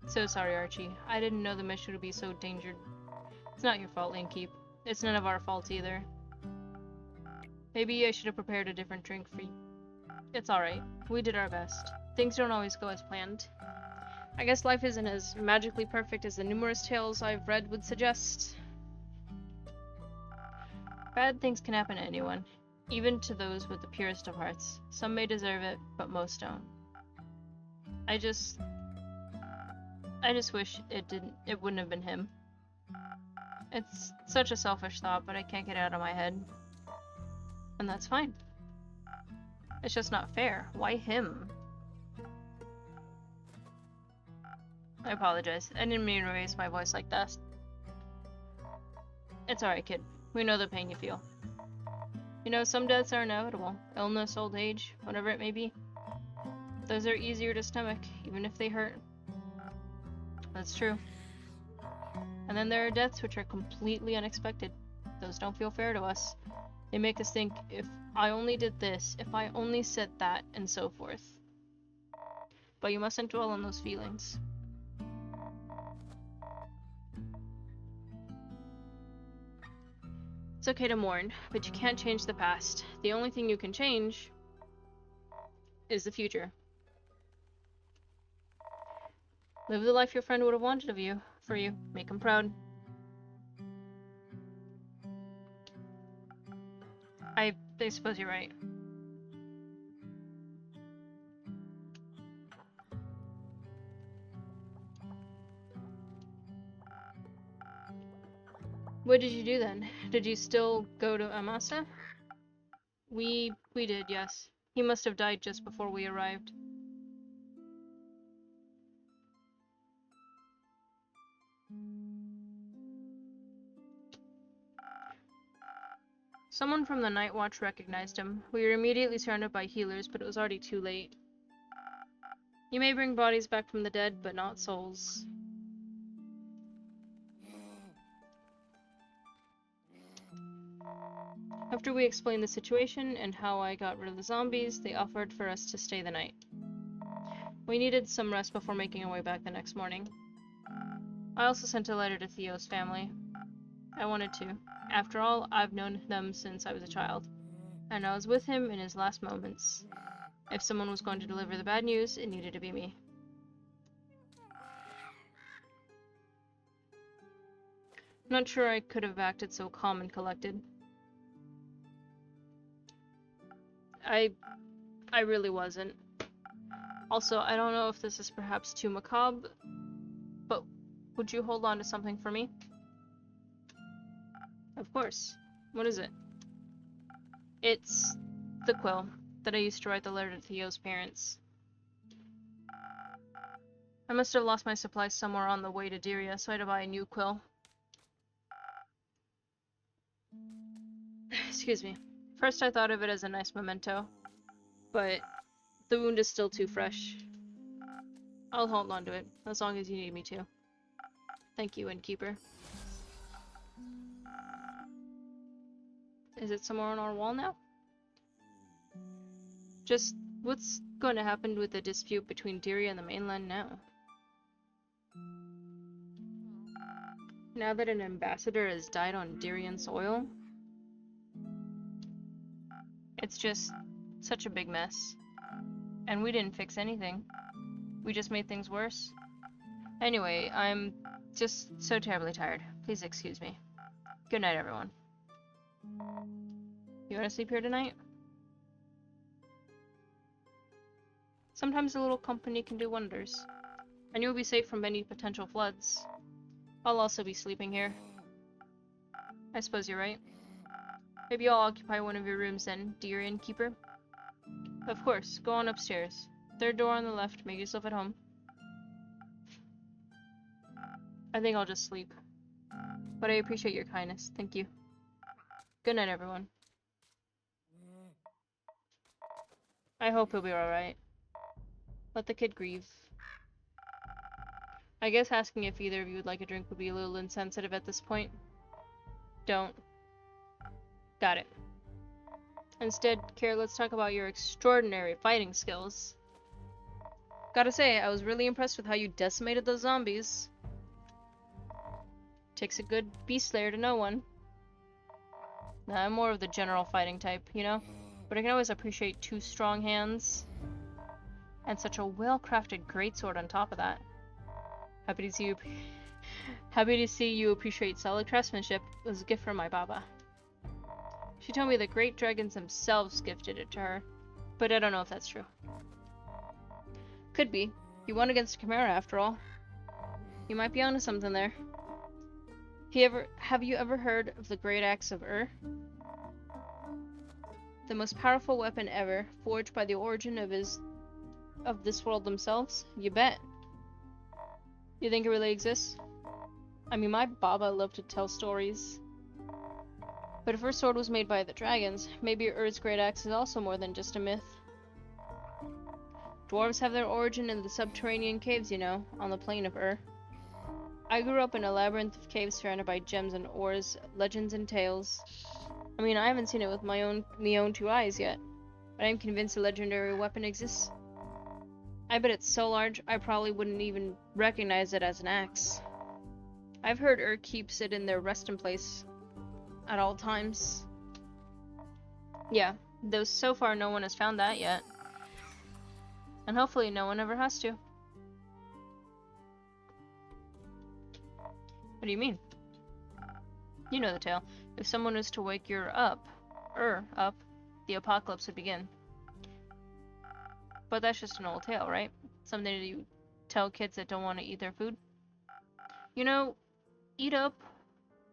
so sorry, Archie. I didn't know the mission would be so dangerous. It's not your fault, Linkkeep. It's none of our fault either. Maybe I should have prepared a different drink for you. It's alright. We did our best. Things don't always go as planned. I guess life isn't as magically perfect as the numerous tales I've read would suggest. Bad things can happen to anyone, even to those with the purest of hearts. Some may deserve it, but most don't. I just wish it wouldn't have been him. It's such a selfish thought, but I can't get it out of my head. And that's fine. It's just not fair. Why him? I apologize. I didn't mean to raise my voice like that. It's alright, kid. We know the pain you feel. You know, some deaths are inevitable. Illness, old age, whatever it may be. Those are easier to stomach, even if they hurt. That's true. And then there are deaths which are completely unexpected. Those don't feel fair to us. They make us think, if I only did this, if I only said that, and so forth. But you mustn't dwell on those feelings. It's okay to mourn, but you can't change the past. The only thing you can change is the future. Live the life your friend would have wanted of you, for you. Make him proud. I suppose you're right. What did you do then? Did you still go to Amasa? We did, yes. He must have died just before we arrived. Someone from the Night Watch recognized him. We were immediately surrounded by healers, but it was already too late. You may bring bodies back from the dead, but not souls. After we explained the situation and how I got rid of the zombies, they offered for us to stay the night. We needed some rest before making our way back the next morning. I also sent a letter to Theo's family. I wanted to. After all, I've known them since I was a child, and I was with him in his last moments. If someone was going to deliver the bad news, it needed to be me. I'm not sure I could have acted so calm and collected. I really wasn't. Also, I don't know if this is perhaps too macabre, but would you hold on to something for me? Of course. What is it? It's the quill that I used to write the letter to Theo's parents. I must have lost my supplies somewhere on the way to Diria, so I had to buy a new quill. Excuse me. First I thought of it as a nice memento. but the wound is still too fresh. I'll hold on to it, as long as you need me to. Thank you, Innkeeper. Is it somewhere on our wall now? Just, what's going to happen with the dispute between Diri and the mainland now? Now that an ambassador has died on Dirian soil? It's just such a big mess. And we didn't fix anything. We just made things worse. Anyway, I'm just so terribly tired. Please excuse me. Good night, everyone. You want to sleep here tonight? Sometimes a little company can do wonders. And you'll be safe from any potential floods. I'll also be sleeping here. I suppose you're right. Maybe I'll occupy one of your rooms then, dear innkeeper. Of course, go on upstairs. Third door on the left, make yourself at home. I think I'll just sleep. But I appreciate your kindness, thank you. Good night, everyone. I hope he'll be alright. Let the kid grieve. I guess asking if either of you would like a drink would be a little insensitive at this point. Don't. Got it. Instead, Kara, let's talk about your extraordinary fighting skills. Gotta say, I was really impressed with how you decimated those zombies. Takes a good beast slayer to know one. Nah, I'm more of the general fighting type, you know? But I can always appreciate 2 strong hands. And such a well-crafted greatsword on top of that. Happy to see you appreciate solid craftsmanship. It was a gift from my baba. She told me the great dragons themselves gifted it to her, but I don't know if that's true. Could be. You won against Chimera after all. You might be onto something there. Have you ever heard of the Great Axe of The most powerful weapon ever, forged by the origin of this world themselves? You bet. You think it really exists? I mean, my baba loved to tell stories. But if her sword was made by the dragons, maybe Ur's great axe is also more than just a myth. Dwarves have their origin in the subterranean caves, you know, on the plain of I grew up in a labyrinth of caves surrounded by gems and ores, legends and tales. I mean, I haven't seen it with my own 2 eyes yet, but I'm convinced a legendary weapon exists. I bet it's so large, I probably wouldn't even recognize it as an axe. I've heard keeps it in their resting place at all times. Yeah, though so far no one has found that yet. And hopefully no one ever has to. What do you mean? You know the tale. If someone was to wake your up, the apocalypse would begin. But that's just an old tale, right? Something that you tell kids that don't want to eat their food. You know, eat up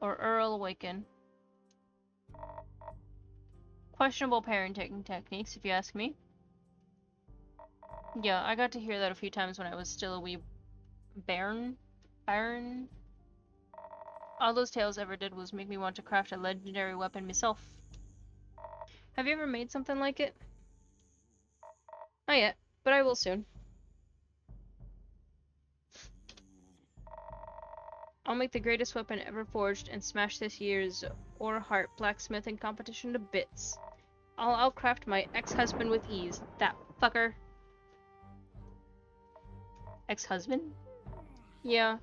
or Earl awaken. Questionable parenting techniques, if you ask me. Yeah, I got to hear that a few times when I was still a wee bairn. All those tales ever did was make me want to craft a legendary weapon myself. Have you ever made something like it? Not yet, but I will soon. I'll make the greatest weapon ever forged and smash this year's Heart blacksmithing competition to bits. I'll outcraft my ex-husband with ease, that fucker. Ex-husband? Yeah.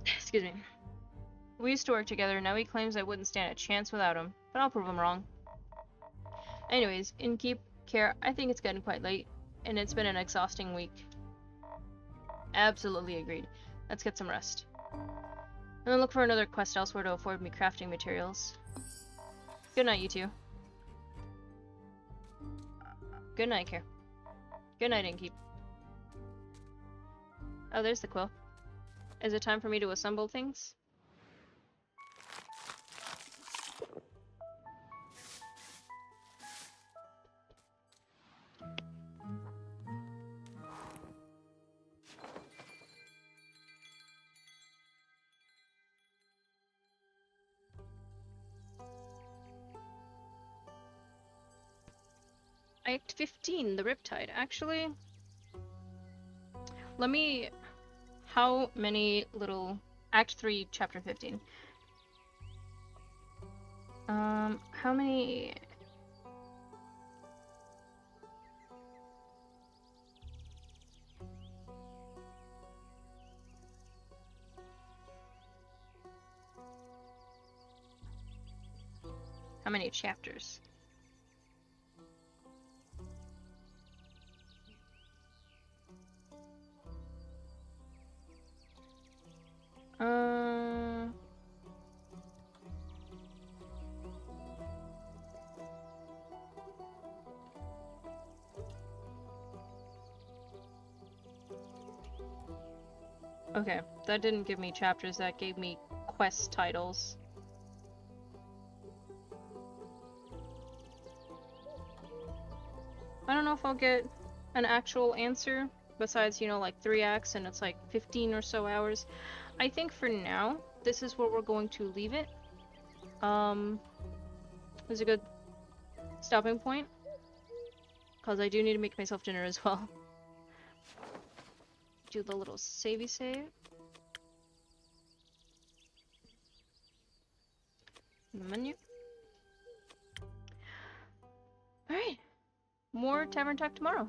Excuse me. We used to work together, now he claims I wouldn't stand a chance without him, but I'll prove him wrong. Anyways, Care, I think it's getting quite late, and it's been an exhausting week. Absolutely agreed. Let's get some rest. And then look for another quest elsewhere to afford me crafting materials. Good night, you two. Good night, Care. Good night, Innkeep. Oh, there's the quill. Is it time for me to assemble things? Act 15, the Riptide. Actually, let me... How many little... Act 3, Chapter 15. How many... How many chapters? Okay, that didn't give me chapters, that gave me quest titles. I don't know if I'll get an actual answer, besides, you know, like 3 acts and it's like 15 or so hours. I think for now, this is where we're going to leave it. It's a good stopping point, because I do need to make myself dinner as well. Do the little savey save. In the menu. Alright. More Tavern Talk tomorrow.